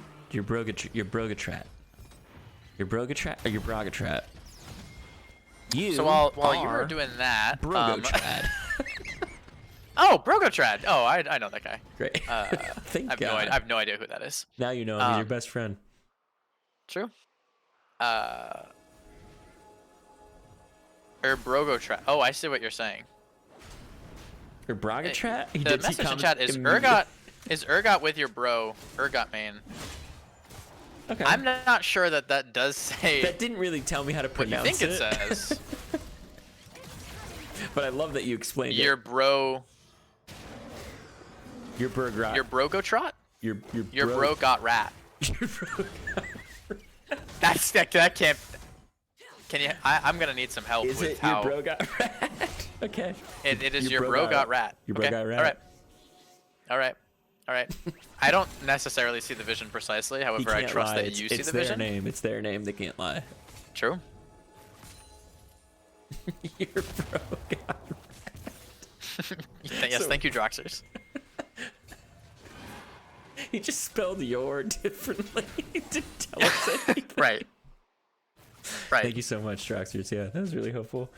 Speaker 1: or your brogatrat. You
Speaker 2: so while you were doing that,
Speaker 1: Brogotrad.
Speaker 2: Oh, Brogotrad. Oh, I know that guy.
Speaker 1: Great. Thank God.
Speaker 2: I have no idea who that is.
Speaker 1: Now you know him. He's your best friend.
Speaker 2: True. Brogotrad. Oh, I see what you're saying.
Speaker 1: Or Brogatrat?
Speaker 2: The message in chat is Urgot with your bro, Urgot main.
Speaker 1: Okay.
Speaker 2: I'm not sure that does say.
Speaker 1: That didn't really tell me how to pronounce it.
Speaker 2: What you think it says.
Speaker 1: But I love that you explained
Speaker 2: your
Speaker 1: it.
Speaker 2: Bro.
Speaker 1: Your Brograt.
Speaker 2: Your Brogotrot?
Speaker 1: Your
Speaker 2: bro got rat.
Speaker 1: Your bro got
Speaker 2: that can't. Can you? I'm gonna need some help
Speaker 1: is
Speaker 2: with
Speaker 1: it
Speaker 2: how.
Speaker 1: Your bro got rat? Okay.
Speaker 2: It is your bro got rat.
Speaker 1: Your bro got rat.
Speaker 2: All right. I don't necessarily see the vision precisely. However, I trust that you see the vision.
Speaker 1: It's their name. They can't lie.
Speaker 2: True.
Speaker 1: Your bro got rat.
Speaker 2: Yes, thank you, Droxers.
Speaker 1: He just spelled your differently to tell us anything.
Speaker 2: Right.
Speaker 1: Thank you so much, Droxers. Yeah, that was really helpful.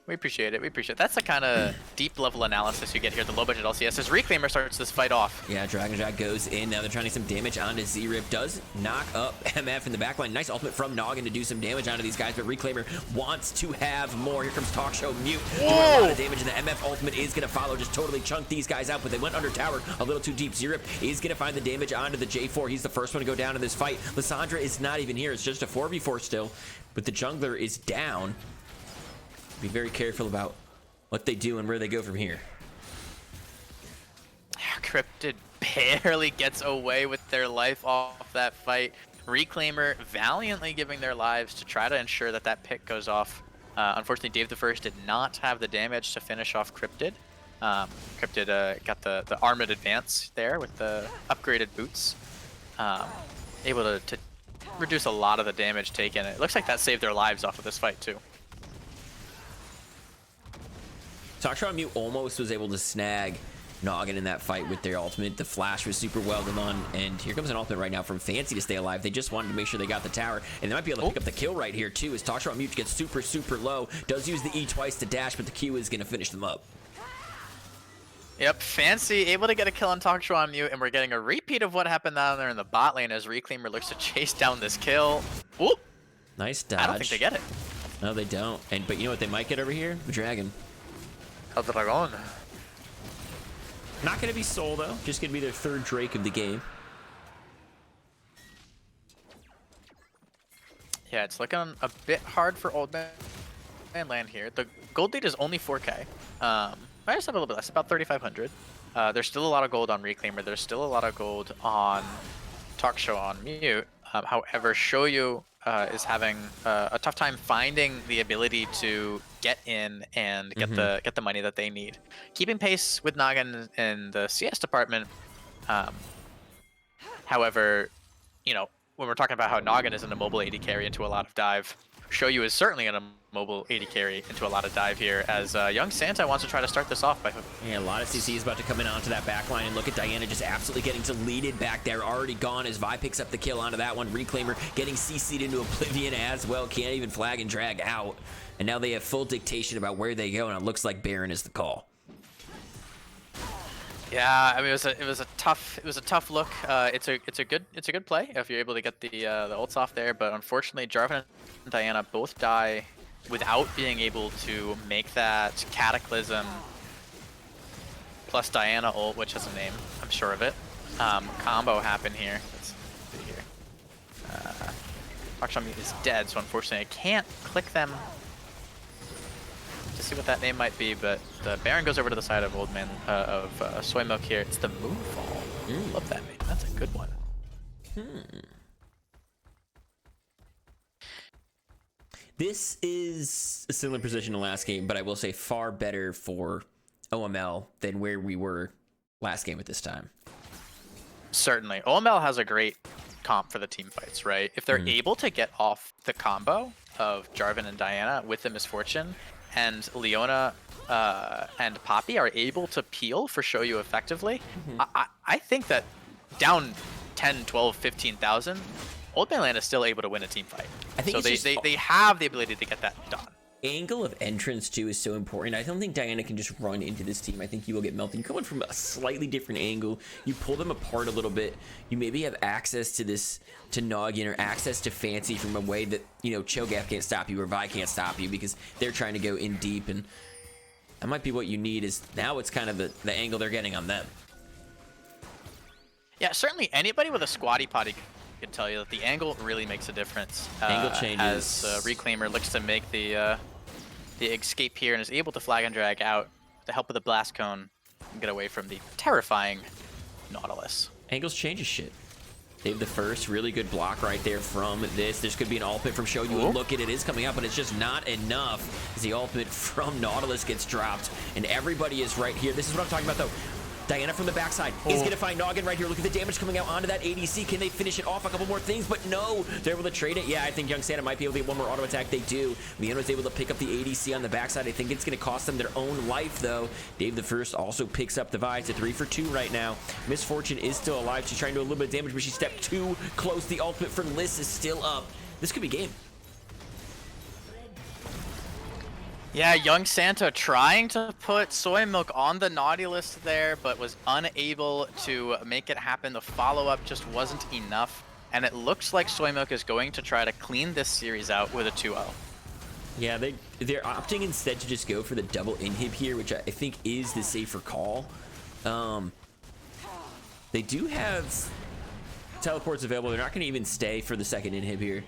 Speaker 2: We appreciate it. That's the kind of deep level analysis you get here at the low budget LCS as Reclaimer starts this fight off.
Speaker 1: Yeah, Dragon Jack goes in. Now they're trying to get some damage onto Z-Rip. Does knock up MF in the backline. Nice ultimate from Noggin to do some damage onto these guys, but Reclaimer wants to have more. Here comes Talkshow Mute. Doing a lot of damage, and the MF ultimate is going to follow. Just totally chunk these guys out, but they went under tower a little too deep. Z-Rip is going to find the damage onto the J4. He's the first one to go down in this fight. Lissandra is not even here. It's just a 4v4 still, but the jungler is down. Be very careful about what they do and where they go from here.
Speaker 2: Cryptid barely gets away with their life off that fight. Reclaimer valiantly giving their lives to try to ensure that pick goes off. Unfortunately, Dave the First did not have the damage to finish off Cryptid. Cryptid got the armored advance there with the upgraded boots. Able to reduce a lot of the damage taken. It looks like that saved their lives off of this fight too.
Speaker 1: Talkshow on Mute almost was able to snag Noggin in that fight with their ultimate. The flash was super well done, and here comes an ultimate right now from Fancy to stay alive. They just wanted to make sure they got the tower, and they might be able to pick up the kill right here too, as Talkshow on Mute gets super low. Does use the E twice to dash, but the Q is going to finish them up.
Speaker 2: Yep, Fancy able to get a kill on Talkshow on Mute, and we're getting a repeat of what happened down there in the bot lane as Reclaimer looks to chase down this kill. Whoop!
Speaker 1: Nice dodge.
Speaker 2: I don't think they get it.
Speaker 1: No, they don't. But you know what they might get over here? The Dragon.
Speaker 2: El Dragon.
Speaker 1: Not going to be Soul, though. Just going to be their third Drake of the game.
Speaker 2: Yeah, it's looking a bit hard for Old Man Land here. The gold lead is only 4K. I just have a little bit less, about 3,500. There's still a lot of gold on Reclaimer. There's still a lot of gold on Talk Show on Mute. However, Shoyu is having a tough time finding the ability to get in and get the money that they need. Keeping pace with Noggin in the CS department. However, you know, when we're talking about how Noggin is in a mobile AD carry into a lot of dive, Shoyu is certainly in a mobile AD carry into a lot of dive here, as young Santa wants to try to start this off by...
Speaker 1: Yeah, a lot of CC is about to come in onto that back line, and look at Diana just absolutely getting deleted back there. Already gone as Vi picks up the kill onto that one. Reclaimer getting CC'd into Oblivion as well. Can't even flag and drag out. And now they have full dictation about where they go, and it looks like Baron is the call.
Speaker 2: Yeah, I mean it was a tough look. It's a good play if you're able to get the ults off there, but unfortunately Jarvan and Diana both die without being able to make that Cataclysm plus Diana ult, which has a name, I'm sure of it, combo happen here. Let's see here. Akshami is dead, so unfortunately I can't click them to see what that name might be, but the Baron goes over to the side of Old Man of Soy Milk here. It's the Moonfall. Love that name. That's a good one.
Speaker 1: This is a similar position to last game, but I will say far better for OML than where we were last game at this time.
Speaker 2: Certainly. OML has a great comp for the team fights, right? If they're able to get off the combo of Jarvan and Diana with the Misfortune, and Leona and Poppy are able to peel for Shoyu effectively, I think that down 10, 12, 15,000, Old Man Land is still able to win a team fight. I think so they have the ability to get that done.
Speaker 1: Angle of entrance too is so important. I don't think Diana can just run into this team. I think you will get melted. You come in from a slightly different angle. You pull them apart a little bit. You maybe have access to Noggin or access to Fancy from a way that, you know, Cho'Gath can't stop you or Vi can't stop you because they're trying to go in deep, and that might be what you need. Is now it's kind of the angle they're getting on them.
Speaker 2: Yeah, certainly anybody with a squatty potty can tell you that the angle really makes a difference.
Speaker 1: Angle changes.
Speaker 2: As Reclaimer looks to make the escape here and is able to flag and drag out with the help of the blast cone and get away from the terrifying Nautilus.
Speaker 1: Angles changes shit. They have the first really good block right there from this. This could be an ultimate from Shoyu. Look at it, is coming up, but it's just not enough as the ultimate from Nautilus gets dropped, and everybody is right here. This is what I'm talking about, though. Diana from the backside is going to find Noggin right here. Look at the damage coming out onto that ADC. Can they finish it off? A couple more things, but no. They're able to trade it. Yeah, I think Young Santa might be able to get one more auto attack. They do. Leona's able to pick up the ADC on the backside. I think it's going to cost them their own life, though. Dave the First also picks up the Vi. It's a 3 for 2 right now. Misfortune is still alive. She's trying to do a little bit of damage, but she stepped too close. The ultimate for Liz is still up. This could be game.
Speaker 2: Yeah, Young Santa trying to put Soy Milk on the Nautilus there, but was unable to make it happen. The follow-up just wasn't enough, and it looks like Soy Milk is going to try to clean this series out with a 2-0.
Speaker 1: Yeah, they're opting instead to just go for the double inhib here, which I think is the safer call. They do have teleports available. They're not going to even stay for the second inhib here.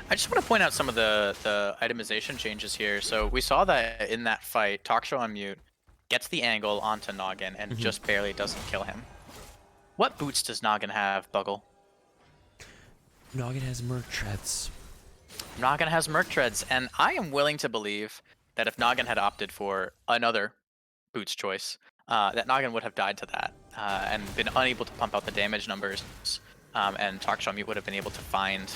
Speaker 2: I just want to point out some of the itemization changes here. So we saw that in that fight, Talk Show on Mute gets the angle onto Noggin and just barely doesn't kill him. What boots does Noggin have, Buggle?
Speaker 1: Noggin has Merc Treads.
Speaker 2: Noggin has Merc Treads, and I am willing to believe that if Noggin had opted for another boots choice, that Noggin would have died to that and been unable to pump out the damage numbers, and Talk Show on Mute would have been able to find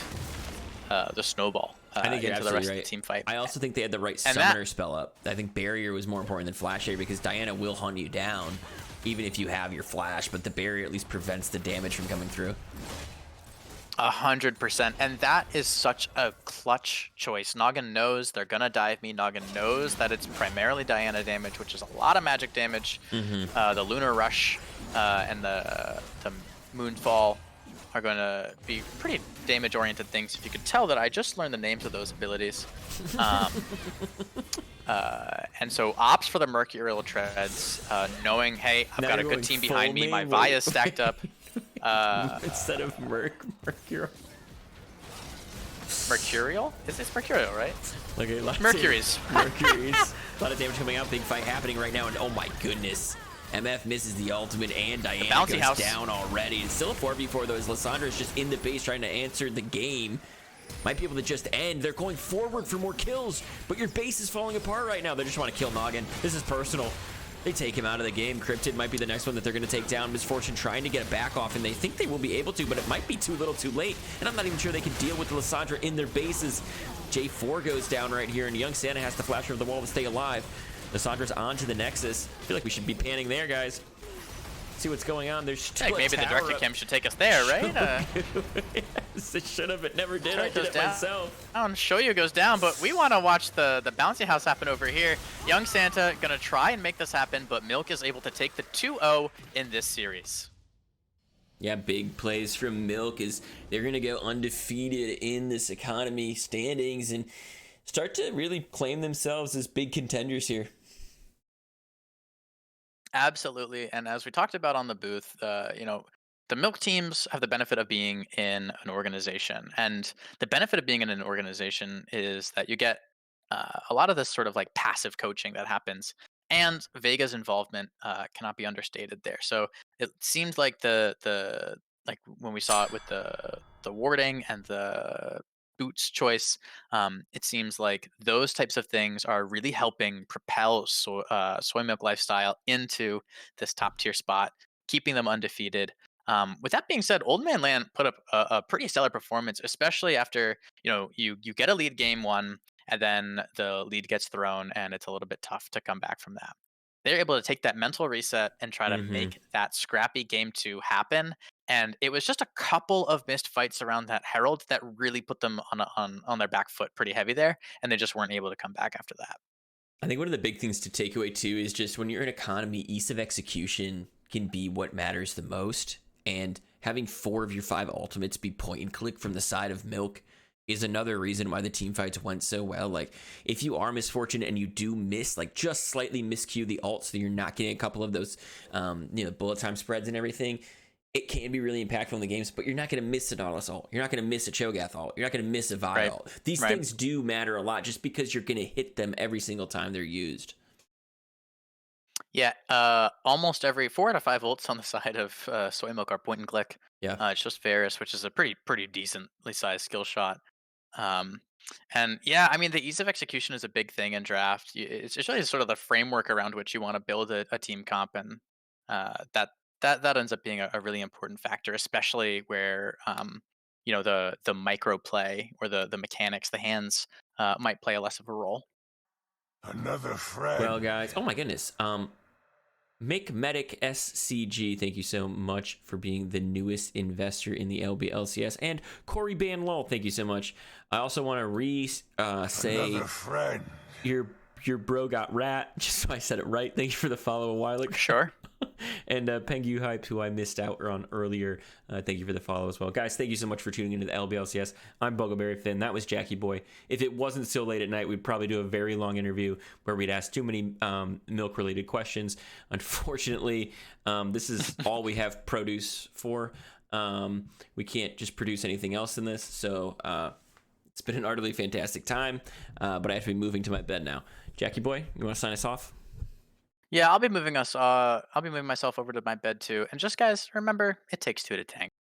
Speaker 2: the snowball into the rest of the team fight.
Speaker 1: I also think they had the right summoner spell up. I think Barrier was more important than Flash here because Diana will hunt you down even if you have your Flash, but the Barrier at least prevents the damage from coming through.
Speaker 2: 100%, and that is such a clutch choice. Noggin knows they're gonna dive me. Noggin knows that it's primarily Diana damage, which is a lot of magic damage. The Lunar Rush and the Moonfall are going to be pretty damage-oriented things. If you could tell that I just learned the names of those abilities. And so opts for the Mercurial Treads, knowing, hey, I've got a good team behind me. My Vi is stacked up.
Speaker 1: Instead of Mercurial.
Speaker 2: Mercurial? It's Mercurial, right?
Speaker 1: Okay,
Speaker 2: Mercury's.
Speaker 1: Mercury's. A lot of damage coming out. Big fight happening right now. And oh my goodness. MF misses the ultimate, and Diana
Speaker 2: bouncy
Speaker 1: goes
Speaker 2: house
Speaker 1: down already. It's still a 4v4 though, as Lissandra is just in the base trying to answer the game. Might be able to just end. They're going forward for more kills, but your base is falling apart right now. They just want to kill Noggin. This is personal. They take him out of the game. Cryptid might be the next one that they're going to take down. Misfortune trying to get it back off, and they think they will be able to, but it might be too little too late. And I'm not even sure they can deal with the Lissandra in their bases. J4 goes down right here, and Young Santa has to flash over the wall to stay alive. Lissandra's on to the Nexus. I feel like we should be panning there, guys. See what's going on. There's still
Speaker 2: maybe the director cam should take us there, right?
Speaker 1: Yes, it should have, but never did. I did
Speaker 2: goes
Speaker 1: it
Speaker 2: down.
Speaker 1: myself.
Speaker 2: Shoyu goes down, but we want to watch the bouncy house happen over here. Young Santa gonna try and make this happen, but Milk is able to take the 2-0 in this series.
Speaker 1: Yeah, big plays from Milk is they're going to go undefeated in this economy standings and start to really claim themselves as big contenders here.
Speaker 2: Absolutely, and as we talked about on the booth, the Milk teams have the benefit of being in an organization, and the benefit of being in an organization is that you get a lot of this sort of like passive coaching that happens, and Vega's involvement cannot be understated there. So it seemed like the like when we saw it with the warding and the boots choice, it seems like those types of things are really helping propel Soy Milk Lifestyle into this top tier spot, keeping them undefeated. With that being said, Old Man Land put up a pretty stellar performance, especially after you get a lead game one, and then the lead gets thrown, and it's a little bit tough to come back from that. They're able to take that mental reset and try to make that scrappy game two happen. And it was just a couple of missed fights around that Herald that really put them on their back foot pretty heavy there, and they just weren't able to come back after that.
Speaker 1: I think one of the big things to take away too is just when you're in economy, ease of execution can be what matters the most. And having 4 of your 5 ultimates be point and click from the side of Milk is another reason why the team fights went so well. Like, if you are Misfortune and you do miss, like, just slightly miscue the ult so you're not getting a couple of those, bullet time spreads and everything, it can be really impactful in the games, but you're not going to miss a Nautilus ult. You're not going to miss a Cho'Gath ult. You're not going to miss a Vi ult. These things do matter a lot just because you're going to hit them every single time they're used.
Speaker 2: Yeah, almost every 4 out of 5 ults on the side of Soy Milk are point and click.
Speaker 1: Yeah,
Speaker 2: it's just Varus, which is a pretty decently sized skill shot. And yeah, I mean, the ease of execution is a big thing in draft. It's really sort of the framework around which you want to build a team comp, and that ends up being a really important factor, especially where the micro play or the mechanics, the hands might play a less of a role.
Speaker 11: Another friend.
Speaker 1: Well, guys, oh my goodness. Make Medic SCG, thank you so much for being the newest investor in the LBLCS. And Corey Ban Lol, thank you so much. I also want to say
Speaker 11: Another friend.
Speaker 1: Your bro got rat, just so I said it right. Thank you for the follow a while ago.
Speaker 2: Sure.
Speaker 1: And Pengu Hype, who I missed out on earlier, thank you for the follow as well. Guys, thank you so much for tuning into the LBLCS. I'm Buggleberry Finn. That was Jackie Boy. If it wasn't so late at night, we'd probably do a very long interview where we'd ask too many milk-related questions. Unfortunately, this is all we have produce for. We can't just produce anything else in this, so it's been an utterly fantastic time, but I have to be moving to my bed now. Jackie Boy, you want to sign us off?
Speaker 2: Yeah, I'll be moving myself over to my bed too. And just guys, remember, it takes 2 to tango.